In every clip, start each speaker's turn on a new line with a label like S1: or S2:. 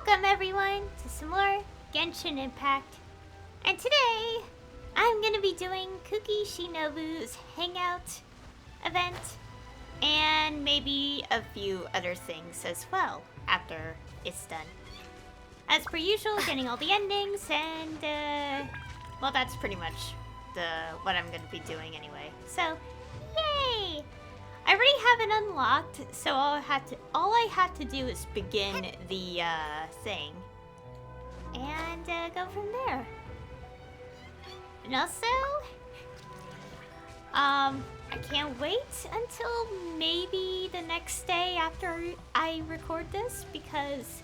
S1: Welcome everyone to some more Genshin Impact. And today, I'm gonna be doing Kuki Shinobu's Hangout event. And maybe a few other things as well after it's done. As per usual, getting all the endings and well, that's pretty much what I'm gonna be doing anyway. So, yay! I already have it unlocked, so all I had to do is begin the thing and go from there. And also, I can't wait until maybe the next day after I record this, because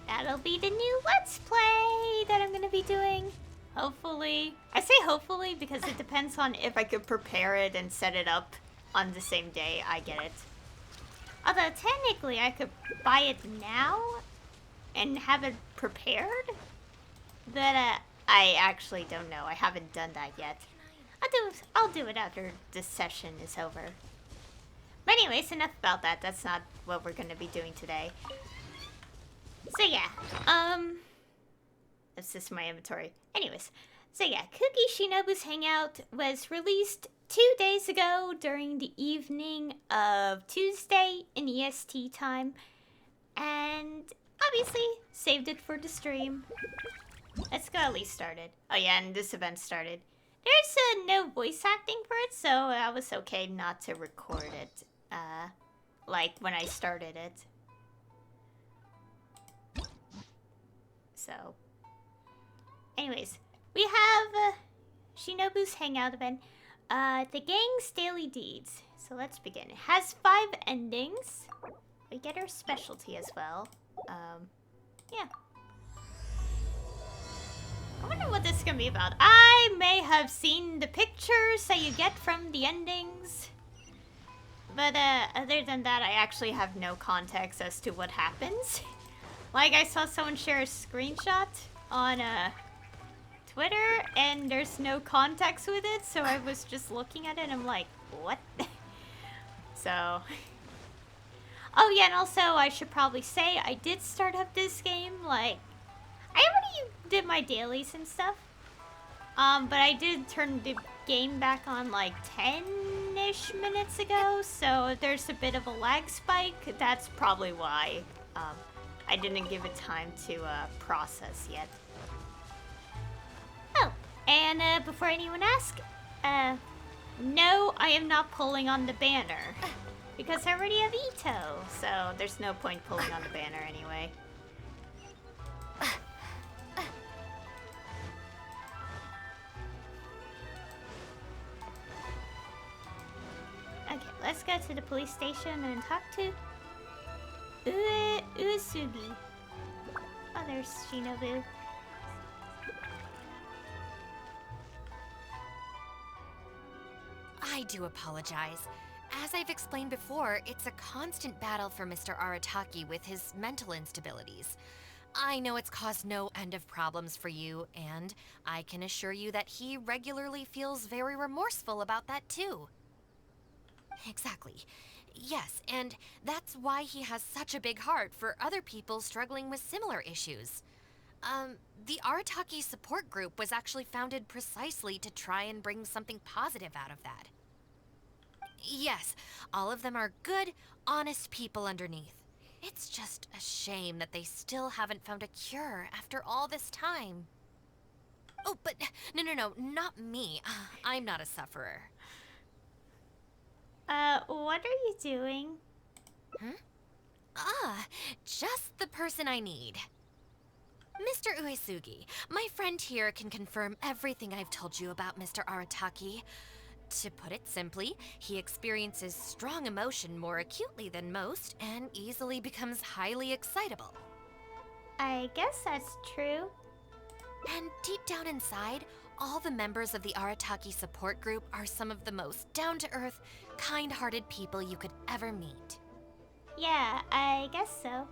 S1: that'll be the new Let's Play that I'm gonna be doing. Hopefully. I say hopefully because it depends on if I could prepare it and set it up on the same day I get it. Although technically I could buy it now and have it prepared. But I actually don't know. I haven't done that yet. I'll do it after this session is over. But anyways, enough about that. That's not what we're gonna be doing today. So yeah, that's just my inventory. Anyways, so yeah, Kuki Shinobu's Hangout was released 2 days ago during the evening of Tuesday in EST time. And obviously, saved it for the stream. Let's go at least started. Oh yeah, and this event started. There's no voice acting for it, so I was okay not to record it. Like when I started it. So, anyways, we have Shinobu's Hangout event. The gang's daily deeds. So let's begin. It has 5 endings. We get our specialty as well. Yeah. I wonder what this is gonna be about. I may have seen the pictures that you get from the endings. But other than that, I actually have no context as to what happens. Like, I saw someone share a screenshot on Twitter, and there's no context with it, so I was just looking at it and I'm like, what? So, oh yeah, and also I should probably say I did start up this game. Like, I already did my dailies and stuff, but I did turn the game back on like 10-ish minutes ago, so if there's a bit of a lag spike, that's probably why. I didn't give it time to process yet. Oh, and before anyone asks, no, I am not pulling on the banner. Because I already have Ito, so there's no point pulling on the banner anyway. Okay, let's go to the police station and talk to Uesugi. Oh, there's Shinobu.
S2: I do apologize. As I've explained before, it's a constant battle for Mr. Arataki with his mental instabilities. I know it's caused no end of problems for you, and I can assure you that he regularly feels very remorseful about that too. Exactly. Yes, and that's why he has such a big heart for other people struggling with similar issues. The Arataki support group was actually founded precisely to try and bring something positive out of that. Yes, all of them are good, honest people underneath. It's just a shame that they still haven't found a cure after all this time. Oh, but no, not me. I'm not a sufferer.
S1: What are you doing?
S2: Huh? Ah, just the person I need. Mr. Uesugi, my friend here can confirm everything I've told you about Mr. Arataki. To put it simply, he experiences strong emotion more acutely than most and easily becomes highly excitable.
S1: I guess that's true.
S2: And deep down inside, all the members of the Arataki support group are some of the most down-to-earth, kind-hearted people you could ever meet.
S1: Yeah, I guess so.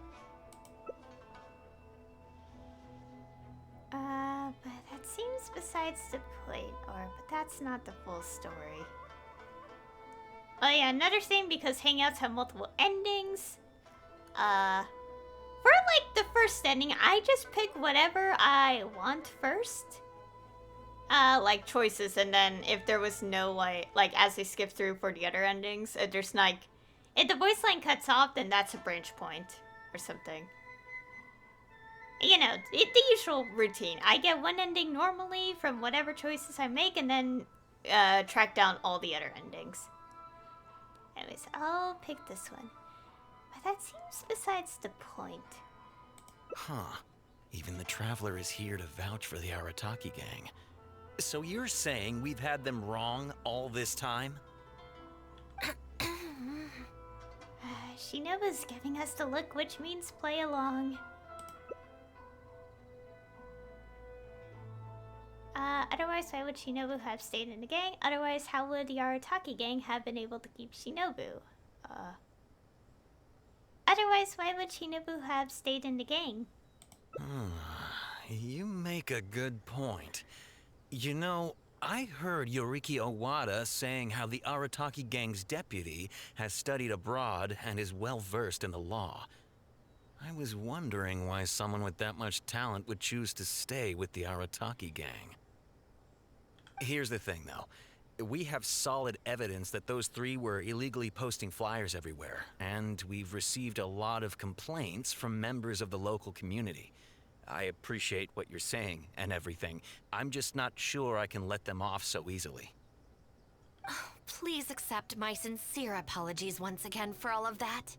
S1: But that seems besides the point, but that's not the full story. Oh yeah, another thing, because Hangouts have multiple endings. For like the first ending, I just pick whatever I want first. Like choices, and then if there was no like as they skip through for the other endings, there's like, if the voice line cuts off, then that's a branch point or something. You know, the usual routine. I get one ending normally from whatever choices I make, and then track down all the other endings. Anyways, I'll pick this one. But that seems besides the point.
S3: Huh. Even the Traveler is here to vouch for the Arataki gang. So you're saying we've had them wrong all this time?
S1: Shinobu's giving us the look, which means play along. Otherwise, why would Shinobu have stayed in the gang? Otherwise, how would the Arataki gang have been able to keep Shinobu? Otherwise, why would Shinobu have stayed in the gang?
S3: You make a good point. You know, I heard Yoriki Owada saying how the Arataki gang's deputy has studied abroad and is well versed in the law. I was wondering why someone with that much talent would choose to stay with the Arataki gang. Here's the thing, though. We have solid evidence that those three were illegally posting flyers everywhere, and we've received a lot of complaints from members of the local community. I appreciate what you're saying and everything. I'm just not sure I can let them off so easily.
S2: Oh, please accept my sincere apologies once again for all of that.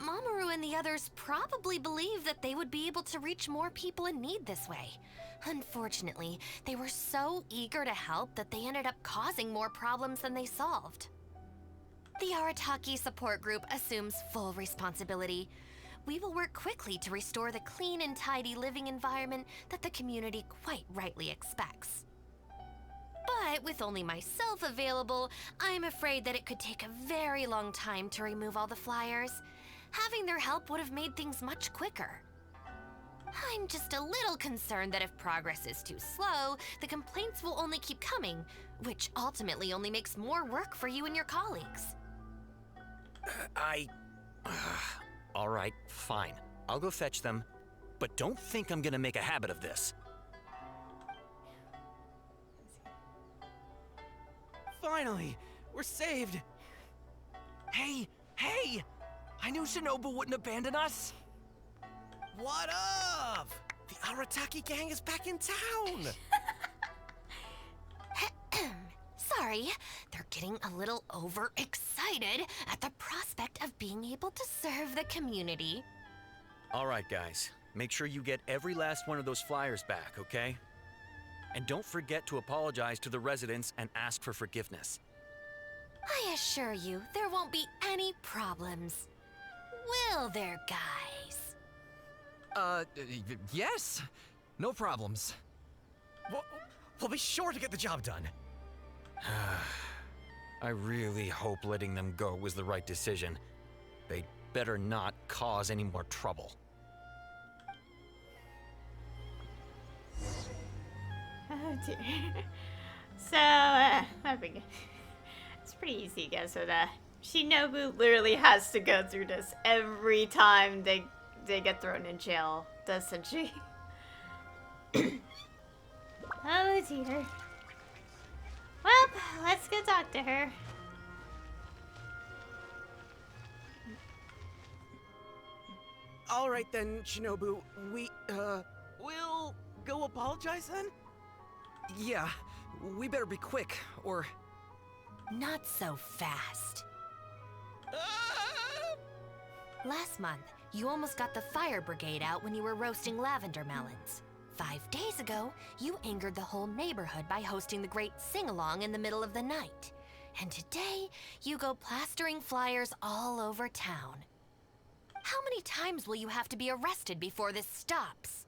S2: Mamoru and the others probably believed that they would be able to reach more people in need this way. Unfortunately, they were so eager to help that they ended up causing more problems than they solved. The Arataki support group assumes full responsibility. We will work quickly to restore the clean and tidy living environment that the community quite rightly expects. But with only myself available, I'm afraid that it could take a very long time to remove all the flyers. Having their help would have made things much quicker. I'm just a little concerned that if progress is too slow, the complaints will only keep coming, which ultimately only makes more work for you and your colleagues.
S3: All right, fine. I'll go fetch them, but don't think I'm gonna make a habit of this.
S4: Finally, we're saved. Hey! I knew Shinobu wouldn't abandon us. What up? The Arataki gang is back in town.
S2: Sorry, they're getting a little overexcited at the prospect of being able to serve the community.
S3: All right, guys. Make sure you get every last one of those flyers back, okay? And don't forget to apologize to the residents and ask for forgiveness.
S2: I assure you, there won't be any problems. Will there, guys?
S4: Yes. No problems. We'll be sure to get the job done.
S3: I really hope letting them go was the right decision. They better not cause any more trouble.
S1: Oh dear. So, it's pretty easy, I guess, but Shinobu literally has to go through this every time they get thrown in jail, doesn't she? Oh dear. Well, let's go talk to her.
S4: All right then, Shinobu. We'll go apologize then? Yeah, we better be quick, or...
S2: Not so fast. Last month, you almost got the fire brigade out when you were roasting lavender melons. 5 days ago, you angered the whole neighborhood by hosting the great sing-along in the middle of the night. And today, you go plastering flyers all over town. How many times will you have to be arrested before this stops?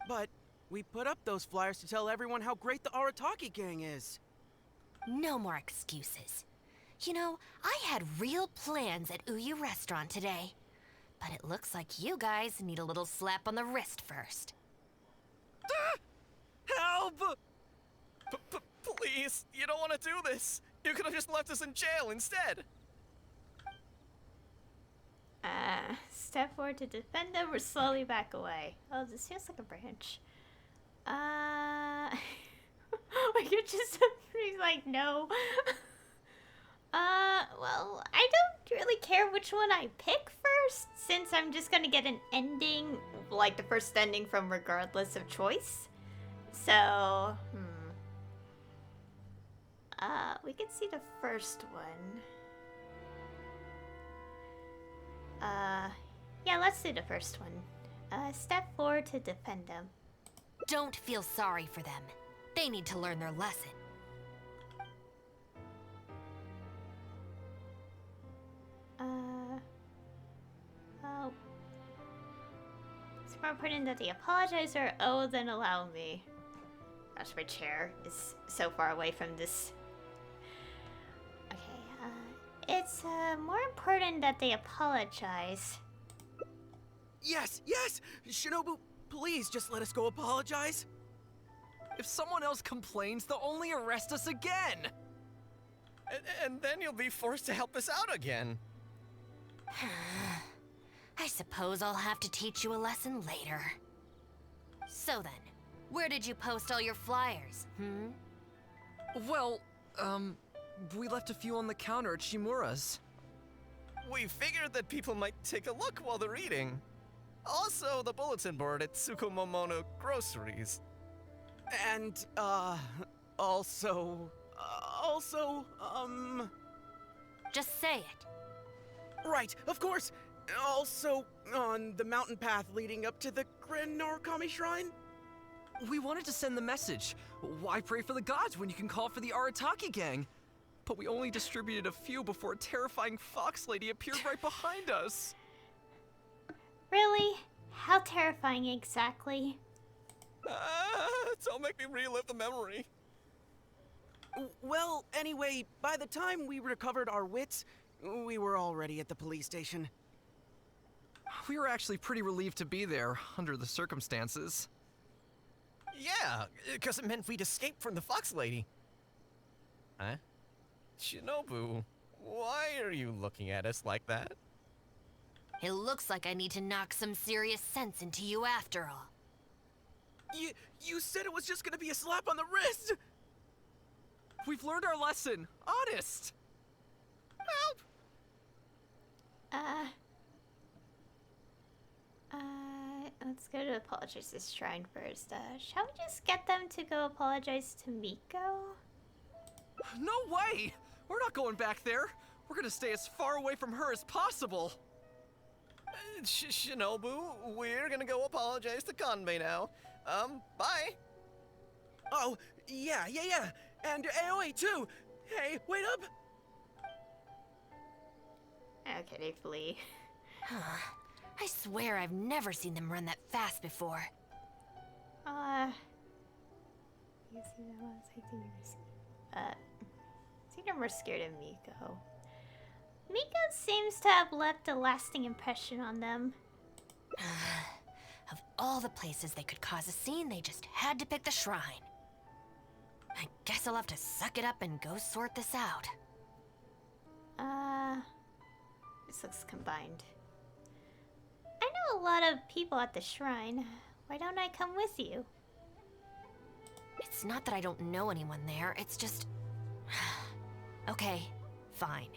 S4: But we put up those flyers to tell everyone how great the Arataki gang is.
S2: No more excuses. You know, I had real plans at Uyu Restaurant today. But it looks like you guys need a little slap on the wrist first.
S4: Help! Please, you don't want to do this. You could have just left us in jail instead.
S1: Step forward to defend them or slowly back away. Oh, this feels like a branch. We could just be like, no. Well, I don't really care which one I pick first, since I'm just gonna get an ending, like the first ending from regardless of choice. So, we can see the first one. Yeah, let's do the first one. Step forward to defend them.
S2: Don't feel sorry for them. They need to learn their lesson.
S1: Oh. It's more important that they apologize or oh, then allow me. Gosh, my chair is so far away from this. Okay, it's, more important that they apologize.
S4: Yes, yes! Shinobu, please just let us go apologize. If someone else complains, they'll only arrest us again. And then you'll be forced to help us out again.
S2: I suppose I'll have to teach you a lesson later. So then, where did you post all your flyers,
S4: Well, we left a few on the counter at Shimura's. We figured that people might take a look while they're eating. Also, the bulletin board at Tsukumomono Groceries. And, also,
S2: Just say it.
S5: Right, of course. Also, on the mountain path leading up to the Grand Narukami Shrine.
S4: we wanted to send the message. Why pray for the gods when you can call for the Arataki gang? But we only distributed a few before a terrifying fox lady appeared right behind us.
S1: Really? How terrifying exactly?
S4: Don't make me relive the memory.
S5: Well, anyway, by the time we recovered our wits, we were already at the police station.
S4: We were actually pretty relieved to be there, under the circumstances. Yeah, because it meant we'd escaped from the fox lady. Huh? Shinobu, why are you looking at us like that?
S2: It looks like I need to knock some serious sense into you after all.
S5: You said it was just gonna be a slap on the wrist!
S4: We've learned our lesson, honest! Help!
S1: Let's go to apologize to this shrine first. Shall we just get them to go apologize to Miko?
S4: No way! We're not going back there. We're gonna stay as far away from her as possible. Shinobu, we're gonna go apologize to Kanbei now. Bye.
S5: Oh, yeah. And Aoi too! Hey, wait up!
S1: Okay, they flee.
S2: I swear I've never seen them run that fast before.
S1: You see that one? I think they're more scared of Miko. Miko seems to have left a lasting impression on them.
S2: Of all the places they could cause a scene, they just had to pick the shrine. I guess I'll have to suck it up and go sort this out.
S1: This looks combined. I know a lot of people at the shrine. Why don't I come with you?
S2: It's not that I don't know anyone there, it's just... Okay, fine.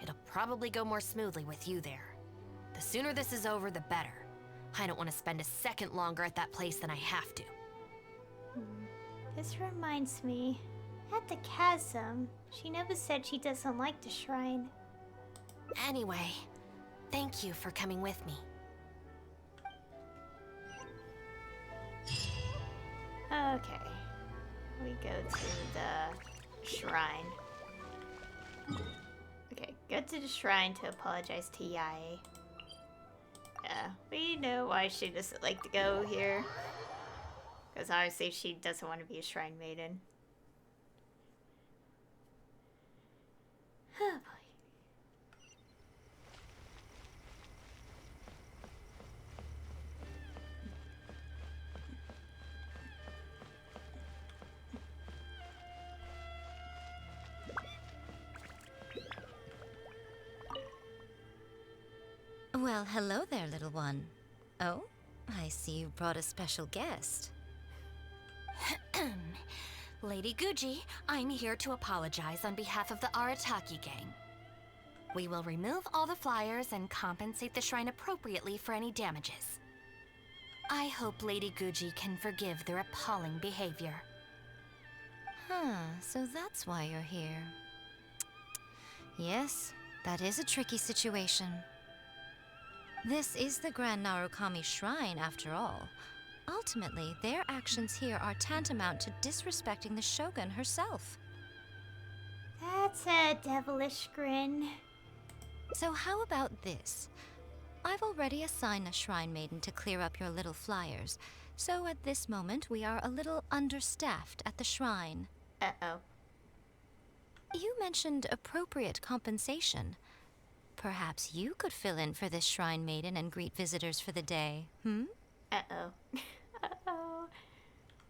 S2: It'll probably go more smoothly with you there. The sooner this is over, the better. I don't want to spend a second longer at that place than I have to.
S1: This reminds me. At the chasm, Shinobu said she doesn't like the shrine.
S2: Anyway, thank you for coming with me.
S1: Okay. We go to the shrine. Okay, go to the shrine to apologize to Yae. Yeah, we know why she doesn't like to go here. Because obviously she doesn't want to be a shrine maiden. Oh boy.
S6: Well, hello there, little one. Oh, I see you brought a special guest.
S2: Lady Guji, I'm here to apologize on behalf of the Arataki gang. We will remove all the flyers and compensate the shrine appropriately for any damages. I hope Lady Guji can forgive their appalling behavior.
S6: Huh, so that's why you're here. Yes, that is a tricky situation. This is the Grand Narukami Shrine, after all. Ultimately, their actions here are tantamount to disrespecting the Shogun herself.
S1: That's a devilish grin.
S6: So how about this? I've already assigned a Shrine Maiden to clear up your little flyers, so at this moment we are a little understaffed at the shrine.
S1: Uh-oh.
S6: You mentioned appropriate compensation. Perhaps you could fill in for this Shrine Maiden and greet visitors for the day, hmm?
S1: Uh-oh. Uh-oh.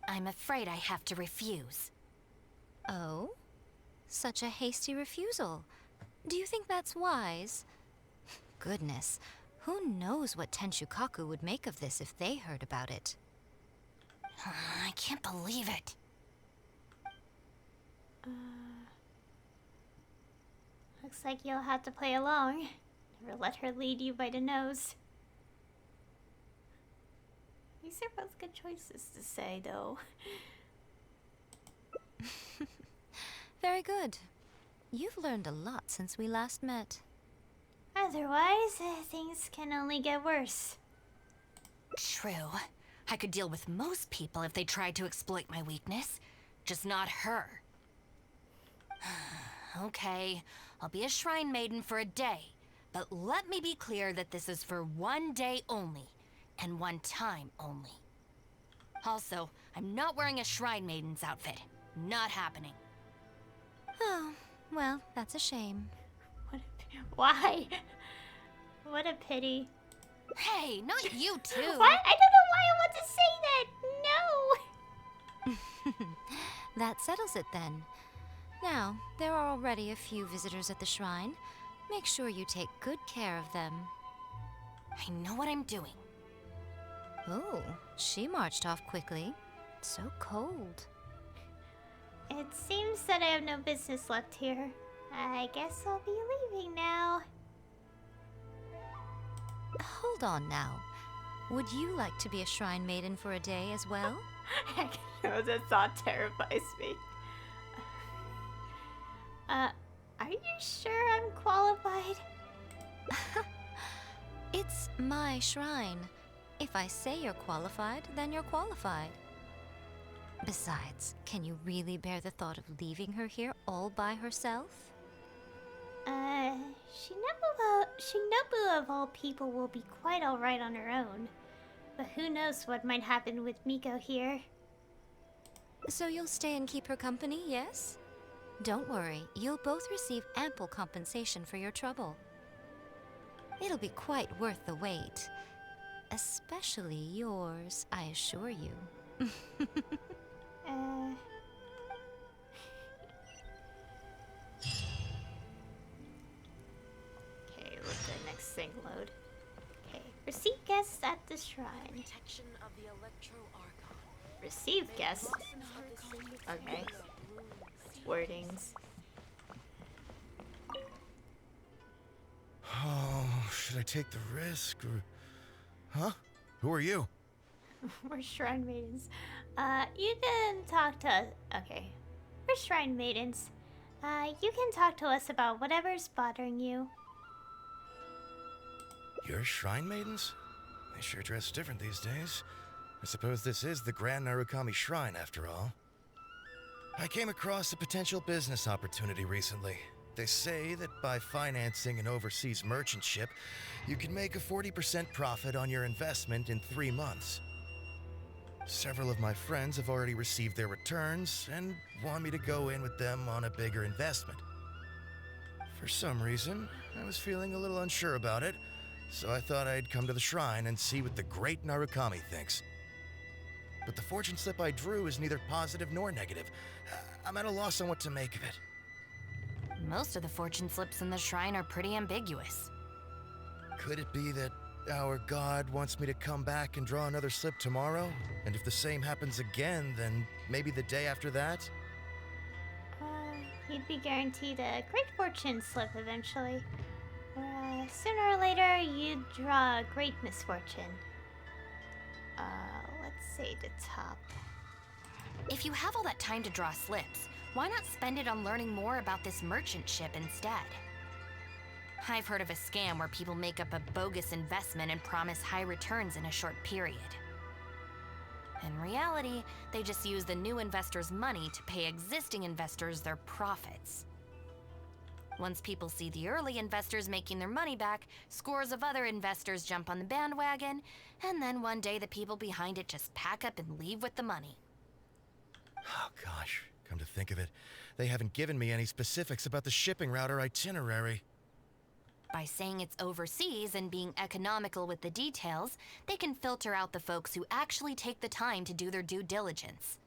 S2: I'm afraid I have to refuse.
S6: Oh? Such a hasty refusal. Do you think that's wise? Goodness, who knows what Tenshukaku would make of this if they heard about it?
S2: I can't believe it.
S1: Looks like you'll have to play along. Never let her lead you by the nose. These are both good choices to say, though.
S6: Very good. You've learned a lot since we last met.
S1: Otherwise, things can only get worse.
S2: True. I could deal with most people if they tried to exploit my weakness. Just not her. Okay, I'll be a shrine maiden for a day. But let me be clear that this is for one day only. And one time only. Also, I'm not wearing a shrine maiden's outfit. Not happening.
S6: Oh, well, that's a shame.
S1: Why? What a pity.
S2: Hey, not you too!
S1: What? I don't know why I want to say that! No!
S6: That settles it then. Now, there are already a few visitors at the shrine. Make sure you take good care of them.
S2: I know what I'm doing.
S6: Oh, she marched off quickly. So cold.
S1: It seems that I have no business left here. I guess I'll be leaving now.
S6: Hold on now. Would you like to be a shrine maiden for a day as well?
S1: Heck no, that thought terrifies me. Are you sure I'm qualified?
S6: It's my shrine. If I say you're qualified, then you're qualified. Besides, can you really bear the thought of leaving her here all by herself?
S1: Shinobu of all people will be quite alright on her own. But who knows what might happen with Miko here.
S6: So you'll stay and keep her company, yes? Don't worry, you'll both receive ample compensation for your trouble. It'll be quite worth the wait. Especially yours, I assure you.
S1: Okay, let the next thing load. Okay, receive guests at the shrine.
S7: Protection of the Electro-Archon.
S1: Receive guests? Okay. Wordings.
S4: Oh, should I take the risk or... Huh? Who are you?
S1: We're shrine maidens. You can talk to us. Okay. We're shrine maidens. You can talk to us about whatever's bothering you.
S4: You're shrine maidens? They sure dress different these days. I suppose this is the Grand Narukami Shrine, after all. I came across a potential business opportunity recently. They say that by financing an overseas merchant ship, you can make a 40% profit on your investment in 3 months. Several of my friends have already received their returns and want me to go in with them on a bigger investment. For some reason, I was feeling a little unsure about it, so I thought I'd come to the shrine and see what the great Narukami thinks. But the fortune slip I drew is neither positive nor negative. I'm at a loss on what to make of it.
S2: Most of the fortune slips in the shrine are pretty ambiguous.
S8: Could it be that our god wants me to come back and draw another slip tomorrow? And if the same happens again, then maybe the day after that?
S1: You'd be guaranteed a great fortune slip eventually. Sooner or later, you'd draw a great misfortune. Let's say the top.
S2: If you have all that time to draw slips, why not spend it on learning more about this merchant ship instead? I've heard of a scam where people make up a bogus investment and promise high returns in a short period. In reality, they just use the new investors' money to pay existing investors their profits. Once people see the early investors making their money back, scores of other investors jump on the bandwagon, and then one day the people behind it just pack up and leave with the money.
S8: Oh gosh, come to think of it, they haven't given me any specifics about the shipping route or itinerary.
S2: By saying it's overseas and being economical with the details, they can filter out the folks who actually take the time to do their due diligence.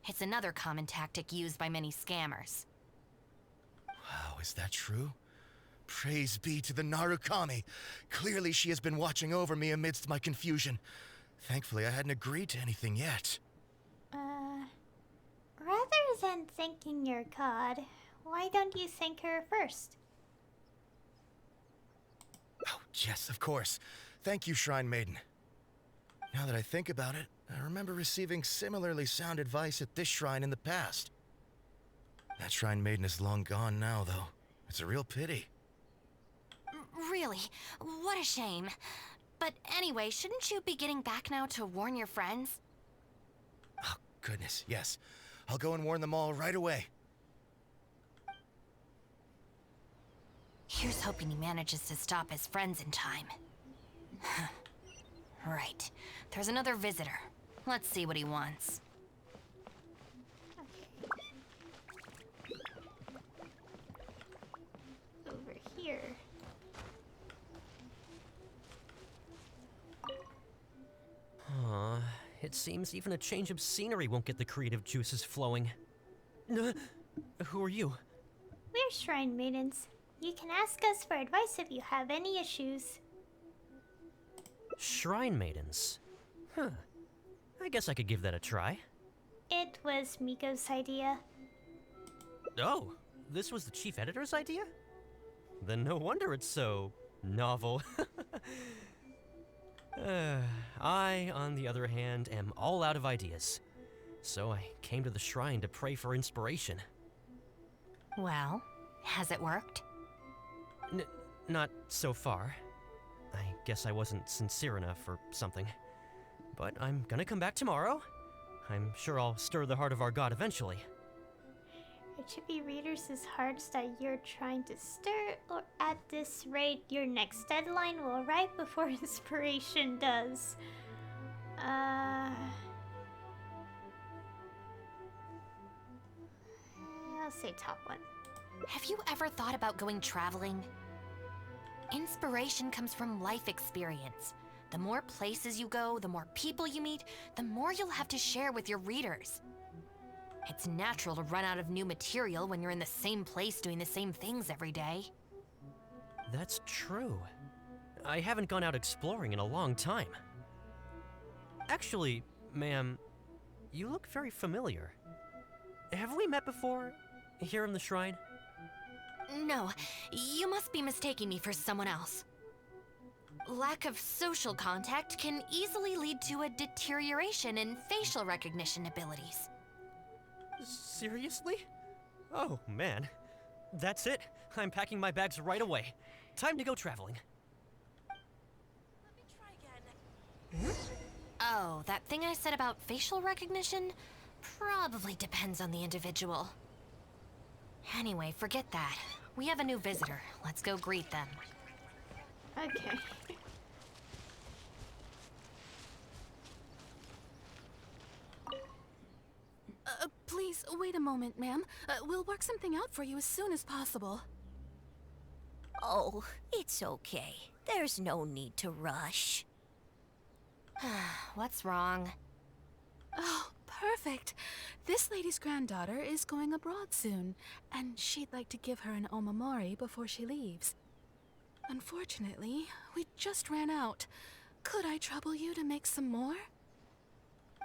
S2: It's another common tactic used by many scammers.
S8: Wow, is that true? Praise be to the Narukami. Clearly she has been watching over me amidst my confusion. Thankfully, I hadn't agreed to anything yet.
S1: Rather than thanking your god, why don't you thank her first?
S8: Oh, yes, of course. Thank you, Shrine Maiden. Now that I think about it, I remember receiving similarly sound advice at this shrine in the past. That Shrine Maiden is long gone now, though. It's a real pity.
S2: Really? What a shame. But anyway, shouldn't you be getting back now to warn your friends?
S8: Oh, goodness, yes. I'll go and warn them all right away.
S2: Here's hoping he manages to stop his friends in time. Right. There's another visitor. Let's see what he wants.
S1: Over here.
S9: It seems even a change of scenery won't get the creative juices flowing. Who are you?
S1: We're Shrine Maidens. You can ask us for advice if you have any issues.
S9: Shrine Maidens. Huh. I guess I could give that a try.
S1: It was Miko's idea.
S9: Oh, this was the chief editor's idea? Then no wonder it's so novel. I, on the other hand, am all out of ideas. So I came to the shrine to pray for inspiration.
S2: Well, has it worked?
S9: Not so far. I guess I wasn't sincere enough or something. But I'm gonna come back tomorrow. I'm sure I'll stir the heart of our god eventually.
S1: It should be readers' hearts that you're trying to stir, or at this rate, your next deadline will arrive before inspiration does. I'll say top one.
S2: Have you ever thought about going traveling? Inspiration comes from life experience. The more places you go, the more people you meet, the more you'll have to share with your readers. It's natural to run out of new material when you're in the same place doing the same things every day.
S9: That's true. I haven't gone out exploring in a long time. Actually, ma'am, you look very familiar. Have we met before? Here in the shrine?
S2: No, you must be mistaking me for someone else. Lack of social contact can easily lead to a deterioration in facial recognition abilities.
S9: Seriously? Oh, man. That's it. I'm packing my bags right away. Time to go traveling.
S7: Let me try again.
S2: Oh, that thing I said about facial recognition? Probably depends on the individual. Anyway, forget that. We have a new visitor. Let's go greet them.
S1: Okay.
S10: Please, wait a moment, ma'am. We'll work something out for you as soon as possible.
S11: Oh, it's okay. There's no need to rush.
S2: What's wrong?
S10: Oh, perfect. This lady's granddaughter is going abroad soon, and she'd like to give her an omamori before she leaves. Unfortunately, we just ran out. Could I trouble you to make some more?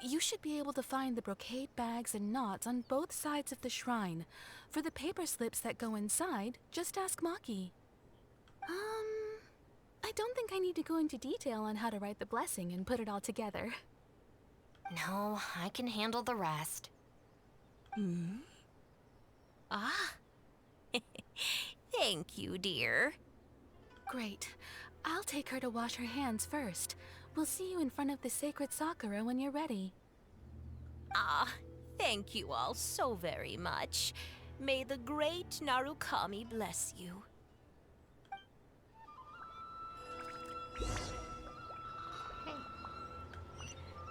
S10: You should be able to find the brocade bags and knots on both sides of the shrine. For the paper slips that go inside, just ask Maki. I don't think I need to go into detail on how to write the blessing and put it all together.
S2: No, I can handle the rest.
S11: Ah. Thank you, dear.
S10: Great. I'll take her to wash her hands first. We'll see you in front of the sacred Sakura when you're ready.
S11: Ah, thank you all so very much. May the great Narukami bless you.
S1: Okay.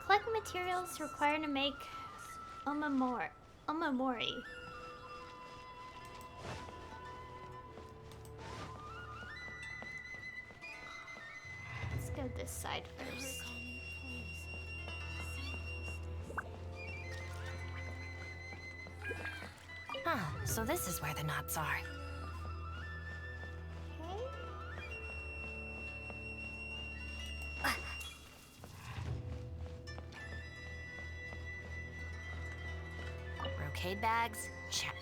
S1: Collect materials required to make omamori. Let's go this side first.
S2: Huh, so this is where the knots are.
S1: Okay.
S2: Brocade bags, check.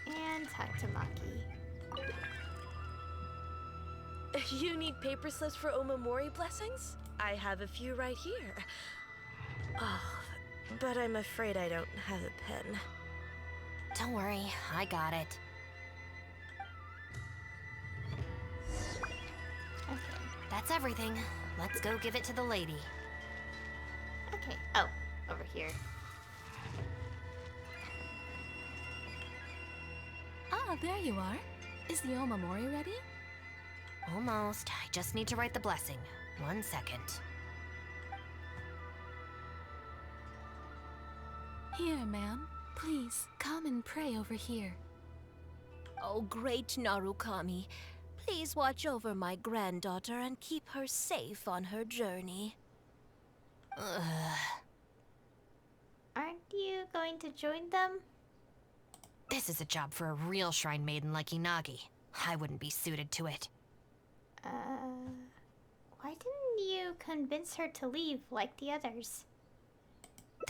S1: And talk to Maki.
S7: You need paper slips for Omamori blessings? I have a few right here. Oh, but I'm afraid I don't have a pen.
S2: Don't worry, I got it.
S1: Okay.
S2: That's everything. Let's go give it to the lady.
S1: Okay. Oh, over here.
S10: Ah, there you are. Is the Omamori ready?
S2: Almost. I just need to write the blessing. 1 second.
S10: Here, ma'am. Please, come and pray over here.
S11: Oh, great Narukami, please watch over my granddaughter and keep her safe on her journey.
S1: Aren't you going to join them?
S2: This is a job for a real shrine maiden like Inagi. I wouldn't be suited to it.
S1: Why didn't you convince her to leave like the others?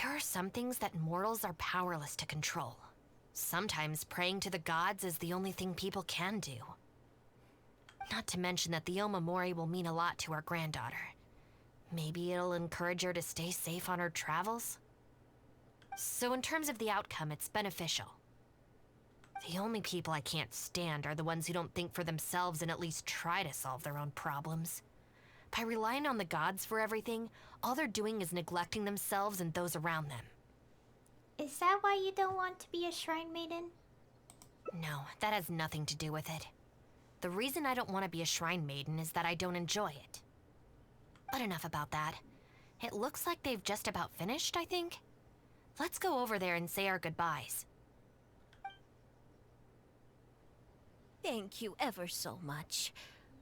S2: There are some things that mortals are powerless to control. Sometimes praying to the gods is the only thing people can do. Not to mention that the Omamori will mean a lot to our granddaughter. Maybe it'll encourage her to stay safe on her travels? So in terms of the outcome, it's beneficial. The only people I can't stand are the ones who don't think for themselves and at least try to solve their own problems. By relying on the gods for everything, all they're doing is neglecting themselves and those around them.
S1: Is that why you don't want to be a shrine maiden?
S2: No, that has nothing to do with it. The reason I don't want to be a shrine maiden is that I don't enjoy it. But enough about that. It looks like they've just about finished, I think. Let's go over there and say our goodbyes.
S11: Thank you ever so much.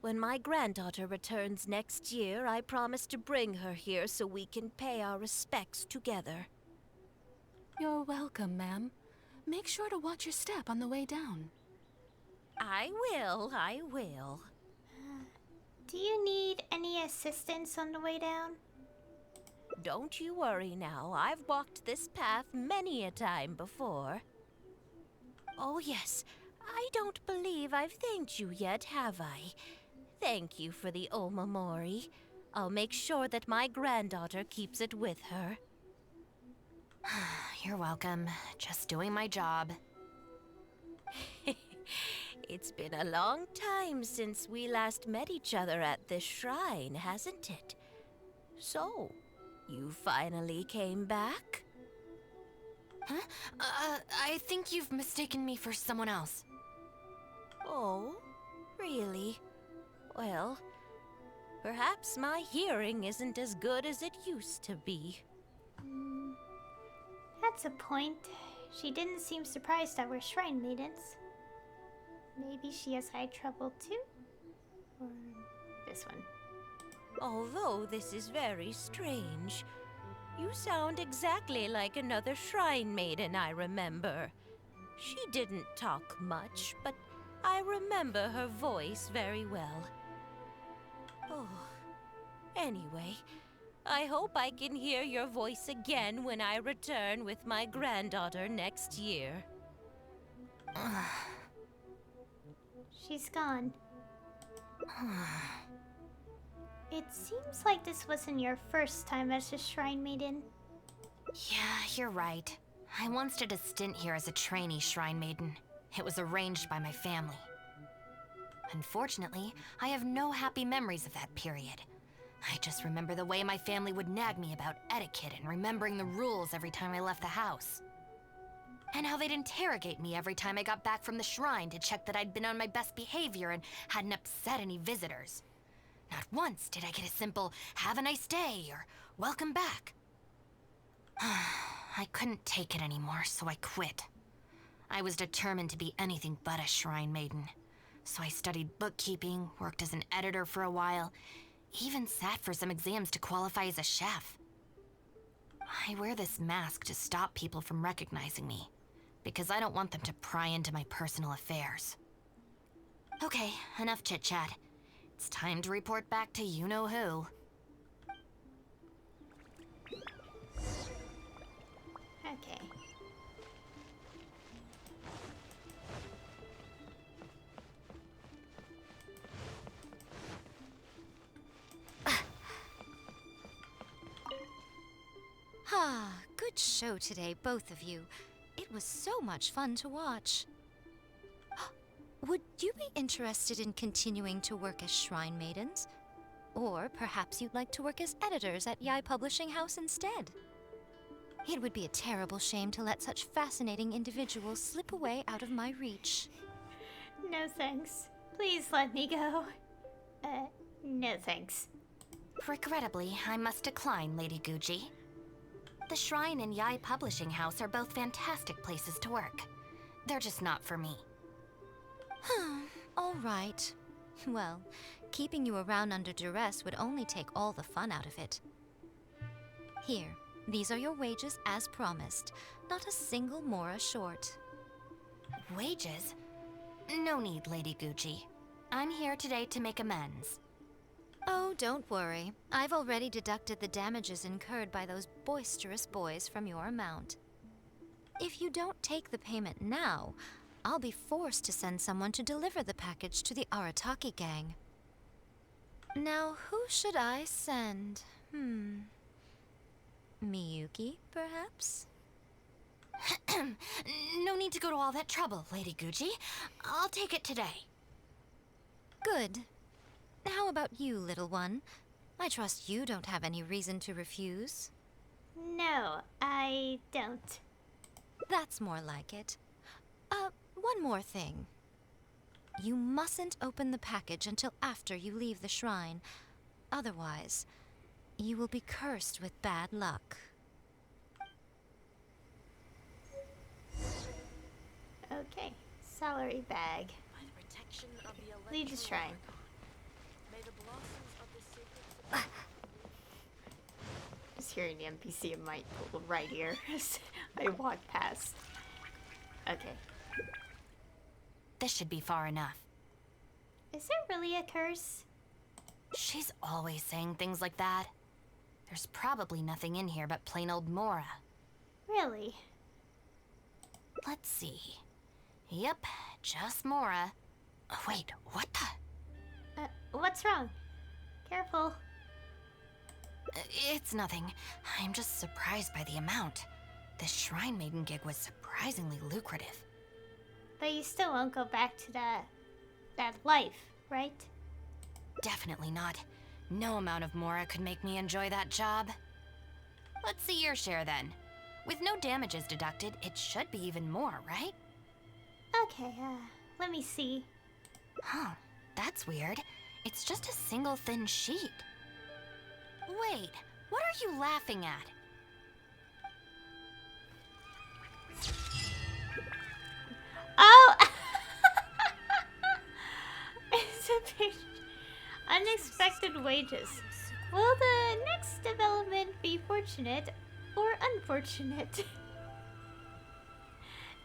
S11: When my granddaughter returns next year, I promise to bring her here so we can pay our respects together.
S10: You're welcome, ma'am. Make sure to watch your step on the way down.
S11: I will.
S1: Do you need any assistance on the way down?
S11: Don't you worry now. I've walked this path many a time before. Oh yes, I don't believe I've thanked you yet, have I? Thank you for the Omamori. I'll make sure that my granddaughter keeps it with her.
S2: You're welcome. Just doing my job.
S11: It's been a long time since we last met each other at this shrine, hasn't it? So, you finally came back?
S2: Huh? I think you've mistaken me for someone else.
S11: Oh, really? Well, perhaps my hearing isn't as good as it used to be.
S1: That's a point. She didn't seem surprised that we're shrine maidens. Maybe she has eye trouble too? Or this one.
S11: Although this is very strange, you sound exactly like another shrine maiden I remember. She didn't talk much, but I remember her voice very well. Oh. Anyway, I hope I can hear your voice again when I return with my granddaughter next year.
S1: She's gone. It seems like this wasn't your first time as a Shrine Maiden.
S2: Yeah, you're right. I once did a stint here as a trainee Shrine Maiden. It was arranged by my family. Unfortunately, I have no happy memories of that period. I just remember the way my family would nag me about etiquette and remembering the rules every time I left the house. And how they'd interrogate me every time I got back from the shrine to check that I'd been on my best behavior and hadn't upset any visitors. Not once did I get a simple, "Have a nice day," or "Welcome back." I couldn't take it anymore, so I quit. I was determined to be anything but a Shrine Maiden. So I studied bookkeeping, worked as an editor for a while, even sat for some exams to qualify as a chef. I wear this mask to stop people from recognizing me, because I don't want them to pry into my personal affairs. Okay, enough chit-chat. It's time to report back to you-know-who.
S1: Okay.
S6: Good show today, both of you. It was so much fun to watch. Would you be interested in continuing to work as Shrine Maidens? Or perhaps you'd like to work as editors at Yai Publishing House instead? It would be a terrible shame to let such fascinating individuals slip away out of my reach.
S1: No thanks. Please let me go. No thanks.
S2: Regrettably, I must decline, Lady Guji. The Shrine and Yai Publishing House are both fantastic places to work. They're just not for me.
S6: All right. Well, keeping you around under duress would only take all the fun out of it. Here, these are your wages as promised. Not a single mora short.
S2: Wages? No need, Lady Guji. I'm here today to make amends.
S6: Oh, don't worry. I've already deducted the damages incurred by those boisterous boys from your amount. If you don't take the payment now, I'll be forced to send someone to deliver the package to the Arataki gang. Now, who should I send? Miyuki, perhaps?
S2: No need to go to all that trouble, Lady Guji. I'll take it today.
S6: Good. How about you, little one? I trust you don't have any reason to refuse.
S1: No, I don't.
S6: That's more like it. One more thing. You mustn't open the package until after you leave the shrine. Otherwise, you will be cursed with bad luck.
S1: Okay, salary bag.
S7: By the protection of the
S1: Leave the shrine.
S7: May the blossoms of the sacred
S1: Just hearing the NPC in my right ear as I walk past. Okay.
S2: This should be far enough.
S1: Is there really a curse?
S2: She's always saying things like that. There's probably nothing in here but plain old Mora.
S1: Really?
S2: Let's see. Yep, just Mora. Oh, wait, what the?
S1: What's wrong? Careful.
S2: It's nothing. I'm just surprised by the amount. This Shrine Maiden gig was surprisingly lucrative.
S1: But you still won't go back to that life, right?
S2: Definitely not. No amount of Mora could make me enjoy that job. Let's see your share then. With no damages deducted, it should be even more, right?
S1: Okay, let me see.
S2: Huh, that's weird. It's just a single thin sheet. Wait, what are you laughing at?
S1: Oh! It's a picture. Unexpected wages. Will the next development be fortunate or unfortunate?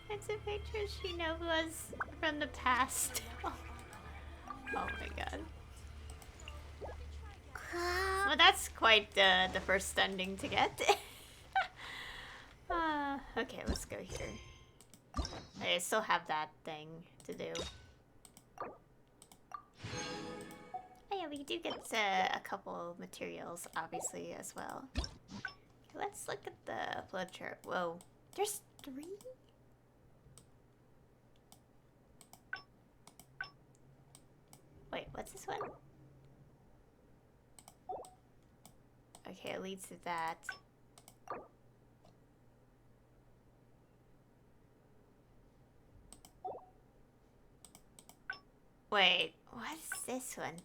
S1: It's a picture of Shinobu as from the past. Oh my god. Well, that's quite the first ending to get. Okay, let's go here. I still have that thing to do. Oh yeah, we do get a couple materials, obviously, as well. Okay, let's look at the flowchart. Whoa, there's 3? Wait, what's this one? Okay, it leads to that. Wait, what's this one?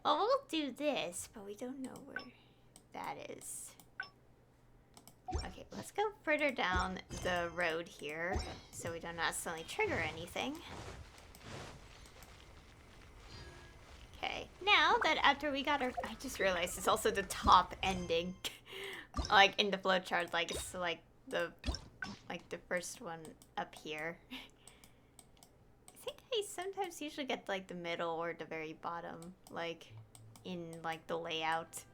S1: Well, we'll do this, but we don't know where that is. Okay, let's go further down the road here, so we don't accidentally trigger anything. Okay, now that after we got our... I just realized it's also the top ending. Like, in the flowchart, like, it's like the first one up here. I think I sometimes usually get, like, the middle or the very bottom, like, in, like, the layout.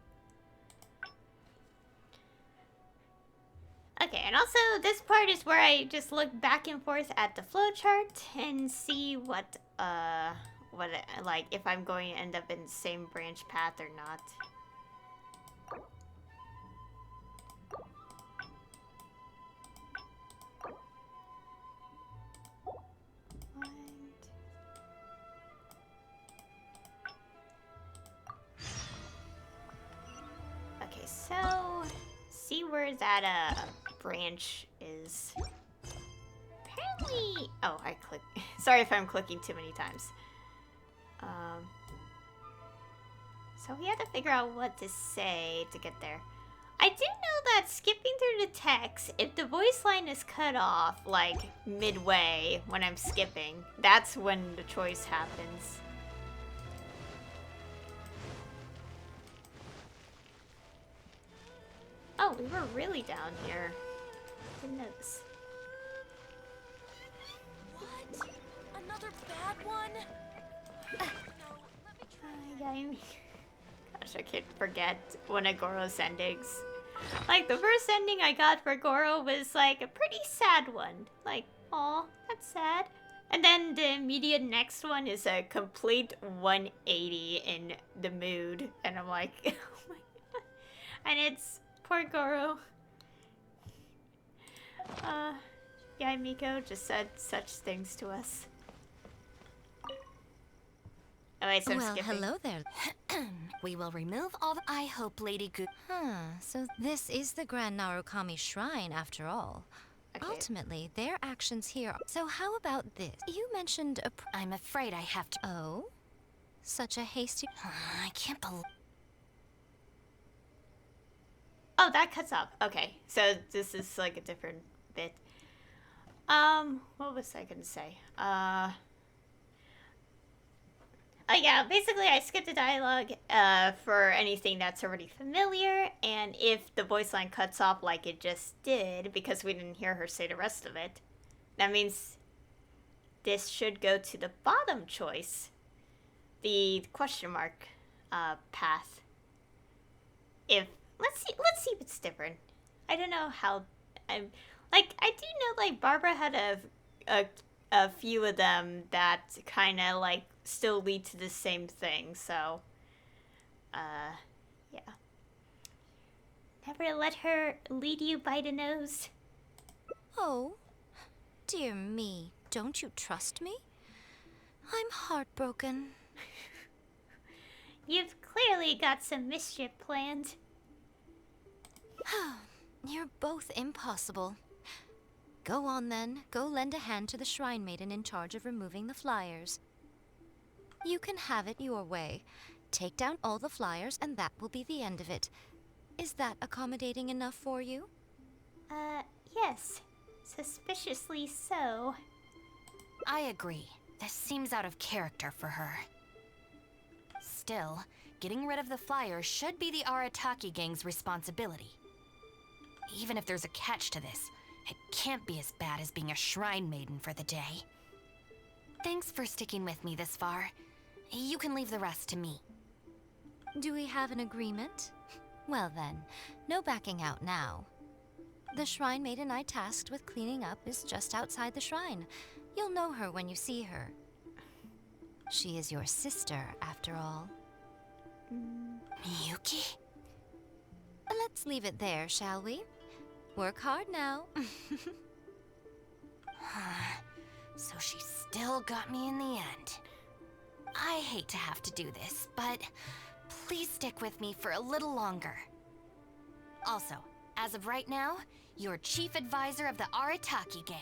S1: Okay, and also this part is where I just look back and forth at the flowchart and see what, like, if I'm going to end up in the same branch path or not. Okay, so see where that branch is. Apparently, oh, I clicked. Sorry if I'm clicking too many times. So we have to figure out what to say to get there. I do know that skipping through the text, if the voice line is cut off, like, midway when I'm skipping, that's when the choice happens. Oh, we were really down here. Didn't know this.
S7: What? Another bad one?
S1: Gosh, I can't forget one of Goro's endings. Like, the first ending I got for Goro was, like, a pretty sad one. Like, aw, that's sad. And then the immediate next one is a complete 180 in the mood. And I'm like, oh my god. And it's poor Goro. Yeah, Miko just said such things to us. Oh, wait, so I'm
S6: Well,
S1: skipping.
S6: hello there.
S2: We will remove all the... I hope Lady Gu...
S6: So this is the Grand Narukami Shrine, after all.
S1: Okay.
S6: Ultimately, their actions here... So how about this? You mentioned a...
S2: I'm afraid I have to...
S6: Oh? Such a hasty...
S2: I can't believe...
S1: Oh, that cuts off. Okay, so this is like a different bit. What was I gonna say? Oh yeah, basically I skipped the dialogue for anything that's already familiar, and if the voice line cuts off like it just did, because we didn't hear her say the rest of it, that means this should go to the bottom choice, the question mark path. If let's see if it's different. I don't know how. I do know like Barbara had a few of them that kind of like still lead to the same thing. So, yeah. Never let her lead you by the nose.
S6: Oh, dear me. Don't you trust me? I'm heartbroken.
S1: You've clearly got some mischief planned.
S6: You're both impossible. Go on then. Go lend a hand to the Shrine Maiden in charge of removing the flyers. You can have it your way. Take down all the flyers and that will be the end of it. Is that accommodating enough for you?
S1: Yes. Suspiciously so.
S2: I agree. This seems out of character for her. Still, getting rid of the flyers should be the Arataki gang's responsibility. Even if there's a catch to this, It can't be as bad as being a shrine maiden for the day. Thanks for sticking with me this far. You can leave the rest to me.
S6: Do we have an agreement? Well then, no backing out now. The shrine maiden I tasked with cleaning up is just outside the shrine. You'll know her when you see her. She is your sister, after all.
S2: Miyuki?
S6: Let's leave it there, shall we? Work hard now.
S2: So she still got me in the end. I hate to have to do this, but please stick with me for a little longer. Also, as of right now, you're chief advisor of the Arataki gang.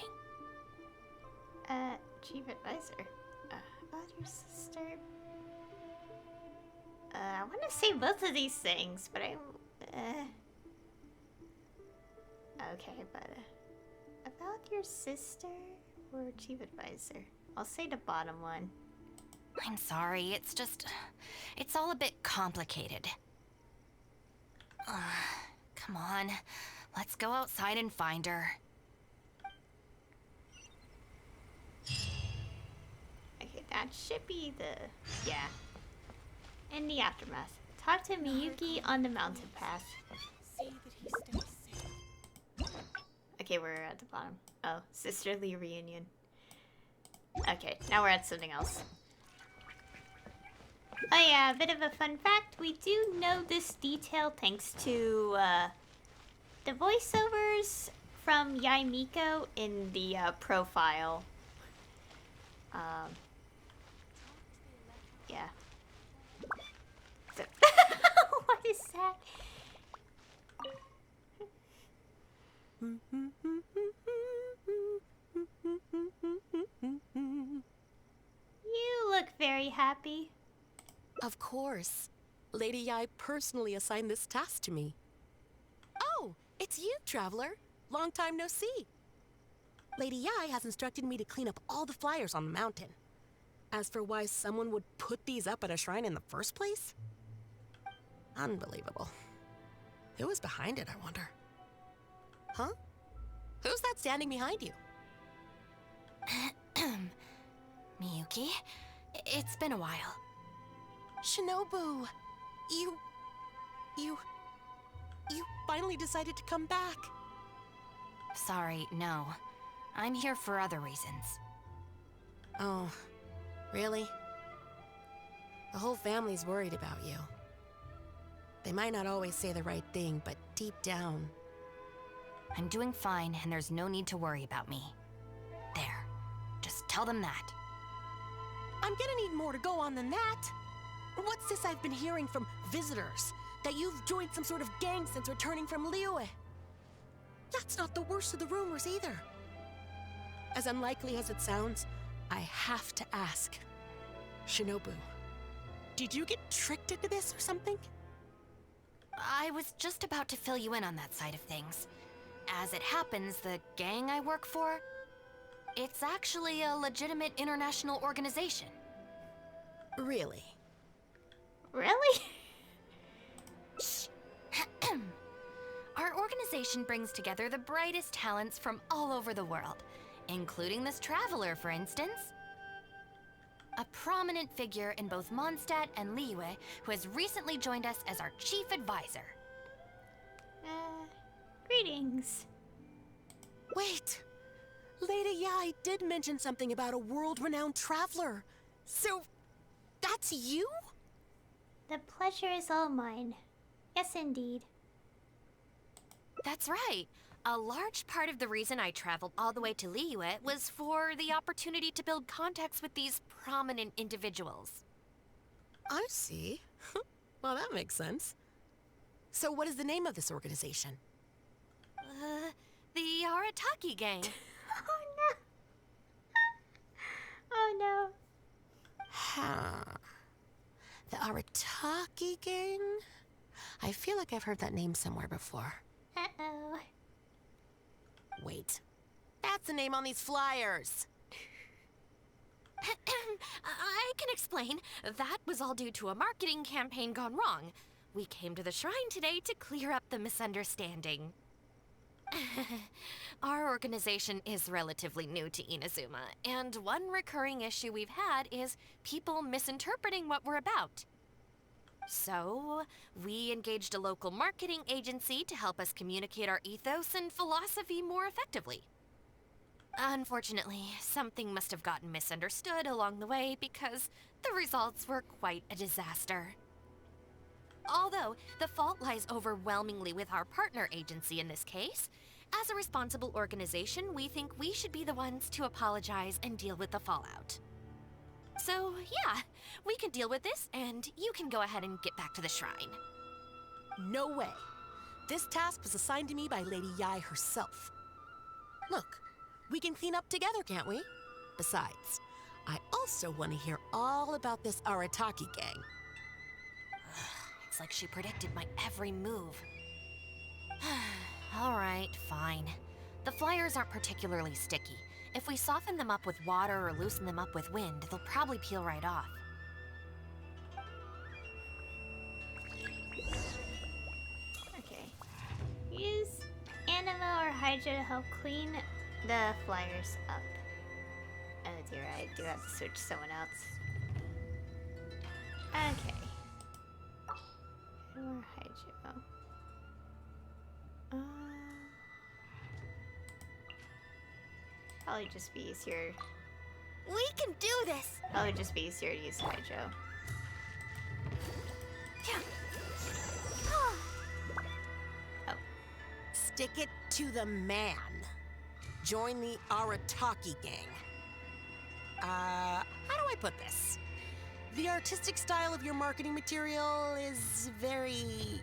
S1: Chief advisor? About your sister? I want to say both of these things, but okay, but about your sister or chief advisor? I'll say the bottom one.
S2: I'm sorry, it's all a bit complicated. Come on, let's go outside and find her.
S1: Okay, that should be the... yeah. In the aftermath. Talk to Miyuki on the mountain path.
S10: See that he stays safe.
S1: Okay, we're at the bottom. Oh, sisterly reunion. Okay, now we're at something else. Oh yeah, a bit of a fun fact. We do know this detail thanks to the voiceovers from Yai Miko in the profile. Yeah. So what is that? You look very happy.
S12: Of course. Lady Yai personally assigned this task to me. Oh, it's you, Traveler. Long time no see. Lady Yai has instructed me to clean up all the flyers on the mountain. As for why someone would put these up at a shrine in the first place? Unbelievable. Who was behind it, I wonder? Huh? Who's that standing behind you?
S2: Miyuki, it's been a while.
S12: Shinobu, you finally decided to come back.
S2: Sorry, no. I'm here for other reasons.
S12: Oh, really? The whole family's worried about you. They might not always say the right thing, but deep down...
S2: I'm doing fine, and there's no need to worry about me. There. Just tell them that.
S12: I'm gonna need more to go on than that. What's this I've been hearing from visitors? That you've joined some sort of gang since returning from Liyue? That's not the worst of the rumors either. As unlikely as it sounds, I have to ask. Shinobu, did you get tricked into this or something?
S2: I was just about to fill you in on that side of things. As it happens, the gang I work for, it's actually a legitimate international organization.
S12: Really?
S1: Really?
S2: Our organization brings together the brightest talents from all over the world, including this traveler, for instance. A prominent figure in both Mondstadt and Liyue, who has recently joined us as our chief advisor.
S1: Greetings.
S12: Wait! Lady Yai did mention something about a world-renowned traveler. So, that's you?
S1: The pleasure is all mine. Yes, indeed.
S2: That's right. A large part of the reason I traveled all the way to Liyue was for the opportunity to build contacts with these prominent individuals.
S12: I see. Well, that makes sense. So what is the name of this organization?
S2: The Arataki gang.
S1: Oh no. Oh no.
S12: Huh. The Arataki gang? I feel like I've heard that name somewhere before.
S1: Uh-oh.
S12: Wait. That's the name on these flyers.
S2: I can explain. That was all due to a marketing campaign gone wrong. We came to the shrine today to clear up the misunderstanding. Our organization is relatively new to Inazuma, and one recurring issue we've had is people misinterpreting what we're about. So, we engaged a local marketing agency to help us communicate our ethos and philosophy more effectively. Unfortunately, something must have gotten misunderstood along the way because the results were quite a disaster. Although, the fault lies overwhelmingly with our partner agency in this case, as a responsible organization, we think we should be the ones to apologize and deal with the fallout. So, yeah, we can deal with this, and you can go ahead and get back to the shrine.
S12: No way. This task was assigned to me by Lady Yai herself. Look, we can clean up together, can't we? Besides, I also want to hear all about this Arataki gang.
S2: It's like she predicted my every move. Alright, fine. The flyers aren't particularly sticky. If we soften them up with water or loosen them up with wind, they'll probably peel right off.
S1: Okay. Use Anima or Hydra to help clean the flyers up. Oh dear, I do have to switch to someone else. Okay. Or Hydra. Probably just be easier.
S11: We can do this!
S1: Probably just be easier to use Hydro. Oh.
S12: Stick it to the man. Join the Arataki gang. How do I put this? The artistic style of your marketing material is very...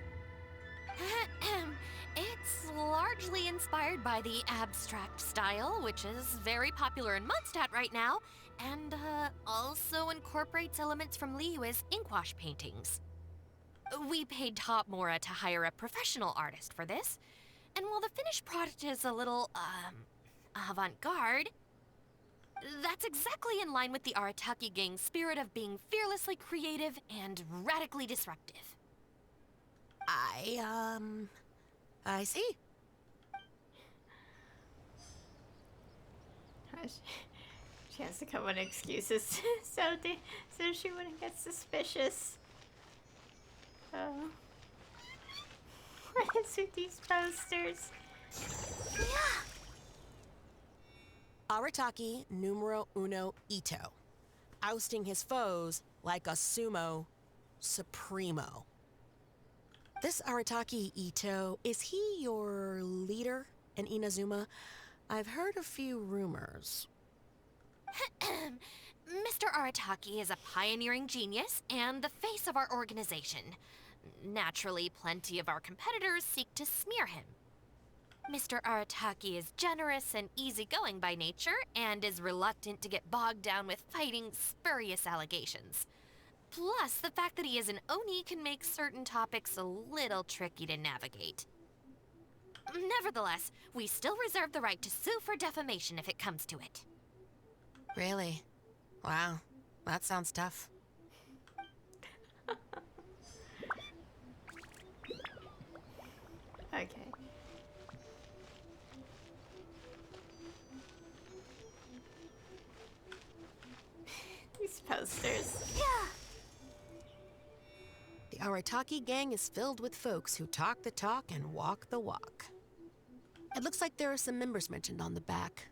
S2: It's largely inspired by the abstract style, which is very popular in Mondstadt right now, and also incorporates elements from Liyue's inkwash paintings. We paid Top Mora to hire a professional artist for this, and while the finished product is a little, avant-garde, that's exactly in line with the Arataki gang's spirit of being fearlessly creative and radically disruptive.
S12: I see.
S1: She has to come with excuses so she wouldn't get suspicious. Oh. What is with these posters?
S12: Arataki numero uno Ito. Ousting his foes like a sumo supremo. This Arataki Ito, is he your leader in Inazuma? I've heard a few rumors.
S2: Mr. Arataki is a pioneering genius and the face of our organization. Naturally, plenty of our competitors seek to smear him. Mr. Arataki is generous and easygoing by nature and is reluctant to get bogged down with fighting spurious allegations. Plus, the fact that he is an Oni can make certain topics a little tricky to navigate. Nevertheless, we still reserve the right to sue for defamation if it comes to it.
S12: Really? Wow, that sounds tough.
S1: Okay. These posters.
S12: Yeah! The Arataki gang is filled with folks who talk the talk and walk the walk. It looks like there are some members mentioned on the back.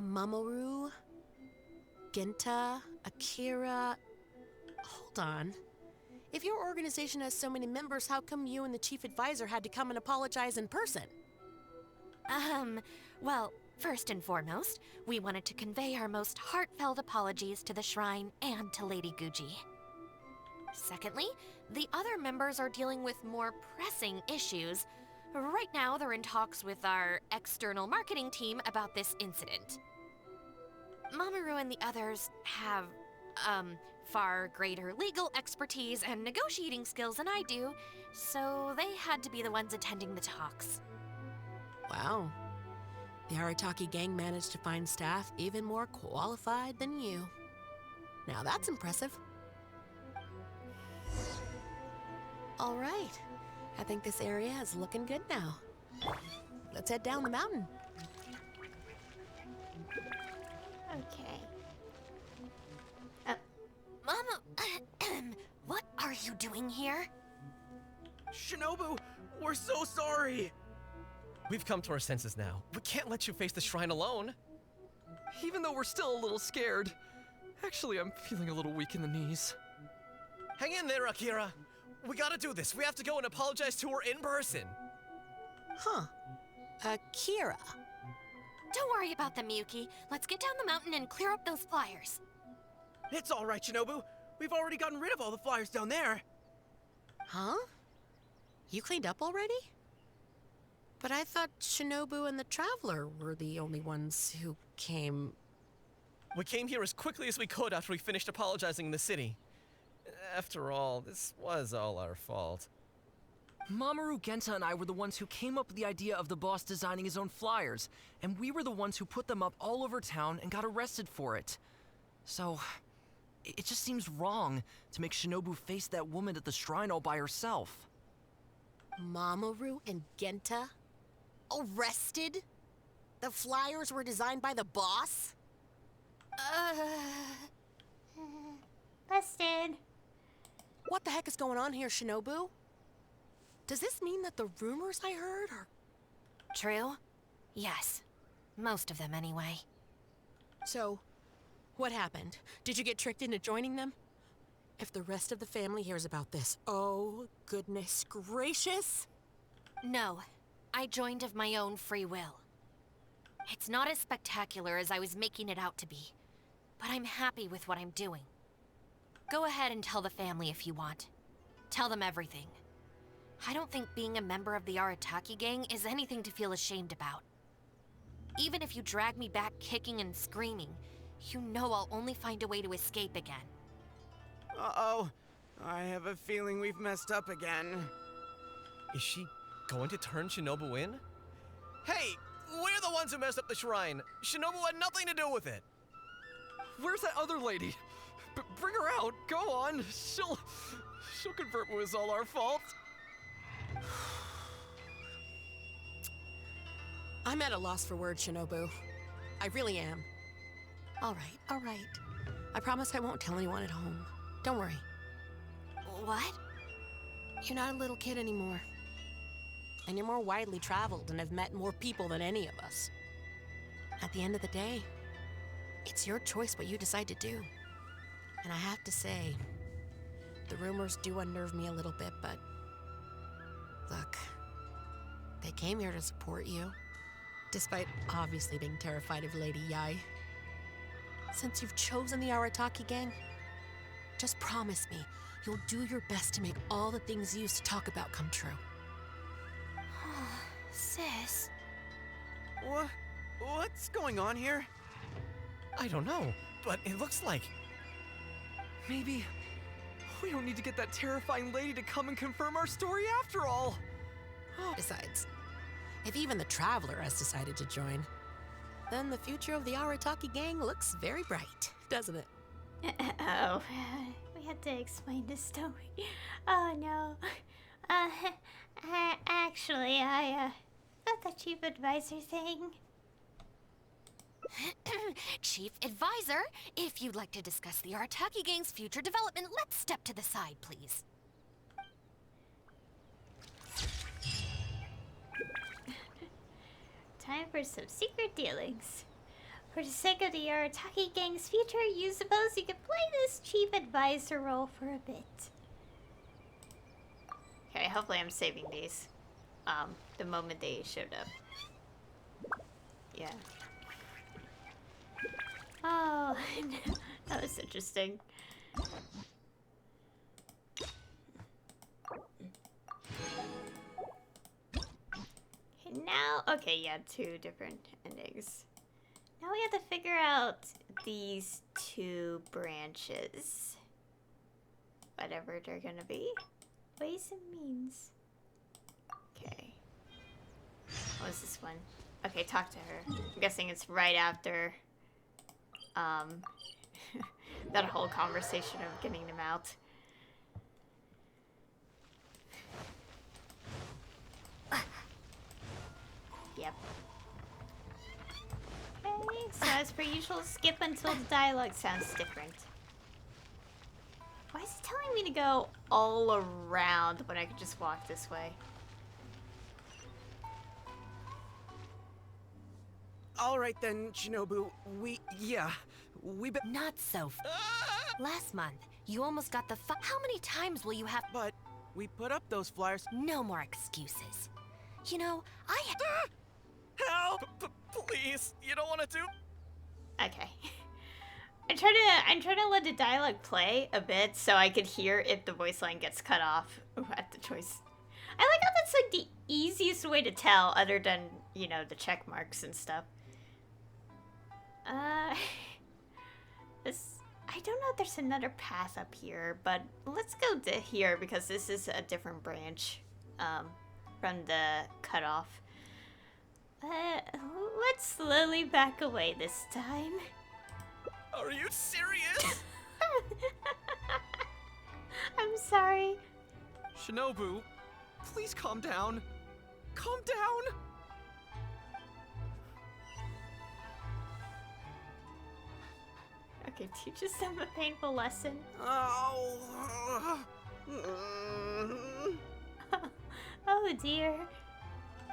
S12: Mamoru, Genta, Akira... Hold on. If your organization has so many members, how come you and the chief advisor had to come and apologize in person?
S2: Well, first and foremost, we wanted to convey our most heartfelt apologies to the shrine and to Lady Guji. Secondly, the other members are dealing with more pressing issues. Right now, they're in talks with our external marketing team about this incident. Mamoru and the others have, far greater legal expertise and negotiating skills than I do, so they had to be the ones attending the talks.
S12: Wow. The Arataki gang managed to find staff even more qualified than you. Now that's impressive. All right. I think this area is looking good now. let's head down the mountain.
S1: Okay.
S2: Mama, what are you doing here?
S5: Shinobu, we're so sorry!
S4: We've come to our senses now. We can't let you face the shrine alone. Even though we're still a little scared. Actually, I'm feeling a little weak in the knees. Hang in there, Akira. We gotta do this. We have to go and apologize to her in person.
S12: Huh. Akira.
S2: Don't worry about them, Yuki. Let's get down the mountain and clear up those flyers.
S5: It's all right, Shinobu. We've already gotten rid of all the flyers down there.
S12: Huh? You cleaned up already? But I thought Shinobu and the Traveler were the only ones who came...
S4: We came here as quickly as we could after we finished apologizing in the city. After all, this was all our fault.
S13: Mamoru, Genta, and I were the ones who came up with the idea of the boss designing his own flyers, and we were the ones who put them up all over town and got arrested for it. So, it just seems wrong to make Shinobu face that woman at the shrine all by herself.
S12: Mamoru and Genta? Arrested? The flyers were designed by the boss?
S1: Busted.
S12: What the heck is going on here, Shinobu? Does this mean that the rumors I heard are...
S2: True? Yes. Most of them, anyway.
S12: So, what happened? Did you get tricked into joining them? If the rest of the family hears about this, oh, goodness gracious!
S2: No. I joined of my own free will. It's not as spectacular as I was making it out to be, but I'm happy with what I'm doing. Go ahead and tell the family if you want. Tell them everything. I don't think being a member of the Arataki gang is anything to feel ashamed about. Even if you drag me back kicking and screaming, you know I'll only find a way to escape again.
S5: Uh-oh. I have a feeling we've messed up again.
S4: Is she going to turn Shinobu in? Hey, we're the ones who messed up the shrine. Shinobu had nothing to do with it. Where's that other lady? Bring her out. Go on. She'll convert it was all our fault.
S12: I'm at a loss for words, Shinobu. I really am. All right. I promise I won't tell anyone at home. Don't worry.
S2: What?
S12: You're not a little kid anymore. And you're more widely traveled and have met more people than any of us. At the end of the day, it's your choice what you decide to do. And I have to say, the rumors do unnerve me a little bit, but... Look, they came here to support you, despite obviously being terrified of Lady Yai. Since you've chosen the Arataki gang, just promise me you'll do your best to make all the things you used to talk about come true.
S2: Sis.
S5: What's going on here?
S4: I don't know, but it looks like... maybe we don't need to get that terrifying lady to come and confirm our story after all.
S12: Besides, if even the Traveler has decided to join, then the future of the Arataki gang looks very bright, doesn't it?
S1: Oh, we had to explain the story. Oh no. Actually, I thought the chief advisor thing.
S2: Chief Advisor, if you'd like to discuss the Arataki gang's future development, let's step to the side, please.
S1: Time for some secret dealings. For the sake of the Arataki gang's future, you suppose you could play this chief advisor role for a bit. Okay, hopefully I'm saving these. The moment they showed up. Yeah. Oh, that was interesting. Okay, now, okay, yeah, two different endings. Now we have to figure out these two branches. Whatever they're gonna be. Ways and means. Okay. What was this one? Okay, talk to her. I'm guessing it's right after that whole conversation of getting them out. Yep. Okay, so as per usual, skip until the dialogue sounds different. Why is it telling me to go all around when I could just walk this way?
S5: All right then, Shinobu. We
S2: Not so. Last month, you almost got the How many times will you have?
S5: But we put up those flyers.
S2: No more excuses. You know,
S4: Help! Please, you don't want to do.
S1: Okay. I'm trying to let the dialogue play a bit so I could hear if the voice line gets cut off. Ooh, at the choice. I like how that's like the easiest way to tell, other than, you know, the check marks and stuff. I don't know if there's another path up here, but let's go to here because this is a different branch from the cutoff. Let's slowly back away this time.
S4: Are you serious?
S1: I'm sorry.
S13: Shinobu, please calm down. Calm down.
S1: Okay, teach us them a painful lesson.
S5: Oh.
S1: Oh dear.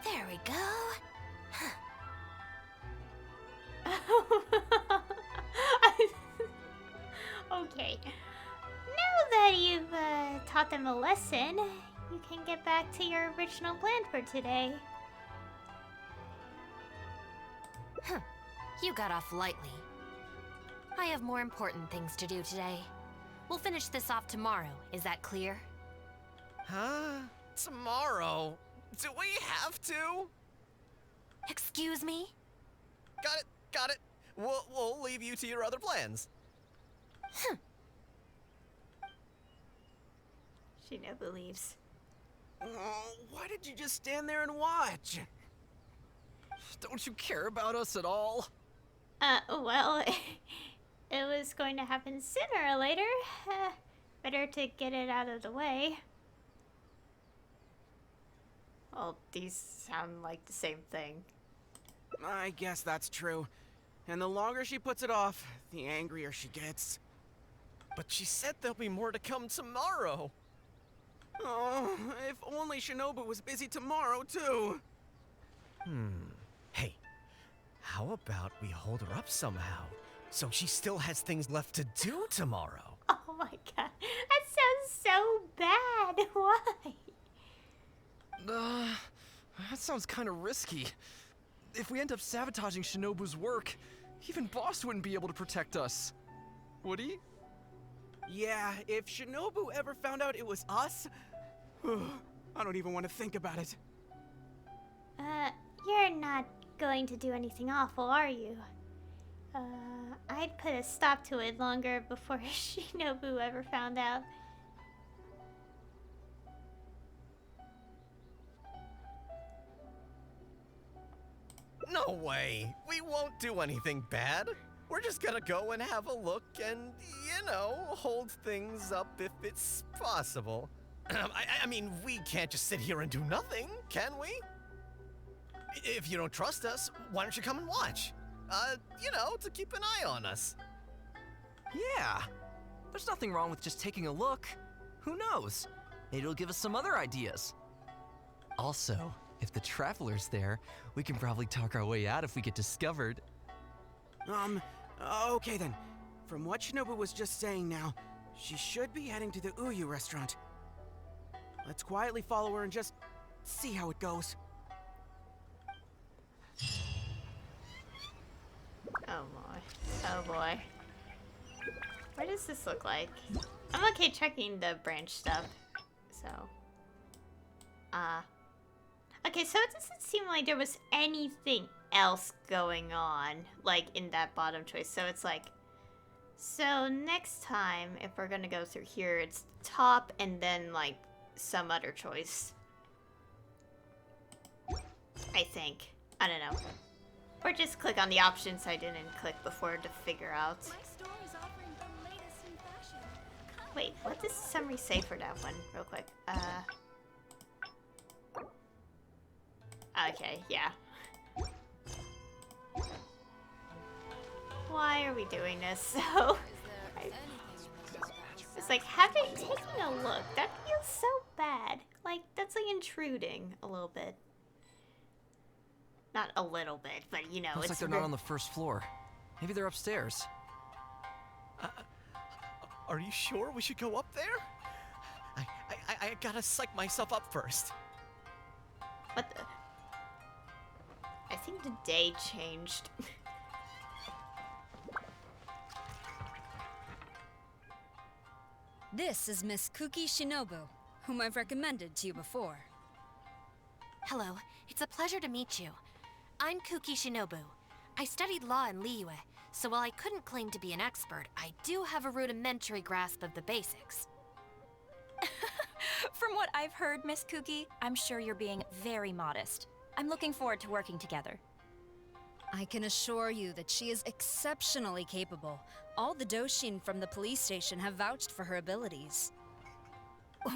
S2: There we go.
S1: Okay. Now that you've taught them a lesson, you can get back to your original plan for today.
S2: You got off lightly. I have more important things to do today. We'll finish this off tomorrow. Is that clear?
S4: Huh? Tomorrow? Do we have to?
S2: Excuse me?
S4: Got it. We'll leave you to your other plans.
S1: Shinobu leaves.
S5: Oh, why did you just stand there and watch?
S13: Don't you care about us at all?
S1: Well, it was going to happen sooner or later. Better to get it out of the way. Well, these sound like the same thing.
S5: I guess that's true. And the longer she puts it off, the angrier she gets.
S4: But she said there'll be more to come tomorrow.
S5: Oh, if only Shinobu was busy tomorrow, too.
S4: Hey, how about we hold her up somehow, so she still has things left to do tomorrow?
S1: Oh my god, that sounds so bad. Why?
S13: That sounds kind of risky. If we end up sabotaging Shinobu's work, even Boss wouldn't be able to protect us. Would he?
S5: Yeah, if Shinobu ever found out it was us, I don't even want to think about it.
S1: You're not going to do anything awful, are you? I'd put a stop to it longer before Shinobu ever found out.
S4: No way. We won't do anything bad. We're just gonna go and have a look and, you know, hold things up if it's possible. I mean, we can't just sit here and do nothing, can we? If you don't trust us, why don't you come and watch? You know, to keep an eye on us.
S13: Yeah. There's nothing wrong with just taking a look. Who knows? Maybe it'll give us some other ideas. Also, if the Traveler's there, we can probably talk our way out if we get discovered.
S5: Okay then. From what Shinobu was just saying now, she should be heading to the Uyu restaurant. Let's quietly follow her and just see how it goes.
S1: Oh boy. Oh boy. What does this look like? I'm okay checking the branch stuff. So. Okay, so it doesn't seem like there was anything else going on, like, in that bottom choice. So it's like, so next time, if we're gonna go through here, it's top and then, like, some other choice. I think. I don't know. Or just click on the options I didn't click before to figure out. Wait, what does the summary say for that one, real quick? Okay, yeah. Why are we doing this? So, it's like taking a look. That feels so bad. Like, that's like intruding a little bit. Not a little bit, but you know,
S13: Looks like they're not on the first floor. Maybe they're upstairs.
S4: Are you sure we should go up there? I gotta psych myself up first.
S1: What the? I think the day changed.
S14: This is Miss Kuki Shinobu, whom I've recommended to you before.
S2: Hello, it's a pleasure to meet you. I'm Kuki Shinobu. I studied law in Liyue, so while I couldn't claim to be an expert, I do have a rudimentary grasp of the basics.
S15: From what I've heard, Miss Kuki, I'm sure you're being very modest. I'm looking forward to working together.
S14: I can assure you that she is exceptionally capable. All the Doshin from the police station have vouched for her abilities.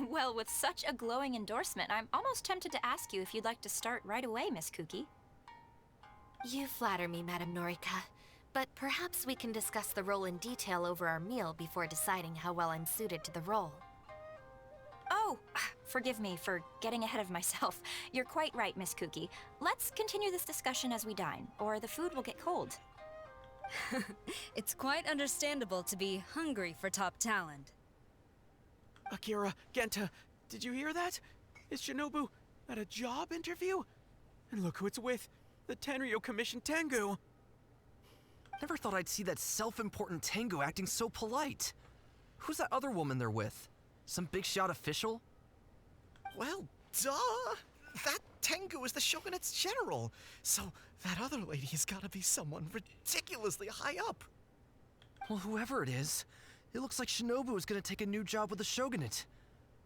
S15: Well, with such a glowing endorsement, I'm almost tempted to ask you if you'd like to start right away, Miss Kuki.
S2: You flatter me, Madame Norika. But perhaps we can discuss the role in detail over our meal before deciding how well I'm suited to the role.
S15: Oh, forgive me for getting ahead of myself. You're quite right, Miss Kuki. Let's continue this discussion as we dine, or the food will get cold.
S14: It's quite understandable to be hungry for top talent.
S5: Akira, Genta, did you hear that? Is Shinobu at a job interview? And look who it's with, the Tenryo Commission Tengu.
S13: Never thought I'd see that self-important Tengu acting so polite. Who's that other woman they're with? Some big shot official?
S4: Well, duh! That Tengu is the Shogunate's general, so that other lady has gotta be someone ridiculously high up.
S13: Well, whoever it is, it looks like Shinobu is gonna take a new job with the Shogunate.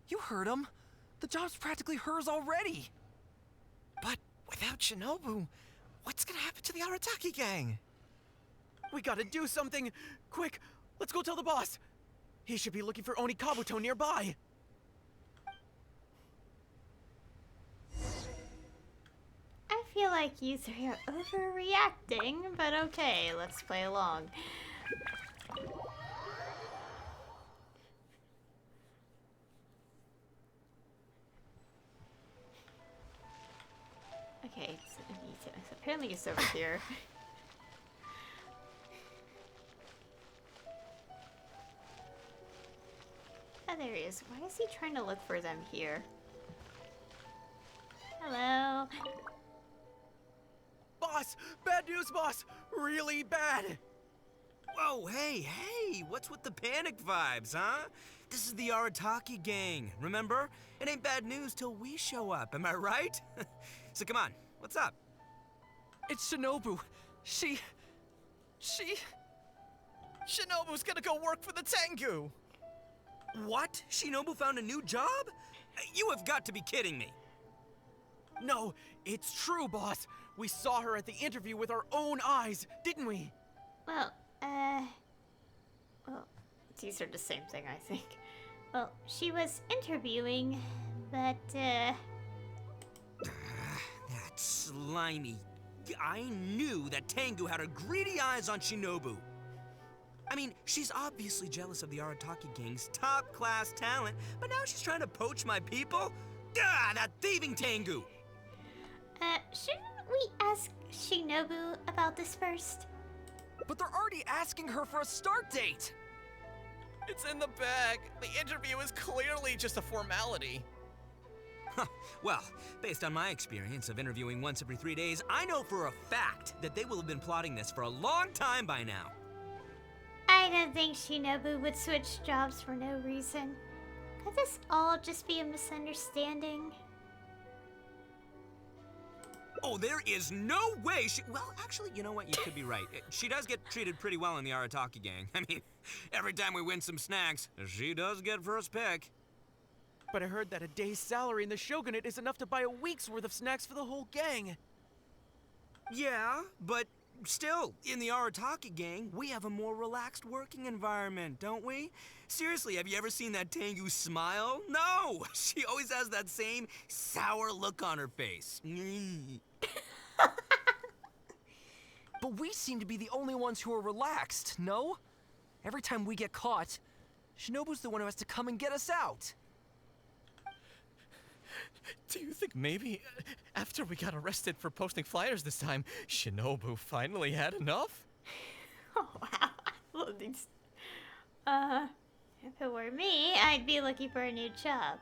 S13: You heard him. The job's practically hers already.
S4: But without Shinobu, what's gonna happen to the Arataki gang?
S5: We gotta do something! Quick, let's go tell the boss! He should be looking for Oni Kabuto nearby!
S1: I feel like you three are overreacting, but okay, let's play along. Okay, so apparently it's over here. Oh, there he is. Why is he trying to look for them here? Hello?
S5: Boss! Bad news, boss! Really bad!
S16: Whoa, hey, what's with the panic vibes, huh? This is the Arataki gang, remember? It ain't bad news till we show up, am I right? So come on, what's up?
S4: It's Shinobu. Shinobu's gonna go work for the Tengu!
S16: What? Shinobu found a new job? You have got to be kidding me.
S5: No, it's true, boss. We saw her at the interview with our own eyes, didn't we?
S1: Well, these are the same thing, I think. Well, she was interviewing, but,
S16: That slimy. I knew that Tengu had her greedy eyes on Shinobu. I mean, she's obviously jealous of the Arataki gang's top-class talent, but now she's trying to poach my people? Gah, that thieving Tengu!
S1: Shouldn't we ask Shinobu about this first?
S13: But they're already asking her for a start date!
S4: It's in the bag. The interview is clearly just a formality.
S16: Well, based on my experience of interviewing once every 3 days, I know for a fact that they will have been plotting this for a long time by now.
S1: I don't think Shinobu would switch jobs for no reason. Could this all just be a misunderstanding?
S16: Oh, there is no way she... Well, actually, you know what? You could be right. She does get treated pretty well in the Arataki gang. I mean, every time we win some snacks, she does get first pick.
S5: But I heard that a day's salary in the Shogunate is enough to buy a week's worth of snacks for the whole gang.
S16: Yeah, but still, in the Arataki gang, we have a more relaxed working environment, don't we? Seriously, have you ever seen that Tengu smile? No! She always has that same sour look on her face.
S13: But we seem to be the only ones who are relaxed, no? Every time we get caught, Shinobu's the one who has to come and get us out.
S4: Do you think maybe after we got arrested for posting flyers this time, Shinobu finally had enough?
S1: Oh, wow. Love these. If it were me, I'd be looking for a new job.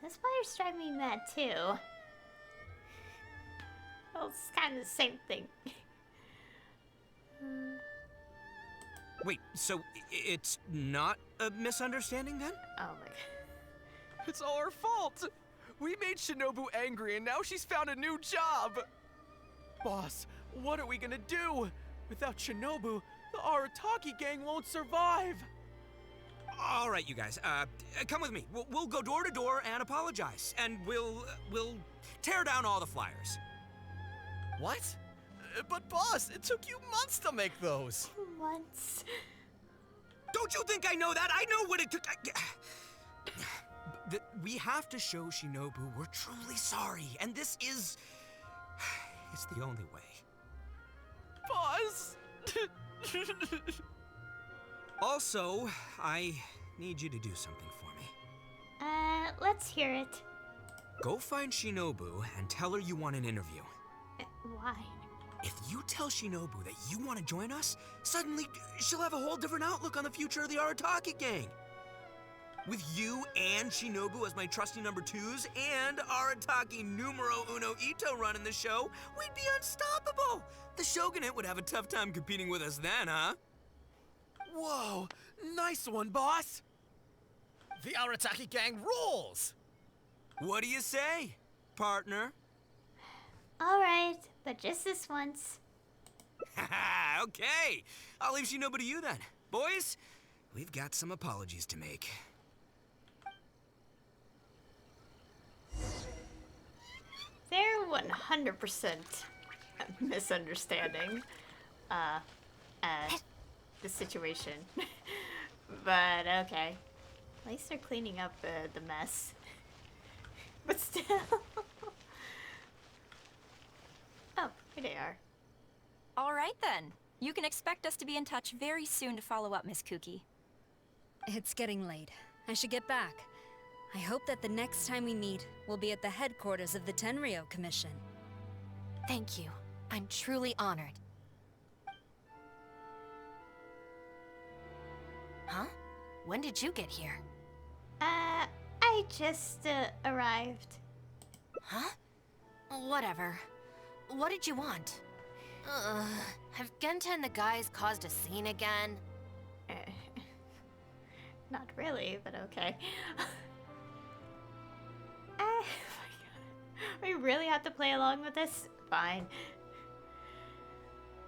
S1: This flyers drive me mad too. Well, it's kind of the same thing.
S16: Wait, so it's not a misunderstanding then?
S1: Oh my god.
S5: It's all our fault! We made Shinobu angry and now she's found a new job! Boss, what are we gonna do? Without Shinobu, the Arataki gang won't survive!
S16: All right, you guys, come with me. We'll go door to door and apologize, and we'll tear down all the flyers.
S4: What? But boss, it took you months to make those.
S1: Months?
S16: Don't you think I know that? I know what it took. We have to show Shinobu we're truly sorry, and this is... it's the only way.
S5: Boss!
S16: Also, I need you to do something for me.
S1: Let's hear it.
S16: Go find Shinobu and tell her you want an interview.
S1: Why?
S16: If you tell Shinobu that you want to join us, suddenly she'll have a whole different outlook on the future of the Arataki gang. With you and Shinobu as my trusty number twos and Arataki numero uno Ito running the show, we'd be unstoppable. The Shogunate would have a tough time competing with us then, huh?
S5: Whoa, nice one, boss!
S4: The Arataki gang rules!
S16: What do you say, partner?
S1: Alright, but just this once.
S16: Okay, I'll leave Shinobu to you then. Boys, we've got some apologies to make.
S1: They're 100% misunderstanding the situation. But okay. At least they're cleaning up the mess. But still. Oh, here they are.
S15: All right then. You can expect us to be in touch very soon to follow up, Miss Kuki.
S14: It's getting late. I should get back. I hope that the next time we meet, we'll be at the headquarters of the Tenryou Commission.
S2: Thank you. I'm truly honored. Huh? When did you get here?
S1: I just arrived.
S2: Huh? Whatever. What did you want? Have Genta and the guys caused a scene again?
S1: Not really, but okay. Oh my god. We really have to play along with this? Fine.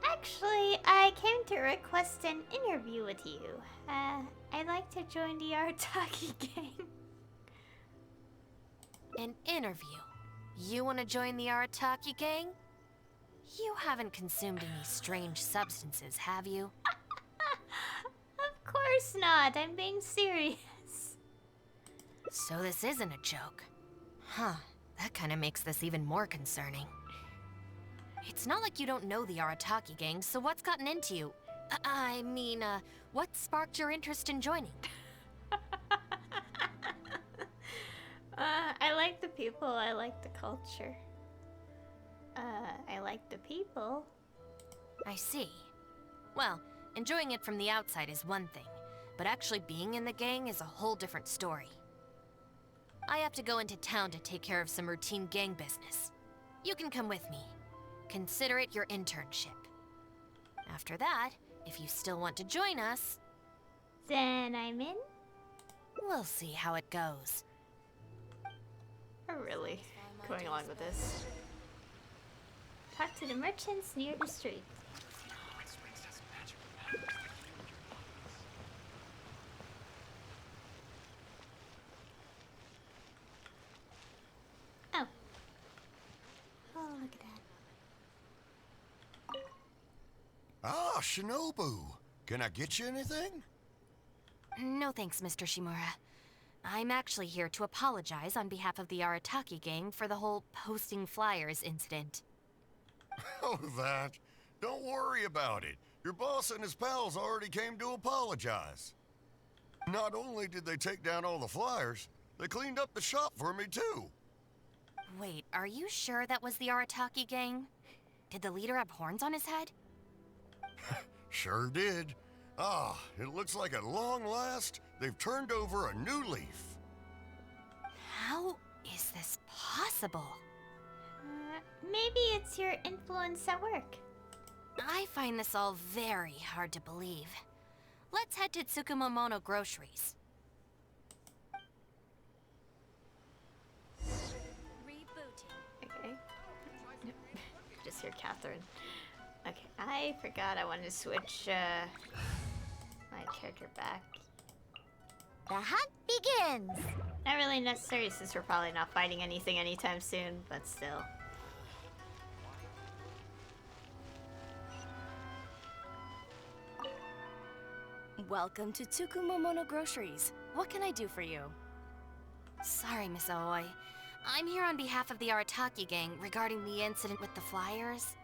S1: Actually, I came to request an interview with you. I'd like to join the Arataki gang.
S2: An interview? You want to join the Arataki gang? You haven't consumed any strange substances, have you?
S1: Of course not. I'm being serious.
S2: So this isn't a joke. Huh. That kind of makes this even more concerning. It's not like you don't know the Arataki gang, so what's gotten into you? I mean, what sparked your interest in joining?
S1: I like the people, I like the culture. I like the people.
S2: I see. Well, enjoying it from the outside is one thing, but actually being in the gang is a whole different story. I have to go into town to take care of some routine gang business. You can come with me. Consider it your internship. After that, if you still want to join us...
S1: Then I'm in?
S2: We'll see how it goes.
S1: I'm really going along with this. Talk to the merchants near the street. Oh. Oh, look at that.
S8: Ah, Shinobu. Can I get you anything?
S2: No thanks, Mr. Shimura. I'm actually here to apologize on behalf of the Arataki gang for the whole posting flyers incident.
S8: Oh, that.
S17: Don't worry about it. Your boss and his pals already came to apologize. Not only did they take down all the flyers, they cleaned up the shop for me too.
S2: Wait, are you sure that was the Arataki gang? Did the leader have horns on his head?
S17: Sure did. Ah, it looks like at long last, they've turned over a new leaf.
S2: How is this possible?
S1: Maybe it's your influence at work.
S2: I find this all very hard to believe. Let's head to Tsukumomono Groceries.
S1: Okay. Just hear Catherine. Okay, I forgot I wanted to switch my character back.
S18: The hunt begins!
S1: Not really necessary since we're probably not fighting anything anytime soon, but still.
S19: Welcome to Tsukumomono Groceries. What can I do for you?
S2: Sorry, Miss Aoi. I'm here on behalf of the Arataki gang regarding the incident with the flyers.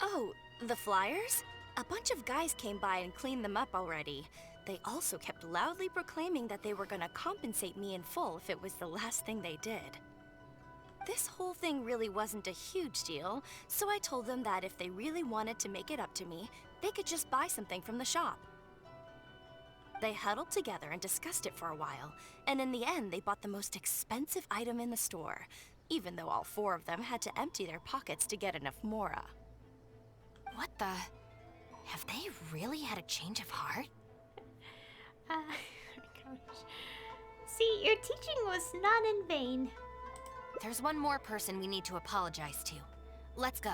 S19: Oh, the flyers? A bunch of guys came by and cleaned them up already. They also kept loudly proclaiming that they were gonna compensate me in full if it was the last thing they did. This whole thing really wasn't a huge deal, so I told them that if they really wanted to make it up to me, they could just buy something from the shop. They huddled together and discussed it for a while, and in the end they bought the most expensive item in the store, even though all four of them had to empty their pockets to get enough mora.
S2: What the? Have they really had a change of heart?
S1: Oh my gosh. See, your teaching was not in vain.
S2: There's one more person we need to apologize to. Let's go.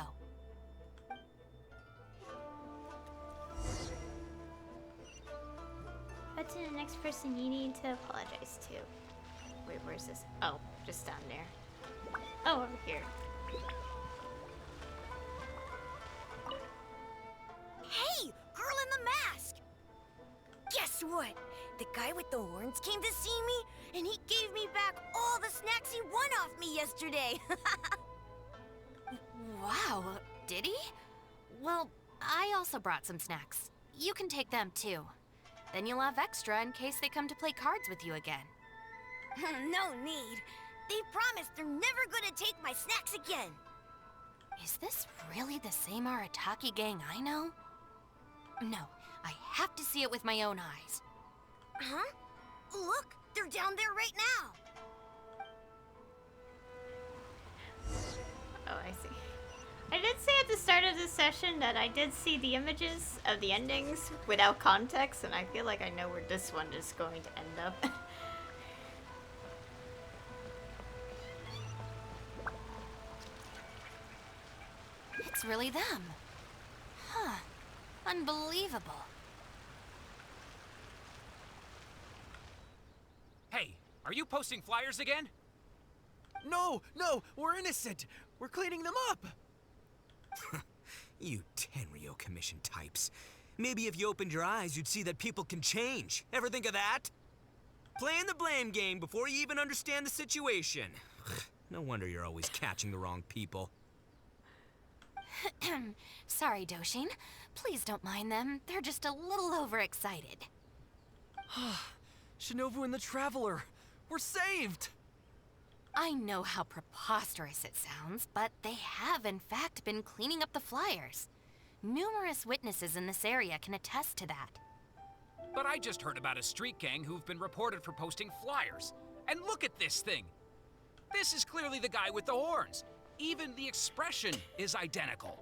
S1: But to the next person you need to apologize to. Wait, where's this? Oh, just down there. Oh, over here.
S18: Hey, girl in the mask! Guess what? The guy with the horns came to see me, and he gave me back all the snacks he won off me yesterday.
S2: Wow, did he? Well, I also brought some snacks. You can take them too. Then you'll have extra in case they come to play cards with you again.
S18: No need. They promised they're never gonna take my snacks again.
S2: Is this really the same Arataki gang I know? No, I have to see it with my own eyes.
S18: Huh? Look, they're down there right now.
S1: Oh, I see. I did say at the start of this session that I did see the images of the endings without context, and I feel like I know where this one is going to end up.
S2: It's really them. Huh. Unbelievable.
S20: Hey, are you posting flyers again?
S5: No, we're innocent. We're cleaning them up.
S16: You Tenryo Commission types. Maybe if you opened your eyes, you'd see that people can change. Ever think of that? Playing the blame game before you even understand the situation. No wonder you're always catching the wrong people.
S2: Sorry, Doshin. Please don't mind them. They're just a little overexcited.
S13: Shinobu and the Traveler. We're saved!
S2: I know how preposterous it sounds, but they have in fact been cleaning up the flyers. Numerous witnesses in this area can attest to that.
S20: But I just heard about a street gang who've been reported for posting flyers. And look at this thing! This is clearly the guy with the horns. Even the expression is identical.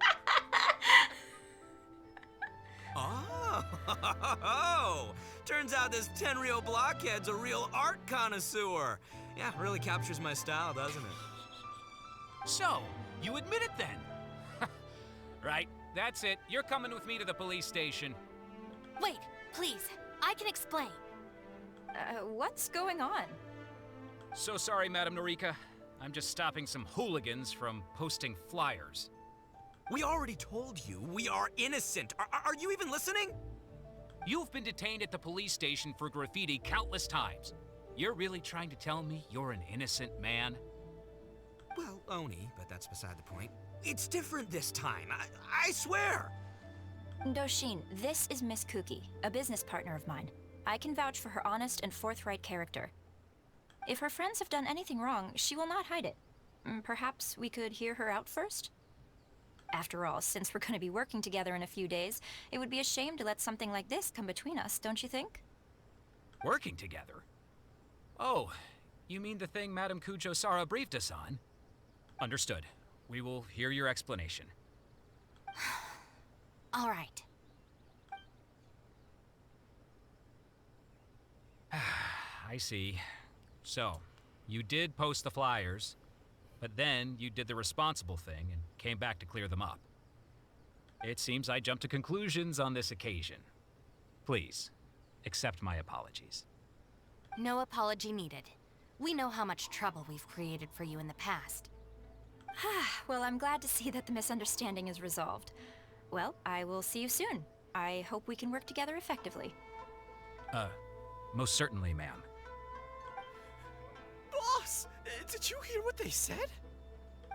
S16: Oh, turns out this Tenryo blockhead's a real art connoisseur. Yeah, really captures my style, doesn't it?
S20: So, you admit it then? Right, that's it. You're coming with me to the police station.
S2: Wait, please. I can explain.
S15: What's going on?
S20: So sorry, Madam Norika. I'm just stopping some hooligans from posting flyers.
S16: We already told you we are innocent. Are you even listening?
S20: You've been detained at the police station for graffiti countless times. You're really trying to tell me you're an innocent man?
S16: Well, Oni, but that's beside the point. It's different this time, I swear!
S15: Doshin, this is Miss Kuki, a business partner of mine. I can vouch for her honest and forthright character. If her friends have done anything wrong, she will not hide it. Perhaps we could hear her out first? After all, since we're going to be working together in a few days, it would be a shame to let something like this come between us, don't you think?
S20: Working together? Oh, you mean the thing Madame Kujo-Sara briefed us on? Understood. We will hear your explanation.
S15: All right.
S20: I see. So, you did post the flyers, but then you did the responsible thing and came back to clear them up. It seems I jumped to conclusions on this occasion. Please, accept my apologies.
S2: No apology needed. We know how much trouble we've created for you in the past.
S15: Well, I'm glad to see that the misunderstanding is resolved. Well, I will see you soon. I hope we can work together effectively.
S20: Most certainly, ma'am.
S5: Boss! Did you hear what they said?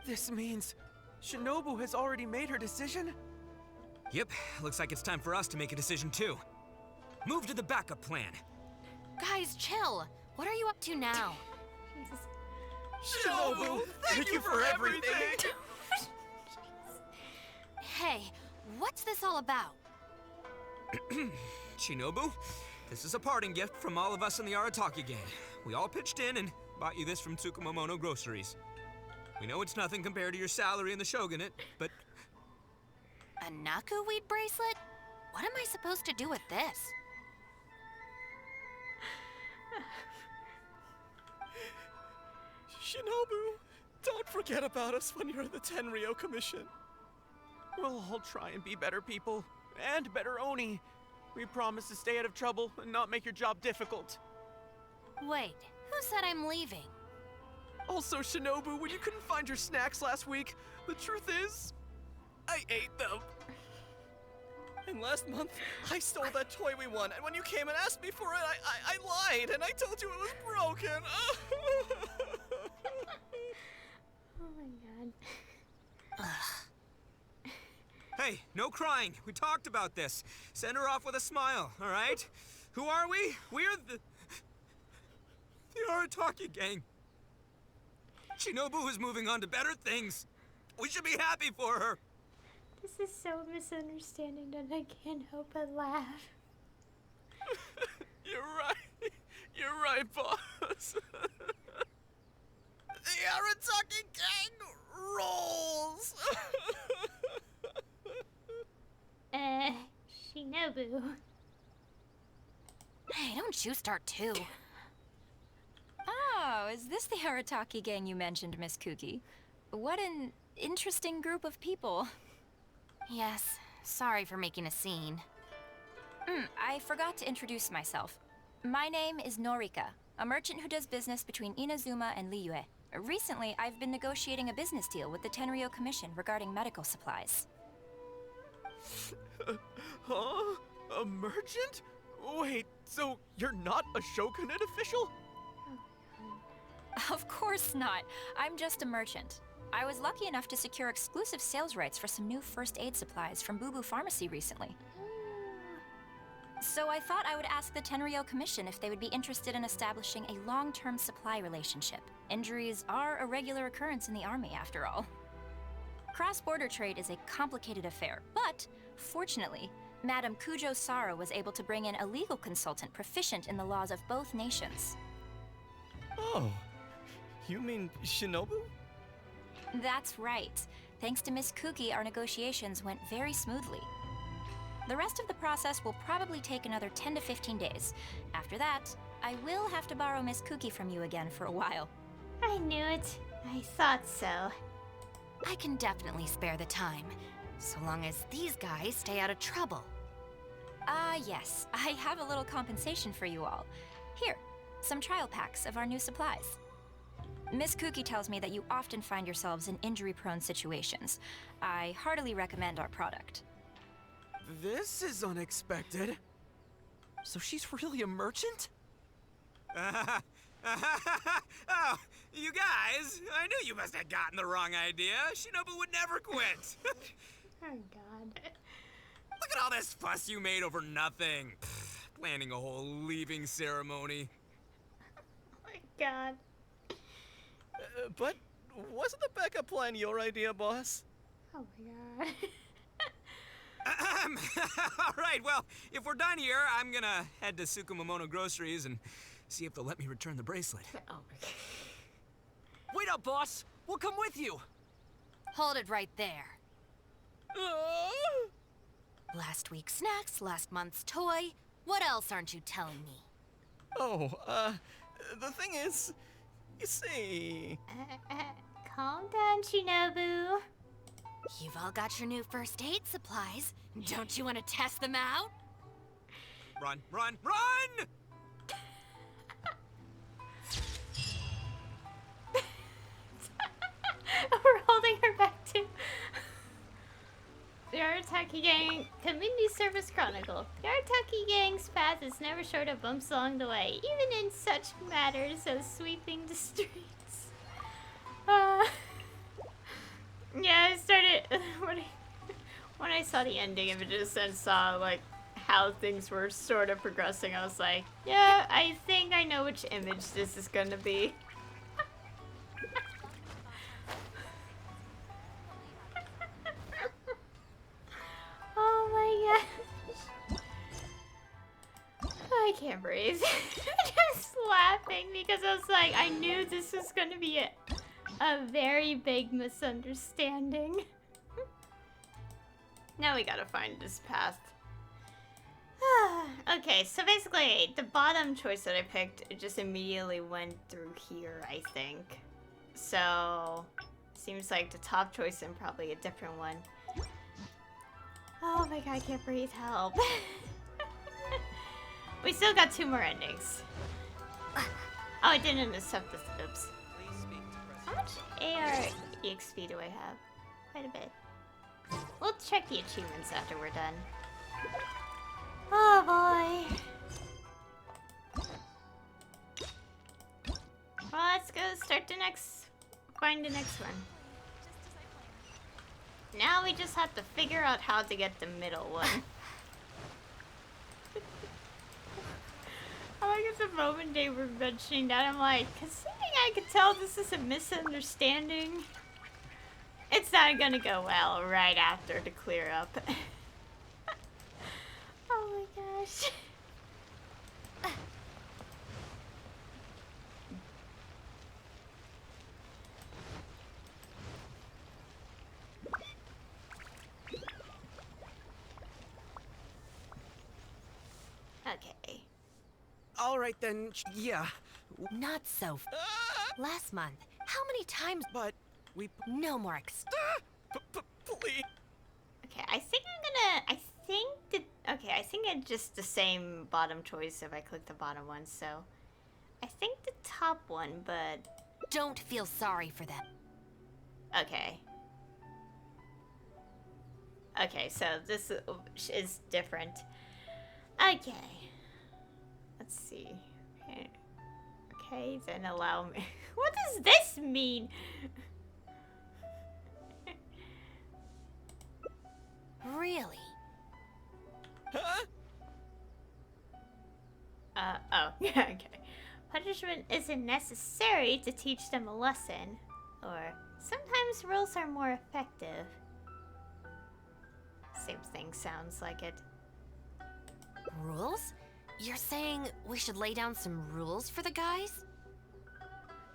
S5: This means Shinobu has already made her decision?
S16: Yep, looks like it's time for us to make a decision too. Move to the backup plan.
S2: Guys, chill! What are you up to now?
S5: Shinobu, thank you for everything!
S2: Hey, what's this all about?
S16: Shinobu, this is a parting gift from all of us in the Arataki gang. We all pitched in and bought you this from Tsukumomono Groceries. We know it's nothing compared to your salary in the shogunate, but...
S2: A Naku weed bracelet? What am I supposed to do with this?
S5: Shinobu, don't forget about us when you're the Tenryo Commission. We'll all try and be better people, and better Oni. We promise to stay out of trouble and not make your job difficult.
S2: Wait, who said I'm leaving?
S5: Also, Shinobu, when you couldn't find your snacks last week, the truth is, I ate them. And last month, I stole that toy we won, and when you came and asked me for it, I lied, and I told you it was broken.
S1: Oh my god.
S16: Hey, no crying. We talked about this. Send her off with a smile, all right? Who are we? We're the Arataki gang. Shinobu is moving on to better things. We should be happy for her.
S1: This is so misunderstanding that I can't help but laugh.
S5: You're right. You're right, boss. The Arataki gang rolls.
S1: Shinobu.
S2: Hey, don't you start too.
S15: Oh, is this the Arataki gang you mentioned, Miss Kuki? What an interesting group of people.
S2: Yes, sorry for making a scene.
S15: I forgot to introduce myself. My name is Norika, a merchant who does business between Inazuma and Liyue. Recently, I've been negotiating a business deal with the Tenryo Commission regarding medical supplies.
S5: Huh? A merchant? Wait, so you're not a shogunate official?
S15: Of course not. I'm just a merchant. I was lucky enough to secure exclusive sales rights for some new first aid supplies from Boo Boo Pharmacy recently. So I thought I would ask the Tenryo Commission if they would be interested in establishing a long-term supply relationship. Injuries are a regular occurrence in the army, after all. Cross-border trade is a complicated affair, but fortunately, Madame Kujo-Sara was able to bring in a legal consultant proficient in the laws of both nations.
S5: Oh, you mean Shinobu?
S15: That's right. Thanks to Miss Kuki, our negotiations went very smoothly. The rest of the process will probably take another 10 to 15 days. After that, I will have to borrow Miss Kuki from you again for a while.
S1: I knew it. I thought so.
S2: I can definitely spare the time, so long as these guys stay out of trouble.
S15: Yes. I have a little compensation for you all. Here, some trial packs of our new supplies. Miss Kuki tells me that you often find yourselves in injury-prone situations. I heartily recommend our product.
S5: This is unexpected. So she's really a merchant?
S16: Oh, you guys, I knew you must have gotten the wrong idea. Shinobu would never quit.
S1: Oh, God.
S16: Look at all this fuss you made over nothing. Pfft, planning a whole leaving ceremony.
S1: Oh, my God.
S5: But wasn't the backup plan your idea, boss?
S1: Oh, my God.
S16: All right, well, if we're done here, I'm gonna head to Tsukumomono Groceries and see if they'll let me return the bracelet.
S1: Oh, my God.
S13: Wait up, boss! We'll come with you!
S2: Hold it right there. Last week's snacks, last month's toy. What else aren't you telling me?
S5: Oh, the thing is, you see...
S1: Calm down, Shinobu.
S2: You've all got your new first aid supplies. Don't you want to test them out?
S16: Run, run, run!
S1: We're holding her back too. The Arataki Gang Community Service Chronicle. The Arataki Gang's path is never short of bumps along the way, even in such matters as sweeping the streets. Yeah, I started when I saw the ending images and saw like how things were sort of progressing. I was like, yeah, I think I know which image this is gonna be. Oh my gosh. I can't breathe. I'm just laughing because I was like, I knew this was gonna be a very big misunderstanding. Now we gotta find this path. Okay, so basically, the bottom choice that I picked, it just immediately went through here, I think. So, seems like the top choice and probably a different one. Oh my god, I can't breathe, help. We still got 2 more endings. Oh, I didn't accept this, oops. How much AR EXP do I have? Quite a bit. We'll check the achievements after we're done. Oh boy. Well, let's go start find the next one. Now we just have to figure out how to get the middle one. I like it's the moment they were mentioning that, I'm like, considering I could tell this is a misunderstanding, it's not gonna go well right after to clear up. Oh my gosh. Okay.
S13: All right then, yeah.
S2: Not so. Last month, how many times?
S13: But we.
S2: No more.
S13: Please.
S1: Okay, I think I think it's just the same bottom choice if I click the bottom one, so I think the top one, but
S2: don't feel sorry for them.
S1: Okay. Okay, so this is different. Okay. Let's see. Okay, then allow me. What does this mean?
S2: Really?
S1: Huh? Oh, yeah, okay. Punishment isn't necessary to teach them a lesson. Or, sometimes rules are more effective. Same thing sounds like it.
S2: Rules? You're saying we should lay down some rules for the guys?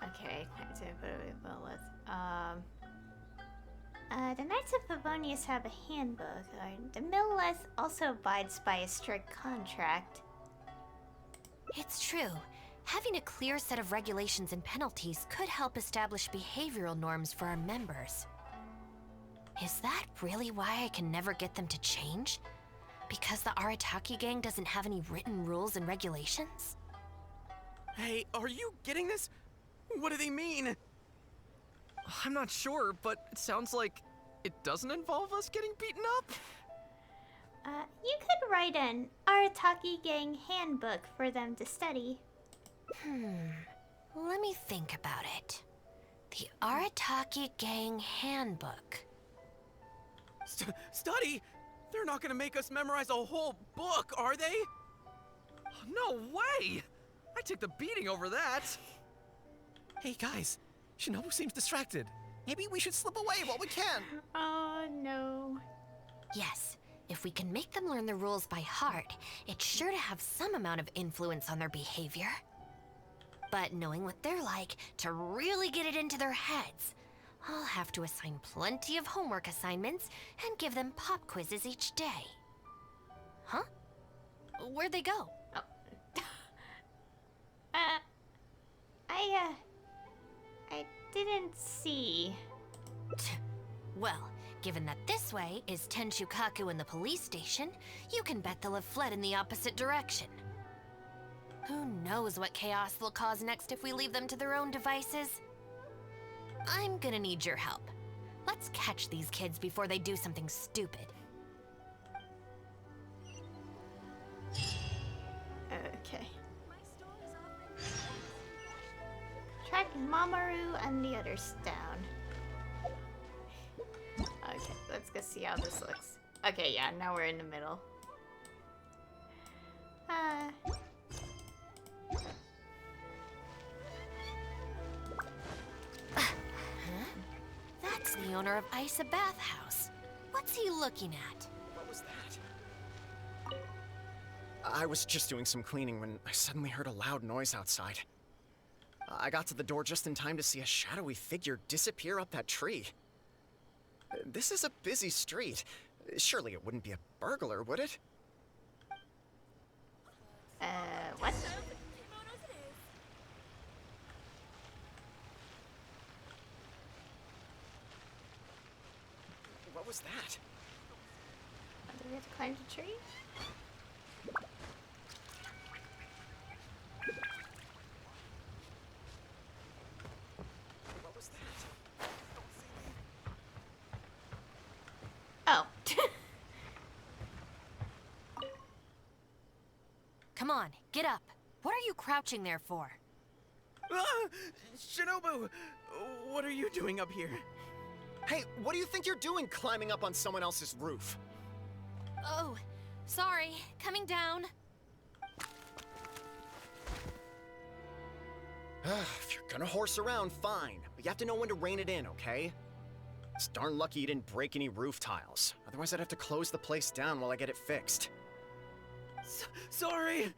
S1: Okay, the Knights of Favonius have a handbook. The Millelith also abides by a strict contract.
S2: It's true. Having a clear set of regulations and penalties could help establish behavioral norms for our members. Is that really why I can never get them to change? Because the Arataki gang doesn't have any written rules and regulations?
S5: Hey, are you getting this? What do they mean?
S13: I'm not sure, but it sounds like it doesn't involve us getting beaten up.
S1: You could write an Arataki gang handbook for them to study.
S2: Let me think about it. The Arataki Gang Handbook.
S5: Study? They're not gonna make us memorize a whole book, are they?
S4: No way! I took the beating over that. Hey guys, Shinobu seems distracted. Maybe we should slip away while we can.
S1: Oh no.
S2: Yes, if we can make them learn the rules by heart, it's sure to have some amount of influence on their behavior. But knowing what they're like, to really get it into their heads, I'll have to assign plenty of homework assignments and give them pop quizzes each day. Huh? Where'd they go?
S1: I didn't see.
S2: Well, given that this way is Tenshukaku and the police station, you can bet they'll have fled in the opposite direction. Who knows what chaos they'll cause next if we leave them to their own devices? I'm gonna need your help. Let's catch these kids before they do something stupid.
S1: Okay. Track Mamoru and the others down. Okay, let's go see how this looks. Okay, yeah, now we're in the middle.
S2: That's the owner of Isa Bathhouse. What's he looking at?
S21: What was that? I was just doing some cleaning when I suddenly heard a loud noise outside. I got to the door just in time to see a shadowy figure disappear up that tree. This is a busy street. Surely it wouldn't be a burglar, would it?
S1: What?
S21: What was that?
S1: Do we have to climb the tree?
S21: What was that?
S1: Oh.
S2: Come on, get up. What are you crouching there for?
S5: Ah! Shinobu! What are you doing up here?
S21: Hey, what do you think you're doing climbing up on someone else's roof?
S2: Oh, sorry. Coming down.
S21: If you're gonna horse around, fine. But you have to know when to rein it in, okay? It's darn lucky you didn't break any roof tiles. Otherwise, I'd have to close the place down while I get it fixed.
S5: Sorry!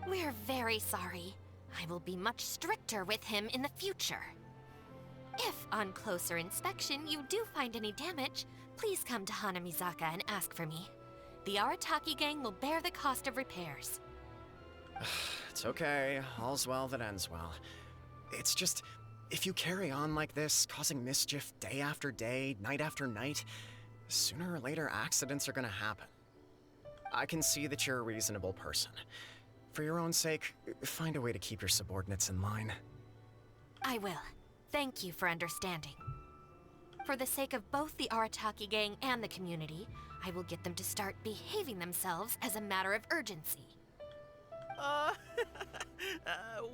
S2: We're very sorry. I will be much stricter with him in the future. If, on closer inspection, you do find any damage, please come to Hanamizaka and ask for me. The Arataki gang will bear the cost of repairs.
S21: It's okay. All's well that ends well. It's just, if you carry on like this, causing mischief day after day, night after night, sooner or later accidents are gonna happen. I can see that you're a reasonable person. For your own sake, find a way to keep your subordinates in line.
S2: I will. Thank you for understanding. For the sake of both the Arataki gang and the community, I will get them to start behaving themselves as a matter of urgency.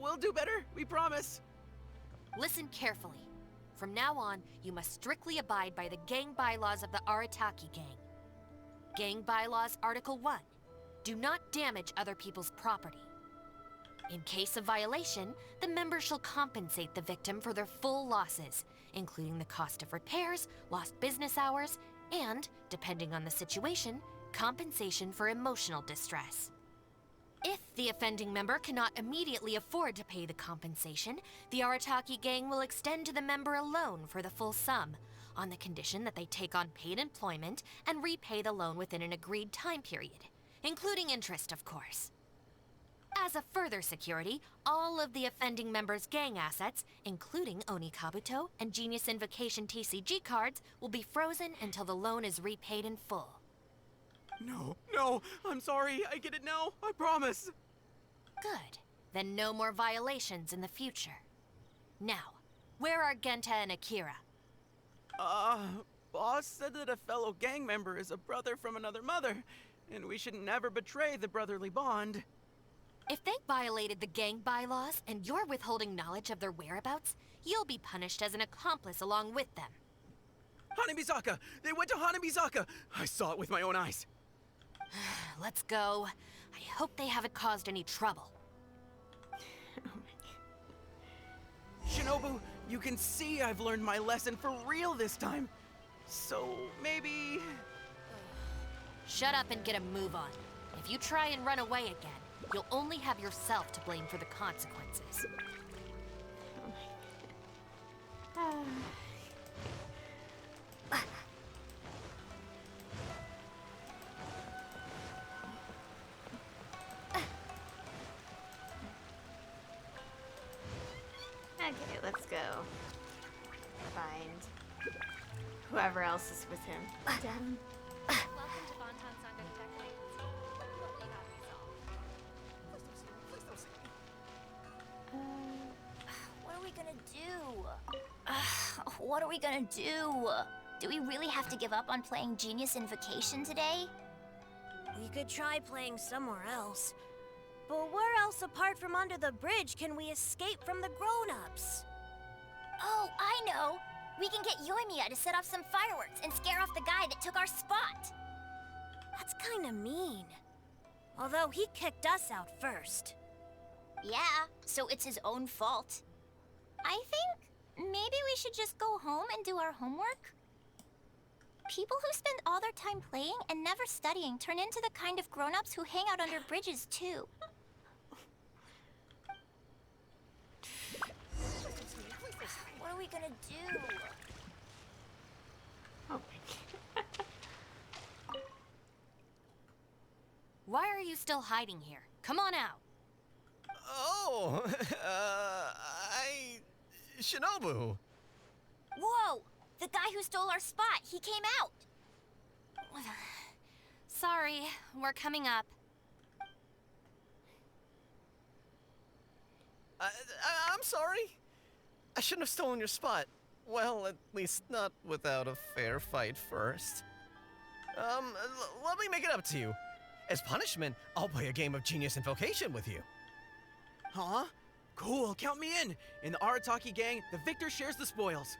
S5: We'll do better, we promise.
S2: Listen carefully. From now on, you must strictly abide by the gang bylaws of the Arataki gang. Gang bylaws Article 1. Do not damage other people's property. In case of violation, the member shall compensate the victim for their full losses, including the cost of repairs, lost business hours, and, depending on the situation, compensation for emotional distress. If the offending member cannot immediately afford to pay the compensation, the Arataki gang will extend to the member a loan for the full sum, on the condition that they take on paid employment and repay the loan within an agreed time period, including interest, of course. As a further security, all of the offending members' gang assets, including Oni Kabuto and Genius Invocation TCG cards, will be frozen until the loan is repaid in full.
S5: No, I'm sorry, I get it now, I promise.
S2: Good. Then no more violations in the future. Now, where are Genta and Akira?
S5: Boss said that a fellow gang member is a brother from another mother, and we should never betray the brotherly bond.
S2: If they violated the gang bylaws and you're withholding knowledge of their whereabouts, you'll be punished as an accomplice along with them.
S5: Hanamizaka! They went to Hanamizaka! I saw it with my own eyes.
S2: Let's go. I hope they haven't caused any trouble.
S5: Shinobu, you can see I've learned my lesson for real this time. So, maybe...
S2: Shut up and get a move on. If you try and run away again, you'll only have yourself to blame for the consequences.
S1: Okay, let's go. Find whoever else is with him. Damn.
S18: What are we gonna do? What are we gonna do? Do we really have to give up on playing Genius Invocation today? We could try playing somewhere else. But where else apart from under the bridge can we escape from the grown-ups? Oh, I know! We can get Yoimiya to set off some fireworks and scare off the guy that took our spot! That's kinda mean. Although he kicked us out first. Yeah, so it's his own fault. I think maybe we should just go home and do our homework? People who spend all their time playing and never studying turn into the kind of grown-ups who hang out under bridges too. What are we gonna do?
S2: Why are you still hiding here? Come on out.
S8: Oh, Shinobu.
S18: Whoa! The guy who stole our spot, he came out!
S2: Sorry, we're coming up.
S21: I'm sorry. I shouldn't have stolen your spot. Well, at least not without a fair fight first. Let me make it up to you. As punishment, I'll play a game of Genius Invocation with you.
S5: Huh? Cool, count me in! In the Arataki gang, the victor shares the spoils.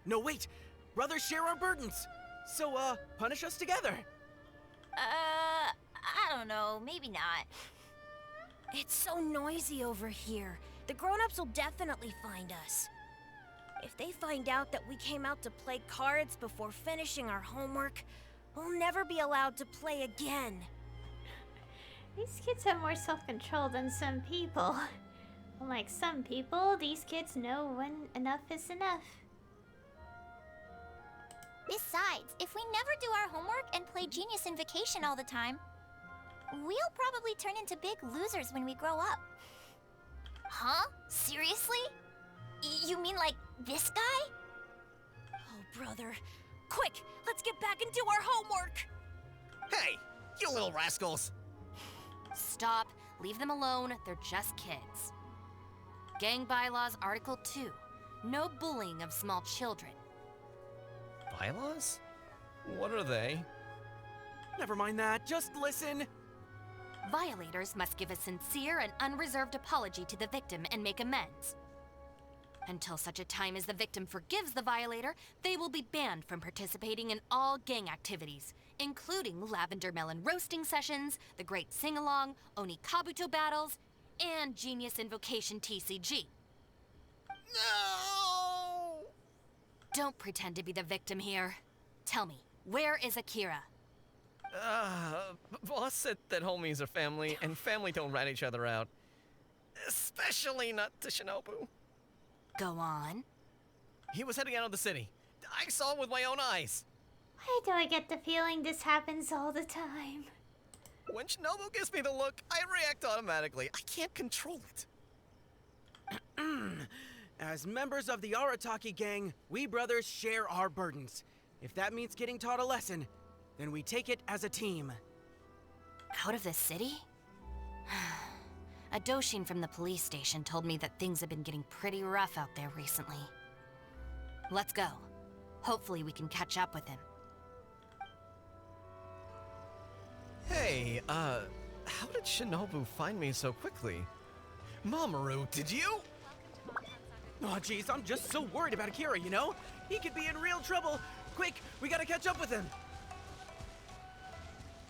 S5: No, wait! Brothers share our burdens! So, punish us together!
S18: I don't know, maybe not. It's so noisy over here. The grown-ups will definitely find us. If they find out that we came out to play cards before finishing our homework, we'll never be allowed to play again.
S1: These kids have more self-control than some people. Unlike some people, these kids know when enough is enough.
S18: Besides, if we never do our homework and play Genius Invocation all the time, we'll probably turn into big losers when we grow up. Huh? Seriously? You mean like this guy? Oh, brother. Quick, let's get back and do our homework!
S21: Hey, you little rascals!
S2: Stop. Leave them alone. They're just kids. Gang Bylaws Article 2. No bullying of small children.
S21: Bylaws? What are they?
S5: Never mind that, just listen!
S2: Violators must give a sincere and unreserved apology to the victim and make amends. Until such a time as the victim forgives the violator, they will be banned from participating in all gang activities, including lavender melon roasting sessions, the Great Sing-Along, Oni Kabuto battles, and Genius Invocation TCG.
S21: No!
S2: Don't pretend to be the victim here. Tell me, where is Akira?
S21: Boss said that homies are family, and family don't rat each other out. Especially not to Shinobu.
S2: Go on.
S21: He was heading out of the city. I saw him with my own eyes.
S1: Why do I get the feeling this happens all the time?
S21: When Shinobu gives me the look, I react automatically. I can't control it.
S5: As members of the Arataki gang, we brothers share our burdens. If that means getting taught a lesson, then we take it as a team.
S2: Out of the city? A Doshin from the police station told me that things have been getting pretty rough out there recently. Let's go. Hopefully we can catch up with him.
S21: Hey,
S4: How did Shinobu find me so quickly? Mamoru, did you?
S5: Oh, jeez, I'm just so worried about Akira, you know? He could be in real trouble. Quick, we gotta catch up with him.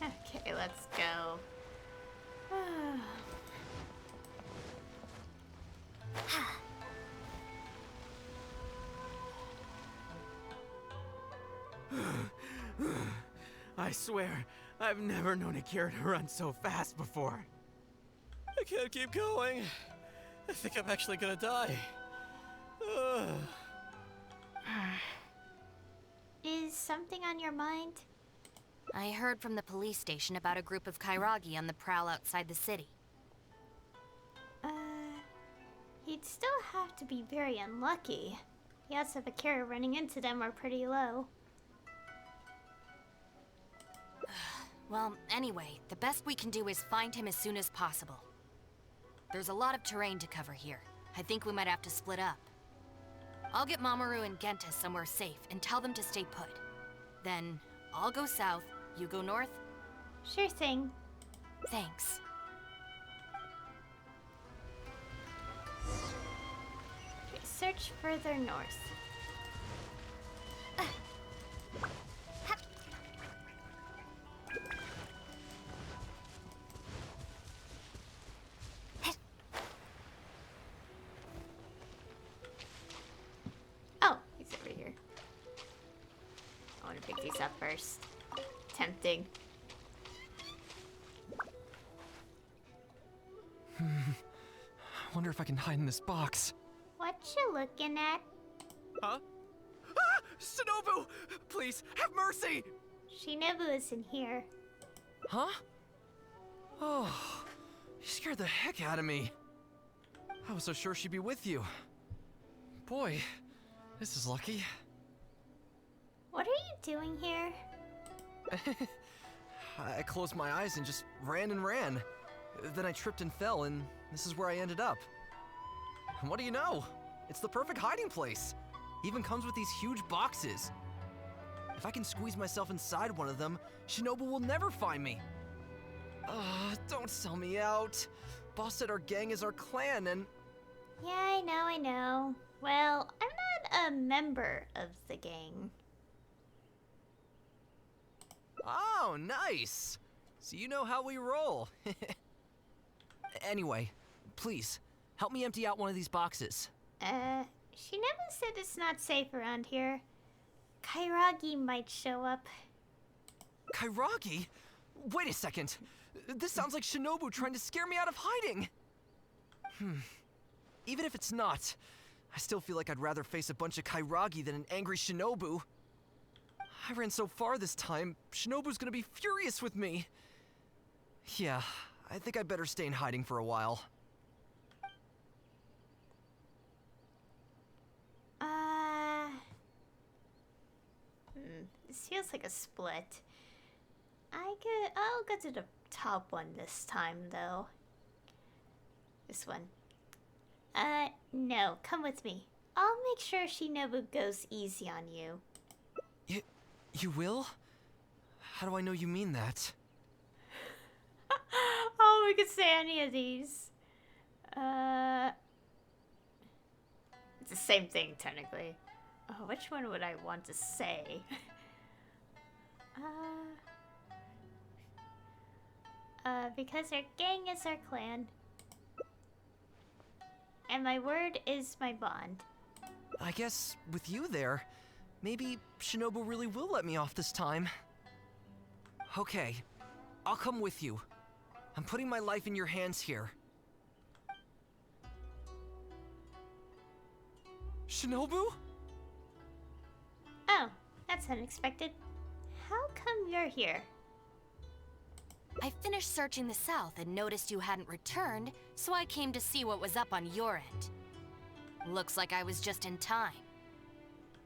S1: Okay, let's go.
S5: I swear, I've never known Akira to run so fast before.
S4: I can't keep going. I think I'm actually gonna die. Ugh.
S1: Is something on your mind?
S2: I heard from the police station about a group of Kairagi on the prowl outside the city.
S1: He'd still have to be very unlucky. The odds of Akira running into them are pretty low.
S2: Well, anyway, the best we can do is find him as soon as possible. There's a lot of terrain to cover here. I think we might have to split up. I'll get Mamoru and Genta somewhere safe and tell them to stay put. Then, I'll go south, you go north?
S1: Sure thing.
S2: Thanks.
S1: Search further north. Oh, he's over here. I want to pick these up first. Tempting.
S13: I wonder if I can hide in this box.
S1: What you looking at?
S5: Huh? Ah! Shinobu! Please, have mercy!
S1: Shinobu isn't here.
S13: Huh? Oh, you scared the heck out of me. I was so sure she'd be with you. Boy, this is lucky.
S1: What are you doing here?
S13: I closed my eyes and just ran and ran. Then I tripped and fell, and this is where I ended up. And what do you know? It's the perfect hiding place. Even comes with these huge boxes. If I can squeeze myself inside one of them, Shinobu will never find me. Don't sell me out. Boss said our gang is our clan, and...
S1: Yeah, I know. Well, I'm not a member of the gang.
S13: Oh, nice. So you know how we roll. Anyway, please, help me empty out one of these boxes.
S1: She never said it's not safe around here. Kairagi might show up.
S13: Kairagi? Wait a second. This sounds like Shinobu trying to scare me out of hiding. Even if it's not, I still feel like I'd rather face a bunch of Kairagi than an angry Shinobu. I ran so far this time, Shinobu's gonna be furious with me. Yeah, I think I'd better stay in hiding for a while.
S1: This feels like a split. I'll go to the top one this time, though. This one. No, come with me. I'll make sure Shinobu goes easy on you.
S13: You will? How do I know you mean that?
S1: Oh, we could say any of these. It's the same thing, technically. Oh, which one would I want to say? Because our gang is our clan. And my word is my bond.
S13: I guess with you there, maybe Shinobu really will let me off this time. Okay, I'll come with you. I'm putting my life in your hands here. Shinobu?
S1: Oh, that's unexpected. How come you're here?
S2: I finished searching the south and noticed you hadn't returned, so I came to see what was up on your end. Looks like I was just in time.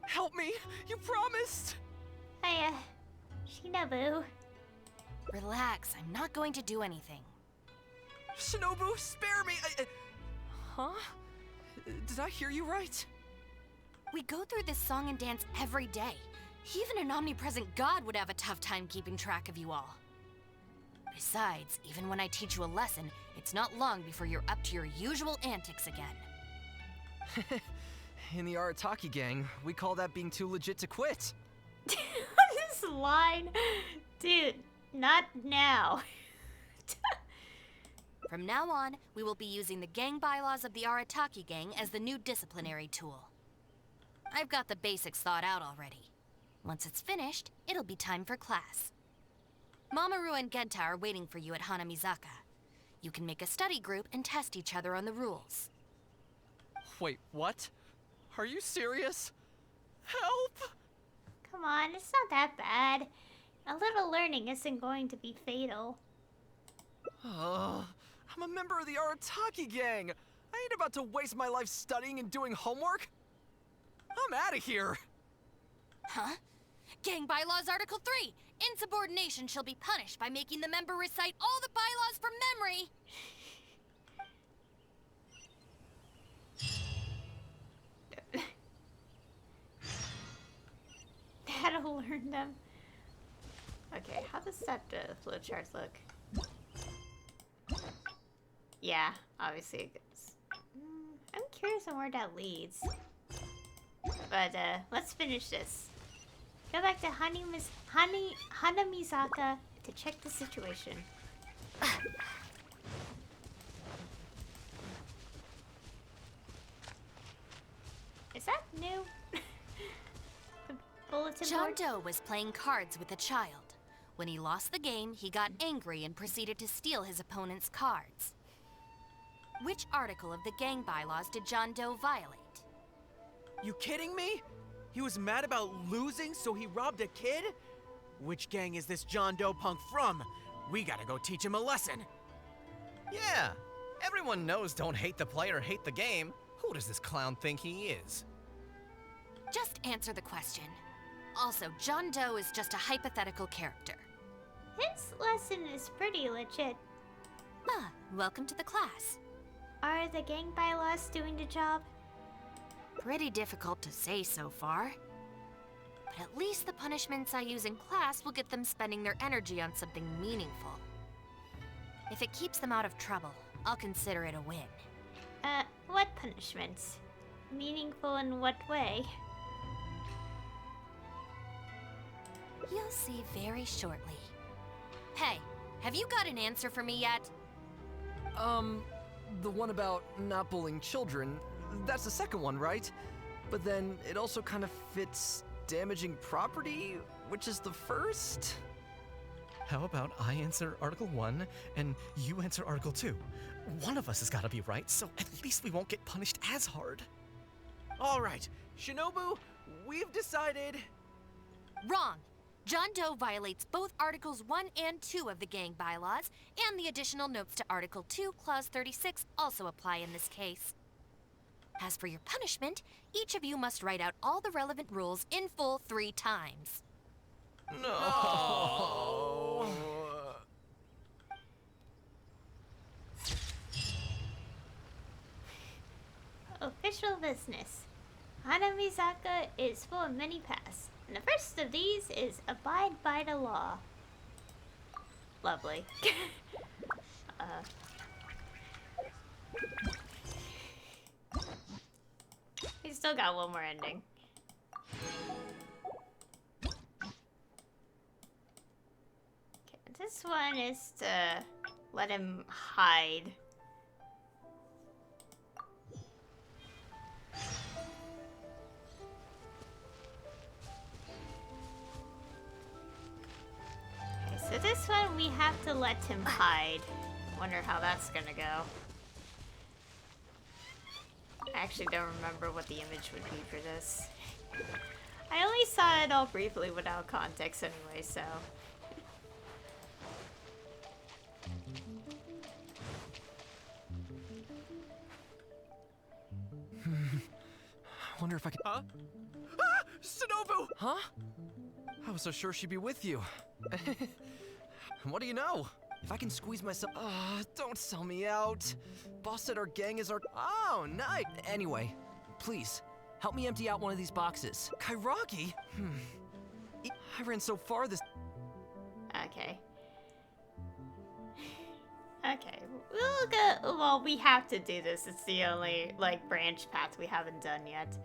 S13: Help me! You promised!
S1: Hiya, Shinobu.
S2: Relax, I'm not going to do anything.
S13: Shinobu, spare me! Huh? Did I hear you right?
S2: We go through this song and dance every day. Even an omnipresent god would have a tough time keeping track of you all. Besides, even when I teach you a lesson, it's not long before you're up to your usual antics again.
S13: In the Arataki gang, we call that being too legit to quit.
S1: This line. Dude, not now.
S2: From now on, we will be using the gang bylaws of the Arataki gang as the new disciplinary tool. I've got the basics thought out already. Once it's finished, it'll be time for class. Mamoru and Genta are waiting for you at Hanamizaka. You can make a study group and test each other on the rules.
S13: Wait, what? Are you serious? Help!
S1: Come on, it's not that bad. A little learning isn't going to be fatal.
S13: I'm a member of the Arataki gang. I ain't about to waste my life studying and doing homework. I'm out of here.
S2: Huh? Gang Bylaws Article 3. Insubordination shall be punished by making the member recite all the bylaws from memory.
S1: How to learn them. Okay, how does that flowchart look? Yeah, obviously it goes. I'm curious on where that leads. But let's finish this. Go back to Hanamizaka to check the situation. Is that new? The bulletin
S2: John
S1: board?
S2: Doe was playing cards with a child. When he lost the game, he got angry and proceeded to steal his opponent's cards. Which article of the gang bylaws did John Doe violate?
S5: You kidding me? He was mad about losing, so he robbed a kid? Which gang is this John Doe punk from? We gotta go teach him a lesson.
S4: Yeah, everyone knows don't hate the player, hate the game. Who does this clown think he is?
S2: Just answer the question. Also, John Doe is just a hypothetical character.
S1: His lesson is pretty legit.
S2: Ah, welcome to the class.
S1: Are the gang bylaws doing the job?
S2: Pretty difficult to say so far. But at least the punishments I use in class will get them spending their energy on something meaningful. If it keeps them out of trouble, I'll consider it a win.
S1: What punishments? Meaningful in what way?
S2: You'll see very shortly. Hey, have you got an answer for me yet?
S13: The one about not bullying children, that's the second one, right? But then it also kind of fits damaging property, which is the first?
S4: How about I answer Article 1 and you answer Article 2? One of us has got to be right, so at least we won't get punished as hard.
S5: All right, Shinobu, we've decided...
S2: Wrong! John Doe violates both Articles 1 and 2 of the gang bylaws, and the additional notes to Article 2, Clause 36 also apply in this case. As for your punishment, each of you must write out all the relevant rules in full 3 times.
S5: No!
S1: Official business. Hanamizaka is full of many paths, and the first of these is abide by the law. Lovely. We still got one more ending. Okay, this one is to let him hide. Okay, so this one we have to let him hide. Wonder how that's gonna go. I actually don't remember what the image would be for this. I only saw it all briefly without context anyway, so...
S13: I wonder if I can...
S5: Huh? Ah! Shinobu!
S13: Huh? I was so sure she'd be with you. What do you know? If I can squeeze myself... don't sell me out. Boss said our gang is our... Oh, nice. Anyway, please, help me empty out one of these boxes. Kairagi? I ran so far this...
S1: Okay. Okay, we'll go. Well, we have to do this. It's the only, like, branch path we haven't done yet.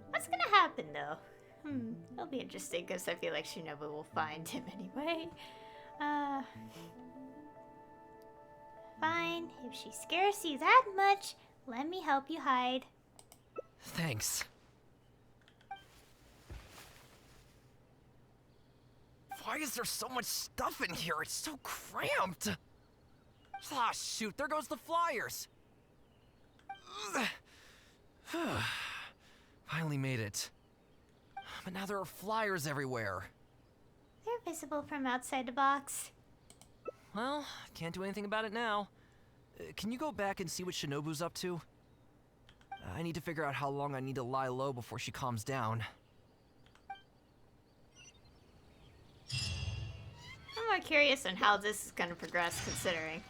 S1: What's gonna happen, though? It'll be interesting, because I feel like Shinobu will find him anyway. Fine. If she scares you that much, let me help you hide.
S13: Thanks. Why is there so much stuff in here? It's so cramped. Ah, shoot, there goes the flyers. Finally made it. But now there are flyers everywhere.
S1: They're visible from outside the box.
S13: Well, can't do anything about it now. Can you go back and see what Shinobu's up to? I need to figure out how long I need to lie low before she calms down.
S1: I'm more curious on how this is gonna progress, considering.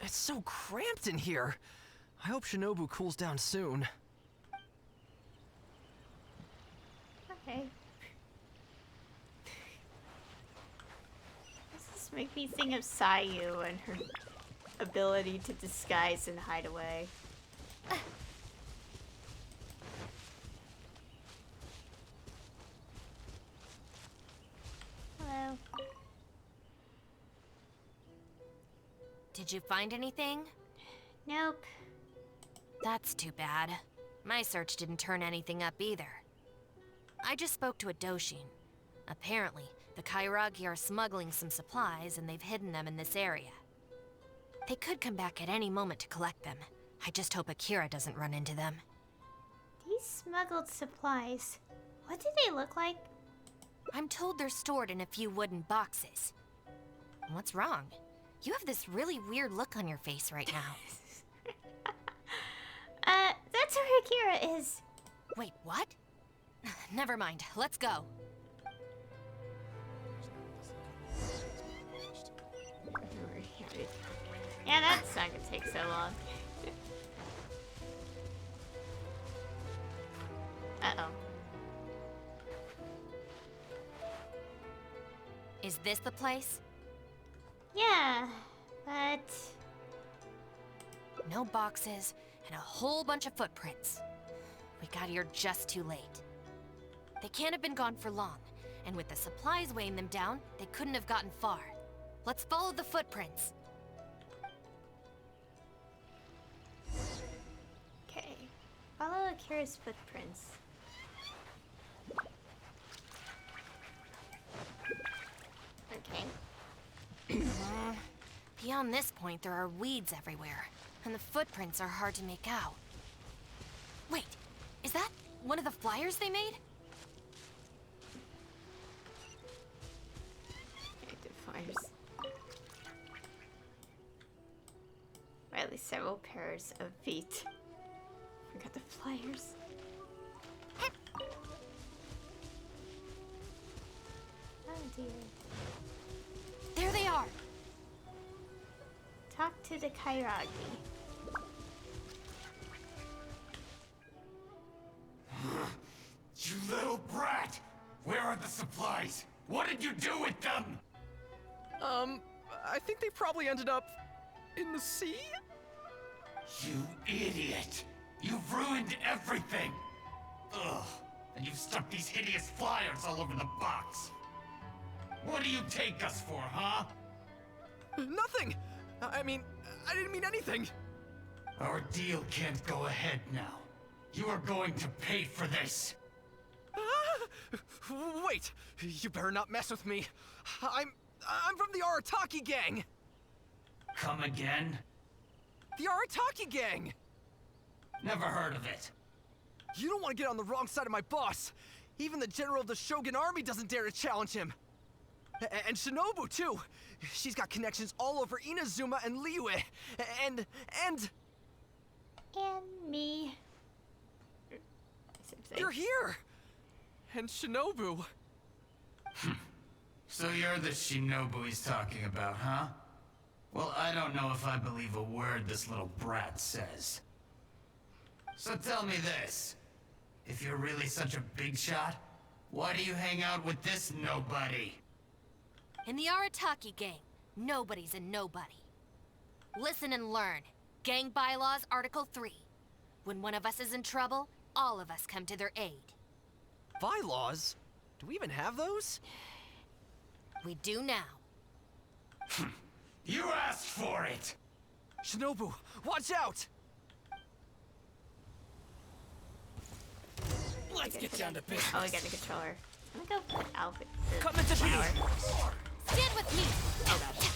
S13: It's so cramped in here. I hope Shinobu cools down soon.
S1: Okay. This make me think of Sayu and her ability to disguise and hide away. Hello.
S2: Did you find anything?
S1: Nope.
S2: That's too bad. My search didn't turn anything up either. I just spoke to a Doshin. Apparently, the Kairagi are smuggling some supplies and they've hidden them in this area. They could come back at any moment to collect them. I just hope Akira doesn't run into them.
S1: These smuggled supplies, what do they look like?
S2: I'm told they're stored in a few wooden boxes. What's wrong? You have this really weird look on your face right now.
S1: That's where Akira is.
S2: Wait, what? Never mind, let's go.
S1: Yeah, that's not gonna take so long. Uh-oh.
S2: Is this the place?
S1: Yeah, but...
S2: No boxes, and a whole bunch of footprints. We got here just too late. They can't have been gone for long, and with the supplies weighing them down, they couldn't have gotten far. Let's follow the footprints.
S1: Okay, follow Akira's footprints. Okay.
S2: Beyond this point, there are weeds everywhere, and the footprints are hard to make out. Wait, is that one of the flyers they made?
S1: Active flyers. Or at least several pairs of feet. Forgot the flyers. Oh dear.
S2: There they are!
S1: Talk to the Kairagi.
S3: You little brat! Where are the supplies? What did you do with them?
S13: I think they probably ended up in the sea?
S3: You idiot! You've ruined everything! Ugh, and you've stuck these hideous flyers all over the box. What do you take us for, huh?
S13: Nothing! I mean, I didn't mean anything!
S3: Our deal can't go ahead now. You are going to pay for this.
S13: Wait! You better not mess with me. I'm from the Arataki gang!
S3: Come again?
S13: The Arataki gang!
S3: Never heard of it.
S13: You don't want to get on the wrong side of my boss. Even the general of the Shogun army doesn't dare to challenge him. And Shinobu, too. She's got connections all over Inazuma and Liyue. And
S1: me.
S13: You're here! And Shinobu.
S3: So you're the Shinobu he's talking about, huh? Well, I don't know if I believe a word this little brat says. So tell me this. If you're really such a big shot, why do you hang out with this nobody?
S2: In the Arataki gang, nobody's a nobody. Listen and learn. Gang Bylaws, Article 3. When one of us is in trouble, all of us come to their aid.
S13: Bylaws? Do we even have those?
S2: We do now.
S3: You asked for it!
S13: Shinobu, watch out!
S4: Let's get down to business.
S1: Oh, we got the controller. I'm gonna go put outfit.
S4: Come into
S1: flower.
S2: Stand with me!
S1: Oh gosh.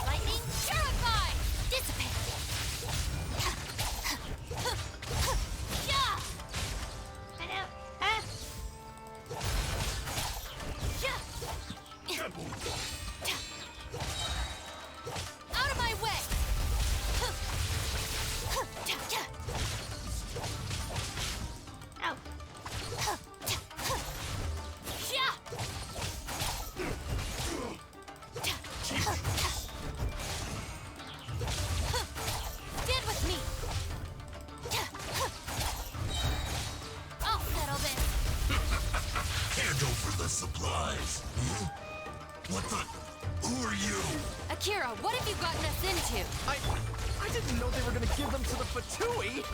S2: Lightning purified! Dissipate!
S1: I know. Ah.
S2: Out of my way!
S1: Ow.
S2: Stand with me! I'll settle this!
S17: Hand over the supplies. What the? Who are you?
S2: Akira, what have you gotten us into?
S13: I didn't know they were gonna give them to the Fatui!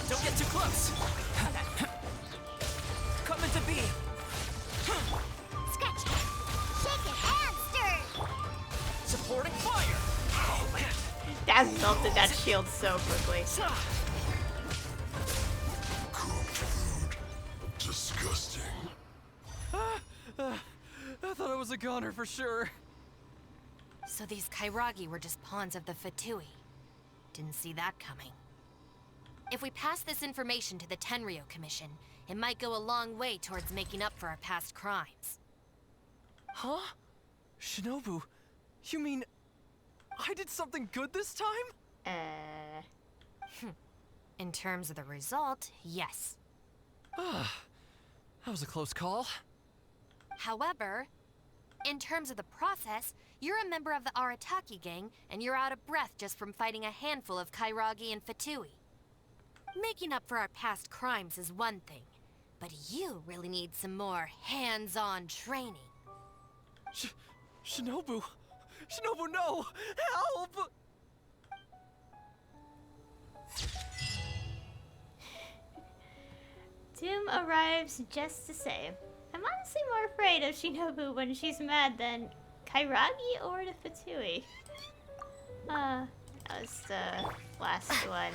S4: Don't get too close. Come into being.
S18: Scratch it. Shake it and stir.
S4: Supporting fire.
S17: Oh, man.
S1: That melted that shield so quickly.
S17: Cooked food. Disgusting.
S13: I thought I was a goner for sure.
S2: So these Kairagi were just pawns of the Fatui. Didn't see that coming. If we pass this information to the Tenryo Commission, it might go a long way towards making up for our past crimes.
S13: Huh? Shinobu, you mean I did something good this time?
S2: In terms of the result, yes.
S13: That was a close call.
S2: However, in terms of the process, you're a member of the Arataki gang, and you're out of breath just from fighting a handful of Kairagi and Fatui. Making up for our past crimes is one thing, but you really need some more hands-on training.
S13: Shinobu! Shinobu, no! Help!
S1: Doom arrives just to say, I'm honestly more afraid of Shinobu when she's mad than Kairagi or the Fatui. That was the last one.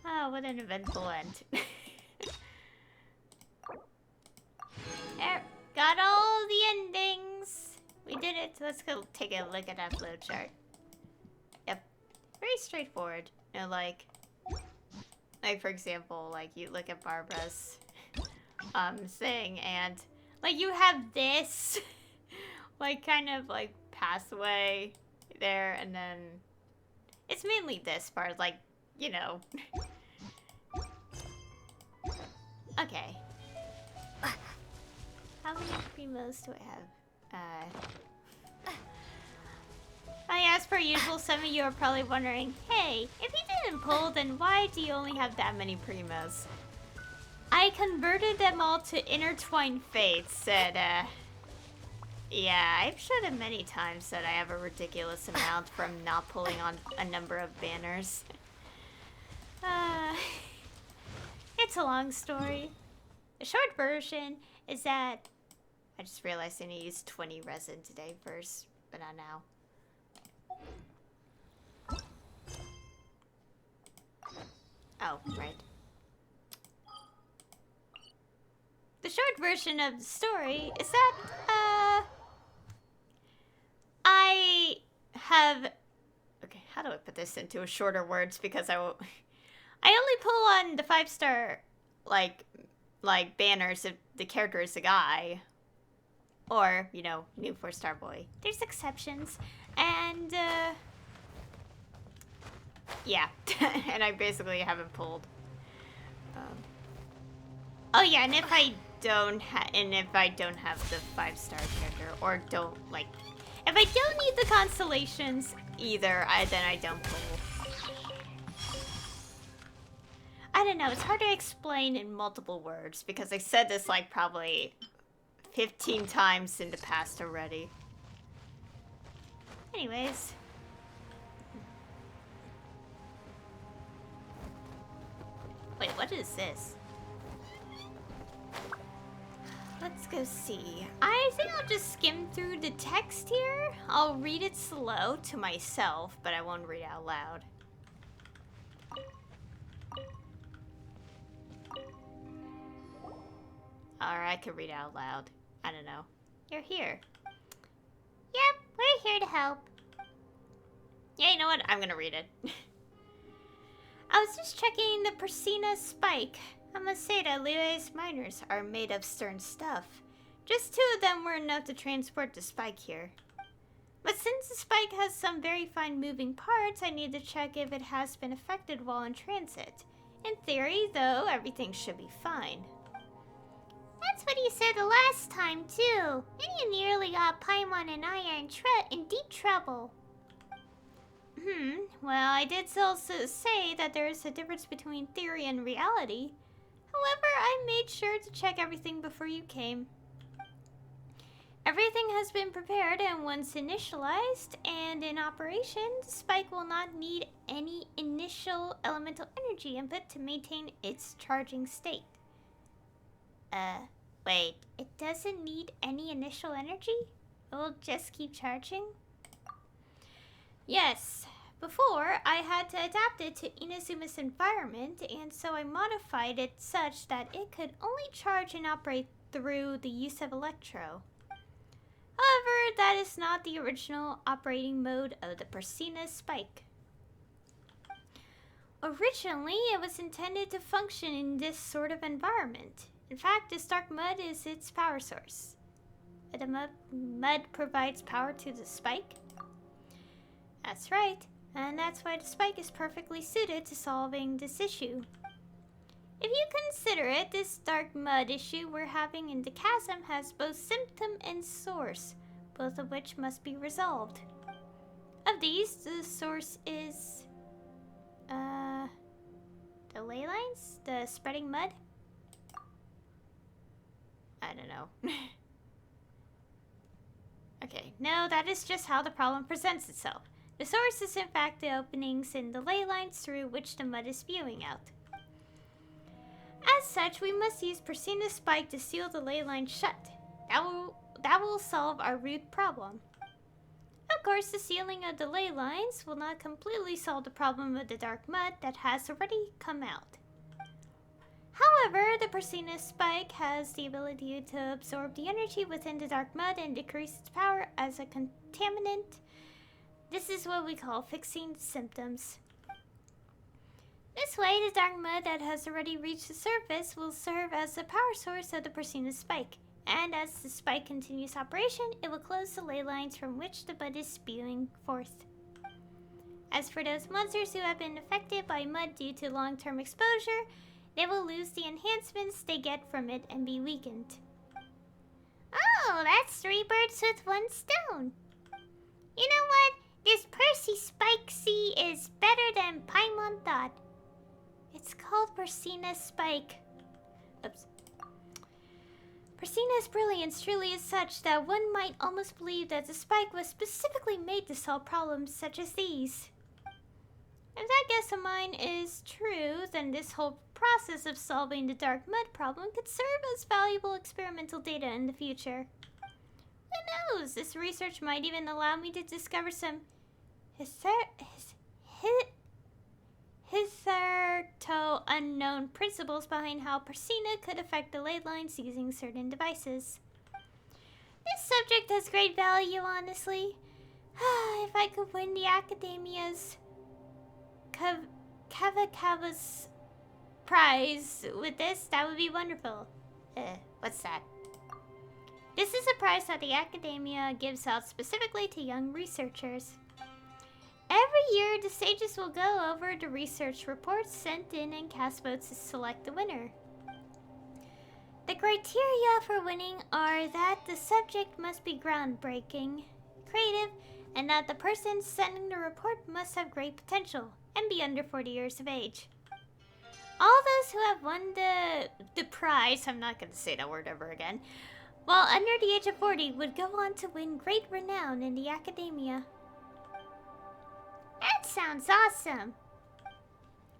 S1: Oh, what an eventful end. There, got all the endings. We did it. Let's go take a look at that flowchart. Yep, very straightforward. You know, like for example, like you look at Barbara's thing, and like you have this like kind of like pathway there, and then it's mainly this part, like, you know. Okay. How many primos do I have? As per usual, some of you are probably wondering, hey, if you didn't pull, then why do you only have that many primos? I converted them all to intertwined fates, and, yeah, I've showed it many times that I have a ridiculous amount from not pulling on a number of banners. It's a long story. The short version is that I just realized I need to use 20 resin today first, but not now. Oh, right. The short version of the story is that, I have... Okay, how do I put this into shorter words? Because I only pull on the 5-star, like banners if the character is a guy. Or, you know, new 4-star boy. There's exceptions. And, Yeah, and I basically haven't pulled. Oh yeah, and if I don't have the 5-star character, or don't like, if I don't need the constellations either, then I don't pull. I don't know. It's hard to explain in multiple words because I said this like probably 15 times in the past already. Anyways. Wait, what is this? Let's go see. I think I'll just skim through the text here. I'll read it slow to myself, but I won't read it out loud. Or I could read it out loud. I don't know. You're here. Yep, we're here to help. Yeah, you know what? I'm gonna read it. I was just checking the Persina spike. I must say that Liue's miners are made of stern stuff. Just 2 of them were enough to transport the spike here. But since the spike has some very fine moving parts, I need to check if it has been affected while in transit. In theory, though, everything should be fine. That's what he said the last time, too. And you nearly got Paimon and I are in deep trouble. Well, I did also say that there is a difference between theory and reality. However, I made sure to check everything before you came. Everything has been prepared, and once initialized and in operation, the spike will not need any initial elemental energy input to maintain its charging state. Wait, it doesn't need any initial energy? It will just keep charging? Yes. Before, I had to adapt it to Inazuma's environment, and so I modified it such that it could only charge and operate through the use of Electro. However, that is not the original operating mode of the Persina spike. Originally, it was intended to function in this sort of environment. In fact, this dark mud is its power source. The mud provides power to the spike? That's right. And that's why the spike is perfectly suited to solving this issue. If you consider it, this dark mud issue we're having in the chasm has both symptom and source, both of which must be resolved. Of these, the source is... the ley lines? The spreading mud? I don't know. Okay, no, that is just how the problem presents itself. The source is in fact the openings in the ley lines through which the mud is spewing out. As such, we must use Persina Spike to seal the ley line shut. That will solve our root problem. Of course, the sealing of the ley lines will not completely solve the problem of the dark mud that has already come out. However, the Persina Spike has the ability to absorb the energy within the dark mud and decrease its power as a contaminant. This is what we call fixing symptoms. This way, the dark mud that has already reached the surface will serve as the power source of the Persina Spike. And as the spike continues operation, it will close the ley lines from which the mud is spewing forth. As for those monsters who have been affected by mud due to long-term exposure, they will lose the enhancements they get from it and be weakened. Oh, that's 3 birds with 1 stone. You know what? This Percy Spike C is better than Paimon thought. It's called Persina Spike. Oops. Persina's brilliance truly is such that one might almost believe that the spike was specifically made to solve problems such as these. If that guess of mine is true, then this whole process of solving the dark mud problem could serve as valuable experimental data in the future. Who knows? This research might even allow me to discover some hitherto unknown principles behind how Persina could affect the ley lines using certain devices. This subject has great value, honestly. If I could win the Academia's Kavakaba's prize with this, that would be wonderful. What's that? This is a prize that the Academia gives out specifically to young researchers. Every year, the sages will go over the research reports sent in and cast votes to select the winner. The criteria for winning are that the subject must be groundbreaking, creative, and that the person sending the report must have great potential and be under 40 years of age. All those who have won the prize, I'm not going to say that word ever again, while under the age of 40 would go on to win great renown in the academia. That sounds awesome.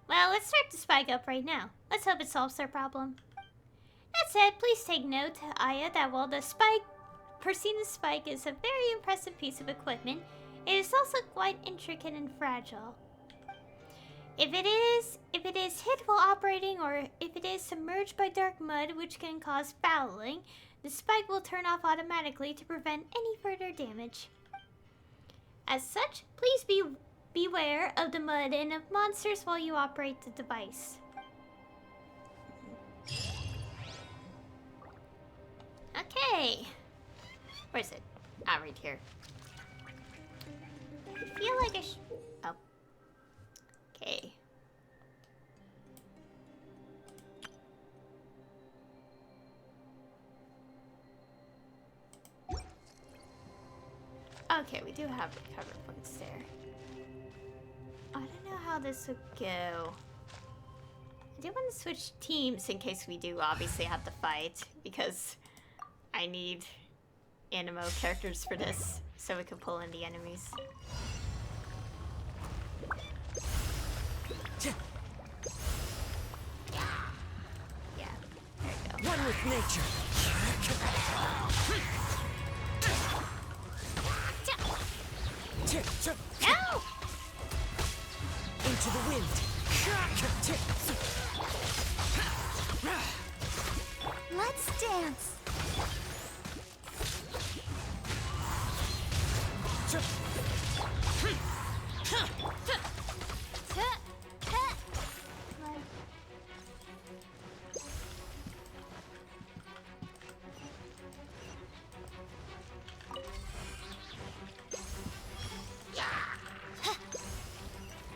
S1: Well, let's start the spike up right now. Let's hope it solves their problem. That said, please take note, Aya, that while the Persina's spike is a very impressive piece of equipment, it is also quite intricate and fragile. If it is hit while operating, or if it is submerged by dark mud which can cause fouling, the spike will turn off automatically to prevent any further damage. As such, please beware of the mud and of monsters while you operate the device. Okay. Where is it? Ah, right here. I feel like I should... Oh. Okay. Okay, we do have recover points there. I don't know how this would go. I do want to switch teams in case we do obviously have to fight, because I need animo characters for this so we can pull in the enemies. Yeah, there you go.
S4: One with nature.
S1: No!
S4: Into the wind.
S18: Let's dance.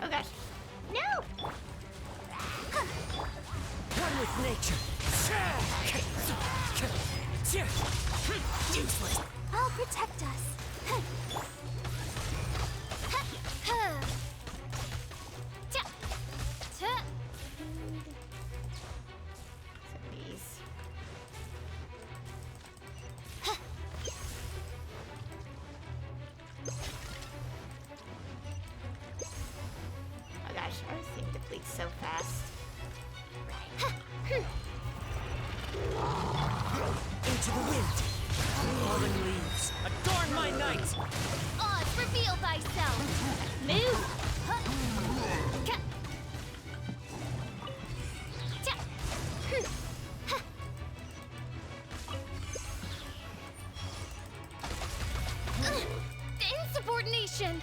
S1: Oh gosh. No!
S4: One with nature. Useless.
S18: I'll protect us.
S1: These. Oh gosh, our thing depletes so fast.
S4: Into the wind. Fallen leaves. Adorn my night.
S18: Oz, reveal thyself.
S1: Move!
S18: Insubordination.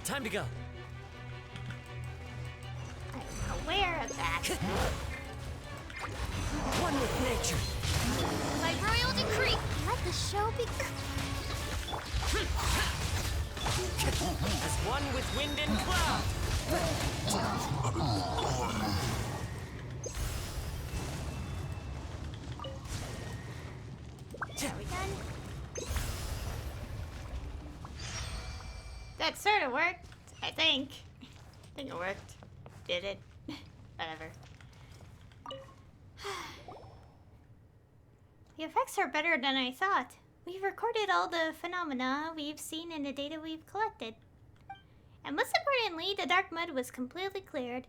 S4: Time to go.
S1: I'm aware of that.
S4: One with nature.
S18: By royal decree, let the show begin.
S4: As one with wind and cloud.
S1: Are we done? That sort of worked, I think. I think it worked. Did it? Whatever. The effects are better than I thought. We've recorded all the phenomena we've seen in the data we've collected. And most importantly, the dark mud was completely cleared.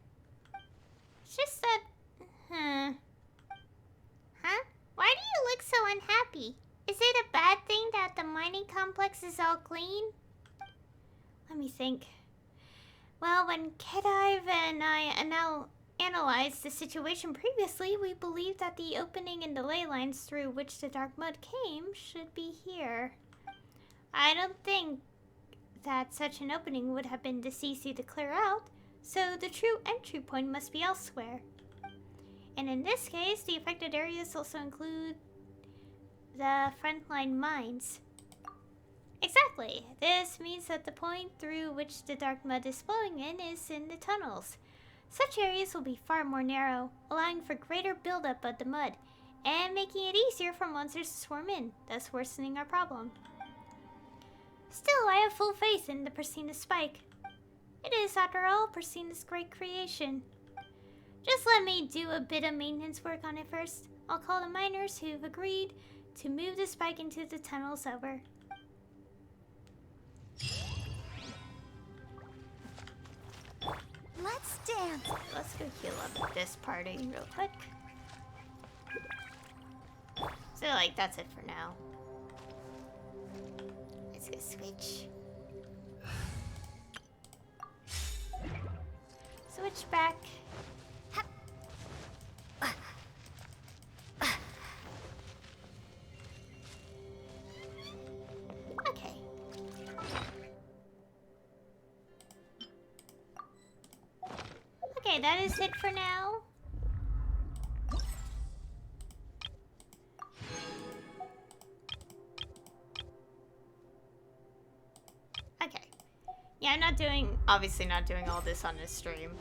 S1: It's just that... Huh? Why do you look so unhappy? Is it a bad thing that the mining complex is all clean? Let me think. Well, when Kedive and I analyzed the situation previously, we believed that the opening in the ley lines through which the dark mud came should be here. I don't think that such an opening would have been this easy to clear out, so the true entry point must be elsewhere. And in this case, the affected areas also include the frontline mines. Exactly. This means that the point through which the dark mud is flowing in is in the tunnels. Such areas will be far more narrow, allowing for greater buildup of the mud, and making it easier for monsters to swarm in, thus worsening our problem. Still, I have full faith in the Priscina's spike. It is, after all, Priscina's great creation. Just let me do a bit of maintenance work on it first. I'll call the miners who've agreed to move the spike into the tunnels over.
S18: Let's dance.
S1: Let's go heal up this party real quick. So, like, that's it for now. Let's go switch. Switch back. Okay. Okay, that is it for now. Okay. Yeah, I'm not doing, obviously not doing all this on this stream.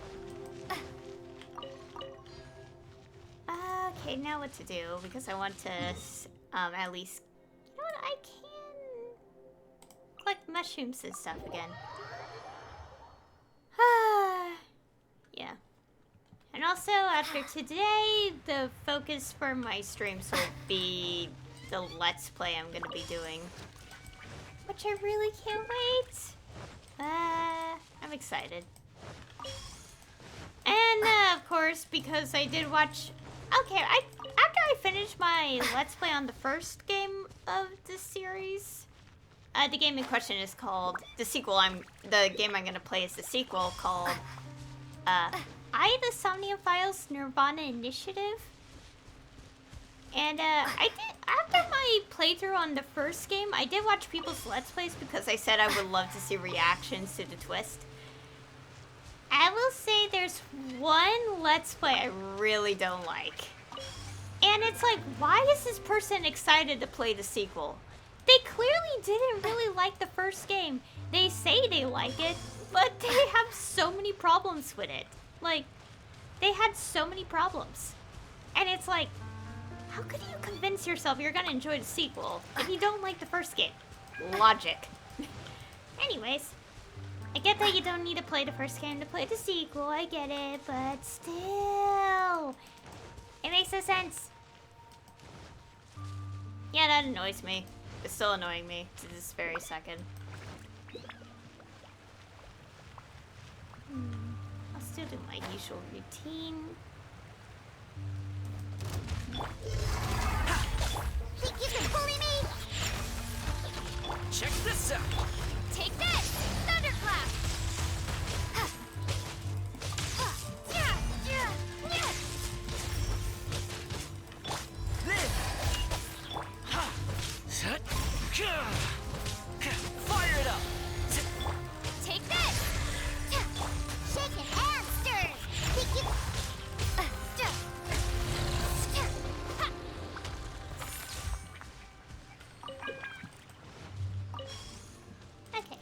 S1: Okay, now what to do, because I want to at least, you know what, I can collect mushrooms and stuff again. Yeah. And also, after today, the focus for my streams will be the Let's Play I'm going to be doing. Which I really can't wait. I'm excited. And, of course, because I did watch... Okay, after I finish my Let's Play on the first game of this series... the game in question is called... The game I'm going to play is the sequel called... the Somnium Files Nirvana Initiative. And, I did... After my playthrough on the first game, I did watch people's Let's Plays because I said I would love to see reactions to the twist. I will say there's one Let's Play I really don't like. And it's like, why is this person excited to play the sequel? They clearly didn't really like the first game. They say they like it, but they have so many problems with it. Like, they had so many problems. And it's like, how could you convince yourself you're gonna enjoy the sequel if you don't like the first game? Logic. Anyways, I get that you don't need to play the first game to play the sequel, I get it, but still, it makes no sense. Yeah, that annoys me. It's still annoying me to this very second. I'll still do my usual routine.
S18: Think you can bully me?
S4: Check this out.
S18: Take this! Thunderclap!
S4: Fire it up!
S18: Take this! Shaken and stirred! Think you...
S1: Okay.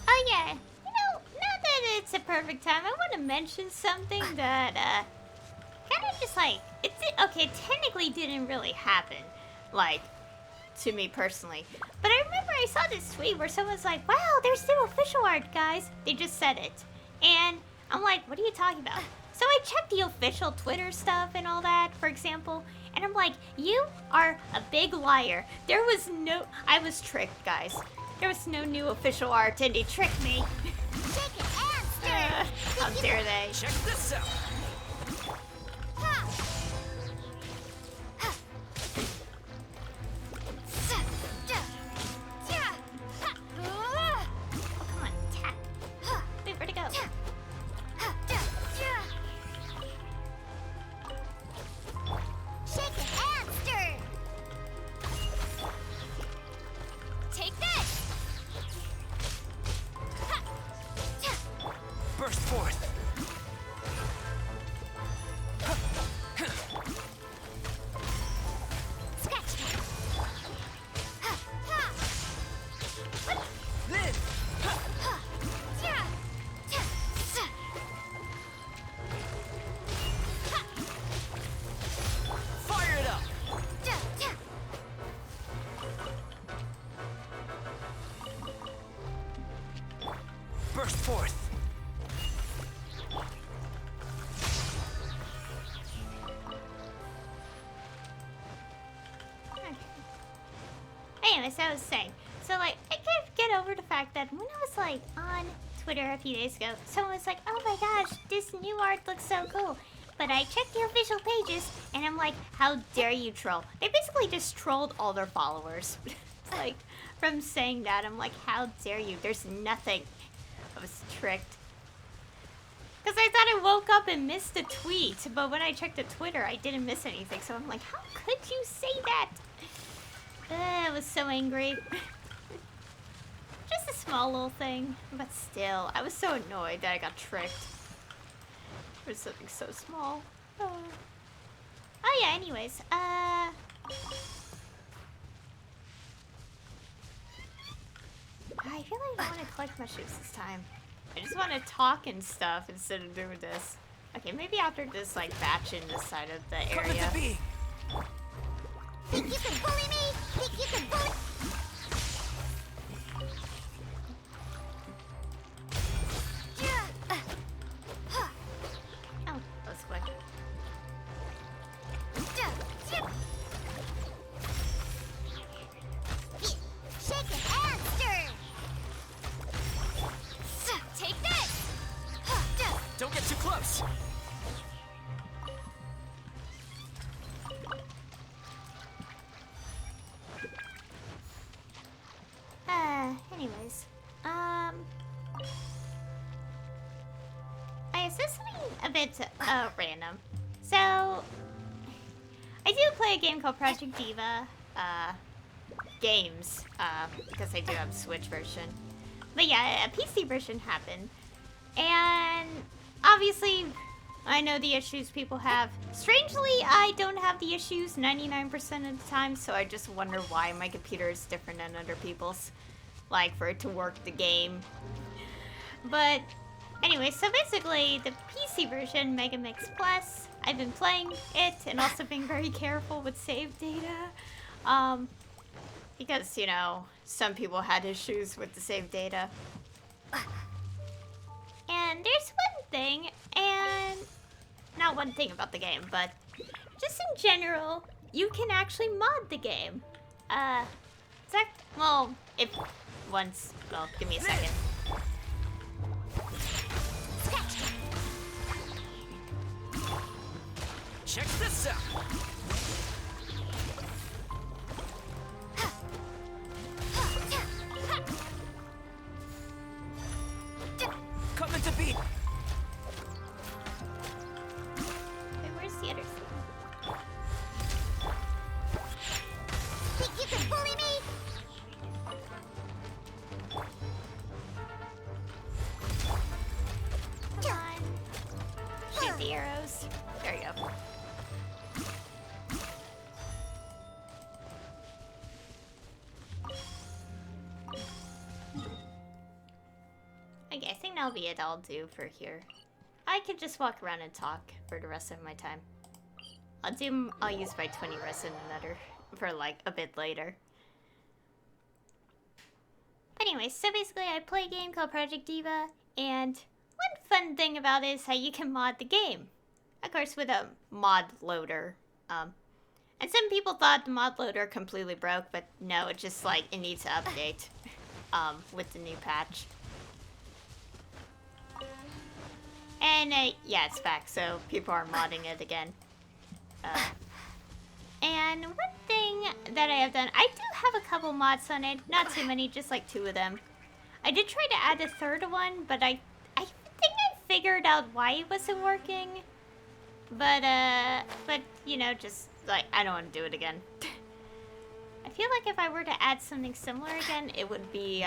S1: Oh yeah, you know, now that it's a perfect time, I want to mention something that, kind of just like, okay, technically didn't really happen, like, to me personally. But I remember I saw this tweet where someone's like, wow, there's new official art, guys. They just said it. And I'm like, what are you talking about? So I checked the official Twitter stuff and all that, for example, and I'm like, you are a big liar. There was no... I was tricked, guys. There was no new official art, and they tricked me. How dare they?
S4: Check this out.
S1: Come on, tap. Wait, where'd it go?
S18: Shaken and stirred! Take this!
S4: Burst forth.
S1: anyways, I was saying. So, like, I can't get over the fact that when I was, like, on Twitter a few days ago, someone was like, oh my gosh, this new art looks so cool. But I checked the official pages, and I'm like, how dare you troll? They basically just trolled all their followers. Like, from saying that, I'm like, how dare you? There's nothing. I was tricked. Because I thought I woke up and missed a tweet, but when I checked the Twitter, I didn't miss anything. So I'm like, how could you say that? I was so angry. Just a small little thing, but still, I was so annoyed that I got tricked. For something so small. Oh yeah, anyways, I feel like I want to collect mushrooms this time. I just want to talk and stuff instead of doing this. Okay, maybe after this, like, batch in this side of the area.
S18: Think you can bully me? Think you can bully?
S1: Oh, that was quick.
S18: Shake it and stir. Take this.
S4: Don't get too close.
S1: Anyways, I said something a bit random. So, I do play a game called Project Diva, games, because I do have a Switch version. But yeah, a PC version happened. And obviously, I know the issues people have. Strangely, I don't have the issues 99% of the time, so I just wonder why my computer is different than other people's. Like, for it to work the game. But, anyway, so basically, the PC version, Mega Mix Plus, I've been playing it and also being very careful with save data. Because, you know, some people had issues with the save data. And there's one thing, and not one thing about the game, but just in general, you can actually mod the game. Well, if once, well, give me a second.
S4: Check this out. Coming to beat.
S1: Wait, where's the other thing?
S18: Think you can bully me?
S1: Come on. Shoot the arrows. There you go. Okay, I think that'll be it I'll do for here. I could just walk around and talk for the rest of my time. I'll use my 20 resin another for like a bit later. But anyway, so basically I play a game called Project Diva, and one fun thing about it is how you can mod the game. Of course, with a mod loader. And some people thought the mod loader completely broke, but no, it just like, it needs to update with the new patch. And yeah, it's back, so people are modding it again. And one thing that I have done, I do have a couple mods on it, not too many, just like 2 of them. I did try to add a 3rd one, but I think I figured out why it wasn't working. But you know, just like, I don't want to do it again. I feel like if I were to add something similar again, it would be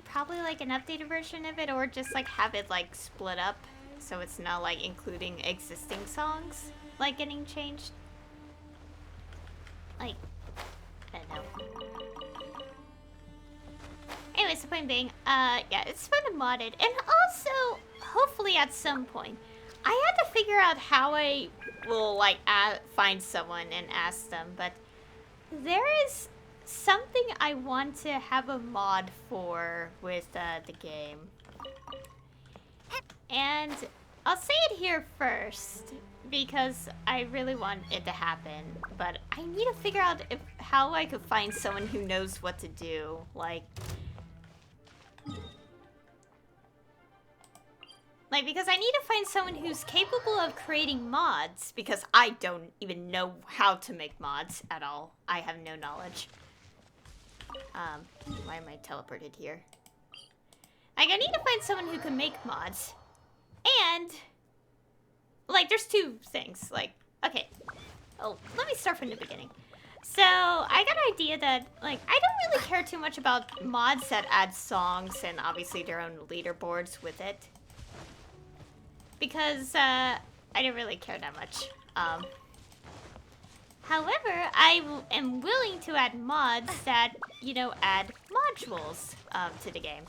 S1: probably like an updated version of it, or just like have it like split up so it's not like including existing songs like getting changed. Like, I don't know. Anyways, the point being, yeah, it's fun and modded, and also hopefully at some point I had to figure out how I will like find someone and ask them, but there is something I want to have a mod for with the game. And I'll say it here first, because I really want it to happen, but I need to figure out how I could find someone who knows what to do. Because I need to find someone who's capable of creating mods, because I don't even know how to make mods at all. I have no knowledge. Why am I teleported here? I need to find someone who can make mods. And, there's two things. Okay. Oh, let me start from the beginning. So, I got an idea that, I don't really care too much about mods that add songs and obviously their own leaderboards with it. Because, I don't really care that much. However, I am willing to add mods that, add modules, to the game.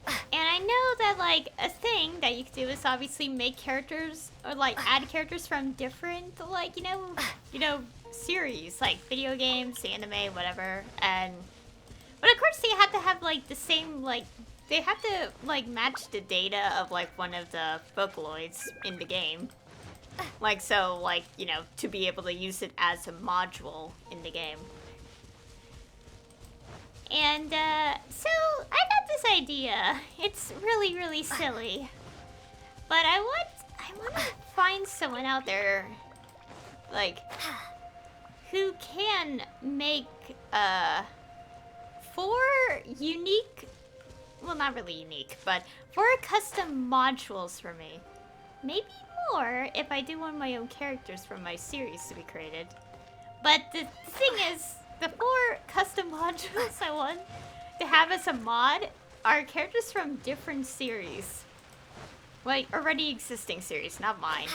S1: And I know that, a thing that you could do is obviously make characters, or, add characters from different, series, like video games, anime, whatever, but of course they have to have, the same, they have to, match the data of, one of the Vocaloids in the game. To be able to use it as a module in the game. And, so, I got this idea. It's really, really silly. But I want to find someone out there, who can make, 4 unique, well, not really unique, but 4 custom modules for me. Maybe more if I do want my own characters from my series to be created. But the thing is, the 4 custom modules I want to have as a mod are characters from different series. Already existing series, not mine.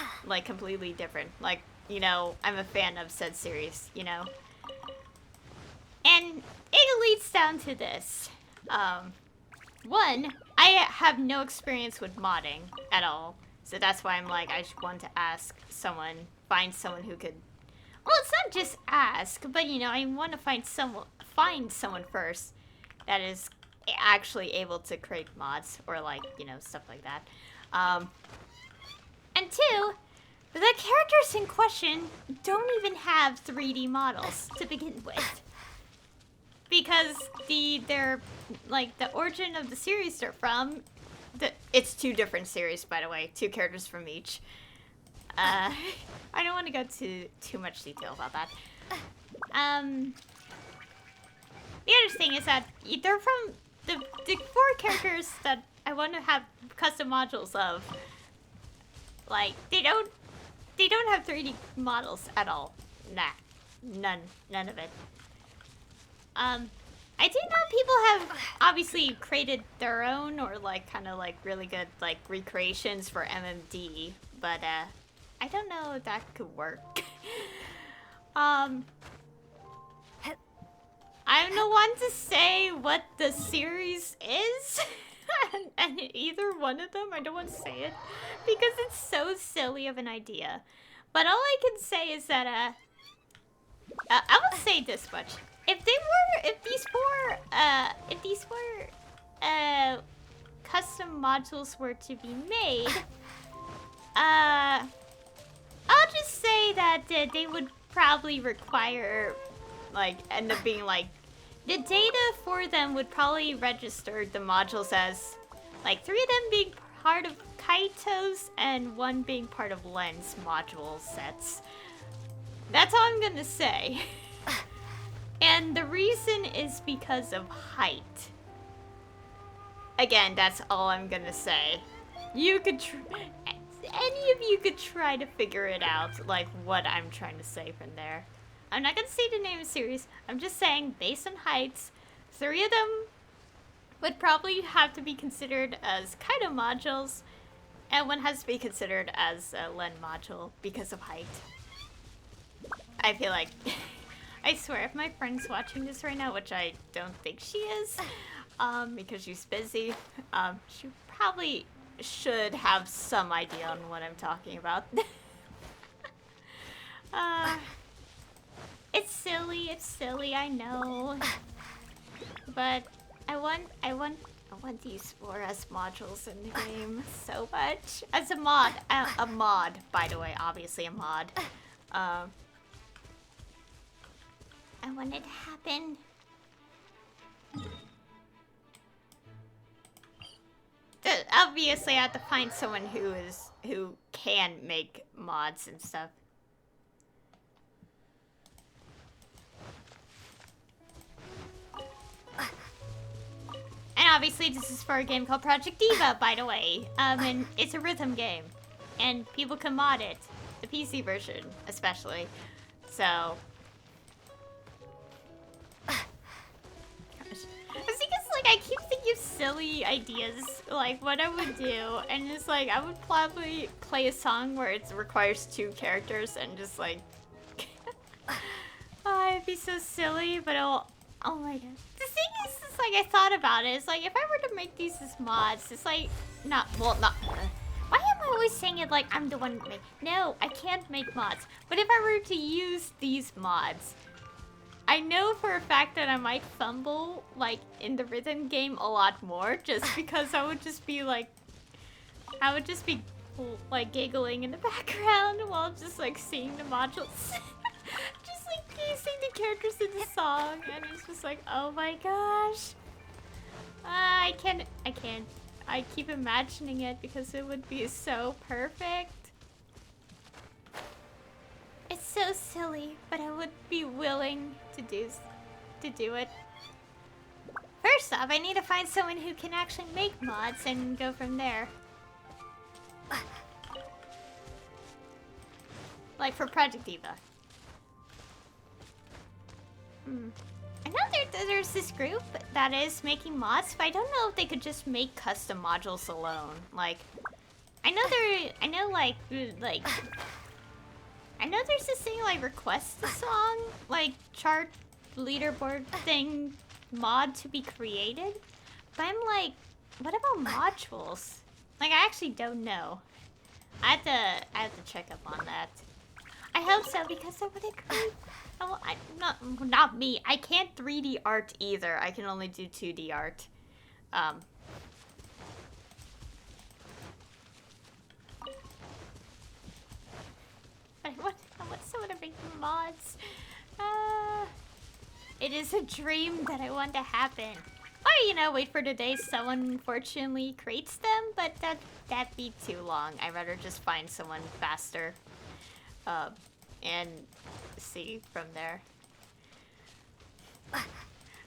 S1: Completely different. I'm a fan of said series, And it leads down to this. 1, I have no experience with modding at all. So that's why I'm I just want to ask someone, find someone who could... Well, it's not just ask, but I want to find someone first that is actually able to create mods or stuff like that. And 2, the characters in question don't even have 3D models to begin with. Because the origin of the series they're from, it's 2 different series, by the way, 2 characters from each. I don't want to go too much detail about that. The other thing is that they're from the 4 characters that I want to have custom modules of. They don't have 3D models at all. Nah, none of it. I do know people have obviously created their own or really good recreations for MMD, but I don't know if that could work. I'm the one to say what the series is, and either one of them, I don't want to say it because it's so silly of an idea. But all I can say is that I will say this much. If these four custom modules were to be made, I'll just say that they would probably require, end up being the data for them would probably register the modules as, 3 of them being part of Kaito's and 1 being part of Len's module sets. That's all I'm gonna say. And the reason is because of height. Again, that's all I'm gonna say. You could any of you could try to figure it out, what I'm trying to say from there. I'm not gonna say the name of the series. I'm just saying, based on heights, 3 of them would probably have to be considered as Kaido modules, and 1 has to be considered as a Len module because of height. I feel like... I swear, if my friend's watching this right now, which I don't think she is, because she's busy, she probably should have some idea on what I'm talking about. It's silly, I know. But I want I want these 4S modules in the game so much. As a mod, by the way, obviously a mod. I want it to happen. Obviously, I have to find someone who can make mods and stuff. And obviously, this is for a game called Project Diva, by the way. And it's a rhythm game, and people can mod it, the PC version, especially. So. I keep thinking of silly ideas, like what I would do, and just like I would probably play a song where it requires 2 characters and just like oh, it'd be so silly, but it'll, oh my god. The thing is, it's like I thought about it, it's like if I were to make these as mods, it's like not why am I always saying it like I'm the one to make? No, I can't make mods. But if I were to use these mods, I know for a fact that I might fumble, like, in the rhythm game a lot more, just because I would just be, like, giggling in the background while just, like, seeing the modules. Just, like, seeing the characters in the song, and it's just like, oh my gosh. I can't. I keep imagining it because it would be so perfect. It's so silly, but I would be willing to do it. First off, I need to find someone who can actually make mods and go from there. Like for Project Diva. I know there's this group that is making mods, but I don't know if they could just make custom modules alone. Like, I know there's this thing like request a song, like chart leaderboard thing mod to be created. But I'm like, what about modules? Like, I actually don't know. I have to check up on that. I hope so, because I want to create. Not me. I can't 3D art either. I can only do 2D art. I want someone to make mods. It is a dream that I want to happen. Or, you know, wait for the day someone unfortunately creates them, but that'd be too long. I'd rather just find someone faster. And see from there.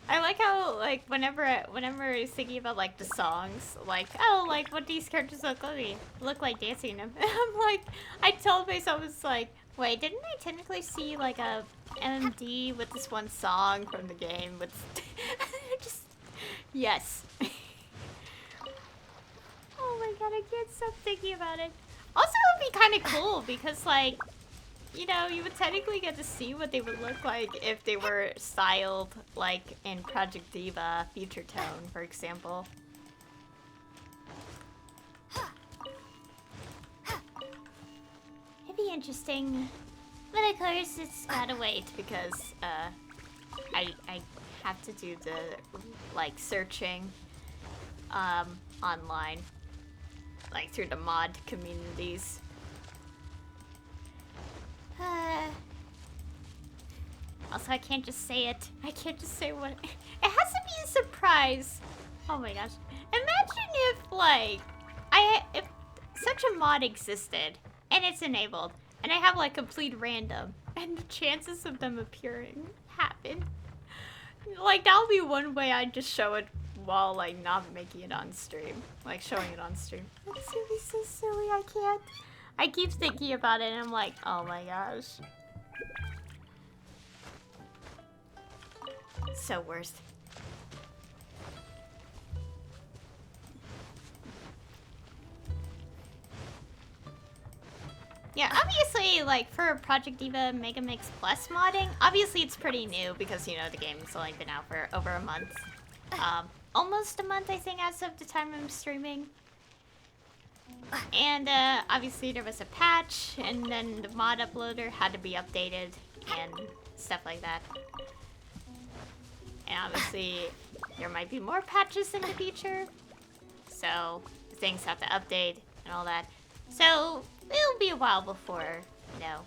S1: I like how, like, whenever I was thinking about, like, the songs, like, oh, like, what these characters look like dancing. I'm like, I told myself, it's like, wait, didn't I technically see, like, a MMD with this one song from the game with just, yes. Oh my god, I can't stop thinking about it. Also, it would be kind of cool because, like, you know, you would technically get to see what they would look like if they were styled like in Project Diva Future Tone, for example. It'd be interesting. But of course, it's gotta wait because I have to do the, like, searching online, like through the mod communities. Also, I can't just say it. I can't just say what. It has to be a surprise. Oh my gosh! Imagine if, like, if such a mod existed and it's enabled, and I have like complete random, and the chances of them appearing happen. Like, that would be one way I'd just show it while, like, not making it on stream, like showing it on stream. It's gonna be so silly. I can't. I keep thinking about it and I'm like, oh my gosh. So worst. Yeah, obviously, like, for Project Diva Mega Mix Plus modding, obviously it's pretty new because, you know, the game's only been out for over a month. Almost a month, I think, as of the time I'm streaming. And obviously there was a patch, and then the mod uploader had to be updated and stuff like that. And obviously there might be more patches in the future. So things have to update and all that. So it'll be a while before, you know.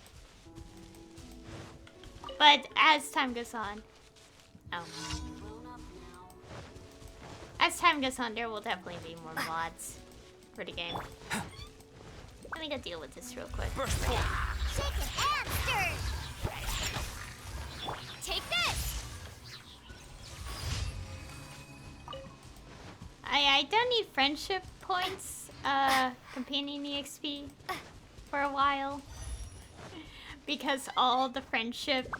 S1: But as time goes on, as time goes on, there will definitely be more mods for the game. Let me go deal with this real quick.
S18: Chicken hamster! Take this!
S1: I don't need friendship points, companion EXP for a while. Because all the friendship,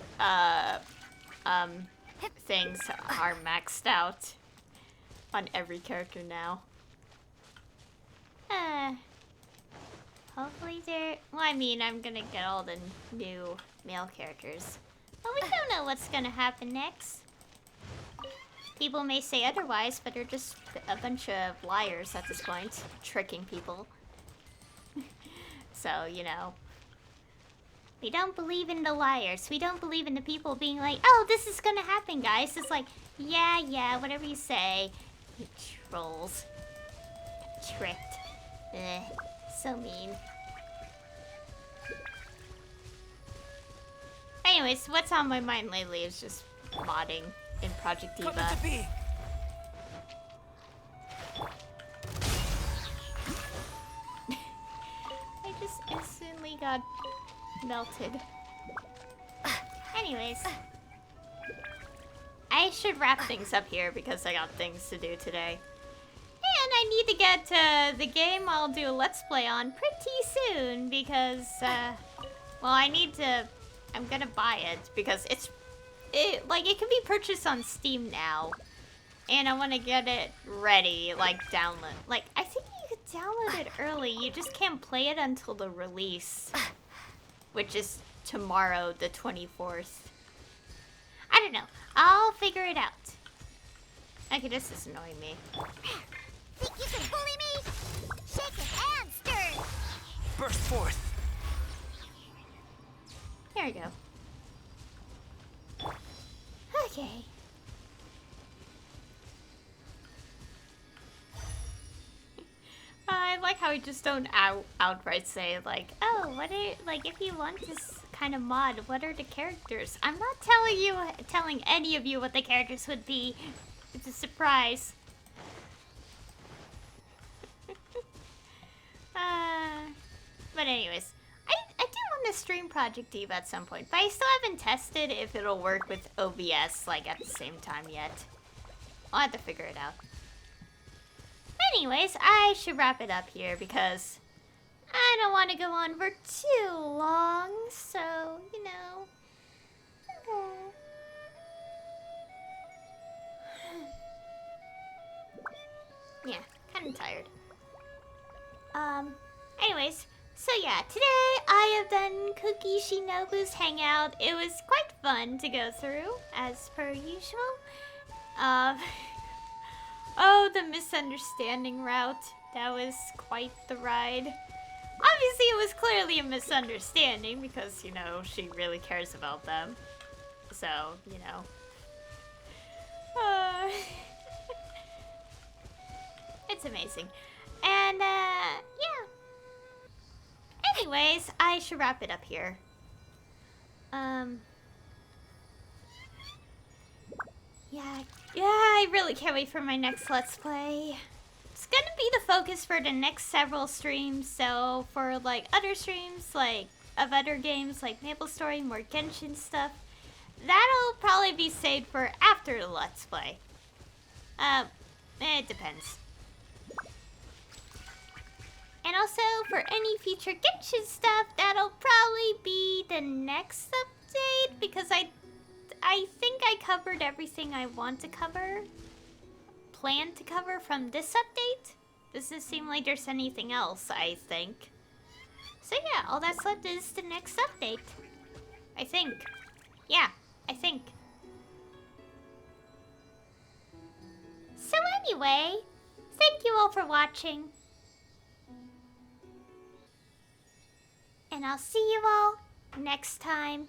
S1: things are maxed out on every character now. Hopefully they're... Well, I mean, I'm gonna get all the new male characters. But we don't know what's gonna happen next. People may say otherwise, but they're just a bunch of liars at this point. Tricking people. So, you know. We don't believe in the liars. We don't believe in the people being like, oh, this is gonna happen, guys. It's like, yeah, whatever you say. You trolls. Tricked. Ugh, so mean. Anyways, what's on my mind lately is just modding in Project Diva. I just instantly got melted. Anyways. I should wrap things up here because I got things to do today. And I need to get the game I'll do a Let's Play on pretty soon because, well, I'm gonna buy it because it can be purchased on Steam now. And I want to get it ready, like, download. Like, I think you could download it early. You just can't play it until the release, which is tomorrow, the 24th. I don't know. I'll figure it out. Okay, this is annoying me.
S18: Think you can bully me? Shake it and stir!
S4: Burst forth!
S1: There we go. Okay. I like how we just don't outright say, like, oh, like, if you want this kind of mod, what are the characters? I'm not telling any of you what the characters would be. It's a surprise. But anyways, I do want to stream Project Diva at some point, but I still haven't tested if it'll work with OBS, like, at the same time yet. I'll have to figure it out. Anyways, I should wrap it up here because I don't want to go on for too long, so, you know. Yeah, kind of tired. Anyways, so yeah, today I have done Kuki Shinobu's Hangout. It was quite fun to go through, as per usual. Oh, the misunderstanding route. That was quite the ride. Obviously, it was clearly a misunderstanding because, you know, she really cares about them. So, you know. It's amazing. And, yeah. Anyways, I should wrap it up here. Yeah, I really can't wait for my next Let's Play. It's gonna be the focus for the next several streams, so for, like, other streams, like, of other games, like Maple Story, more Genshin stuff, that'll probably be saved for after the Let's Play. It depends. And also, for any future Genshin stuff, that'll probably be the next update, because I think I covered everything I want to cover, plan to cover from this update. Doesn't seem like there's anything else, I think. So yeah, all that's left is the next update. I think. Yeah, I think. So anyway, thank you all for watching. And I'll see you all next time.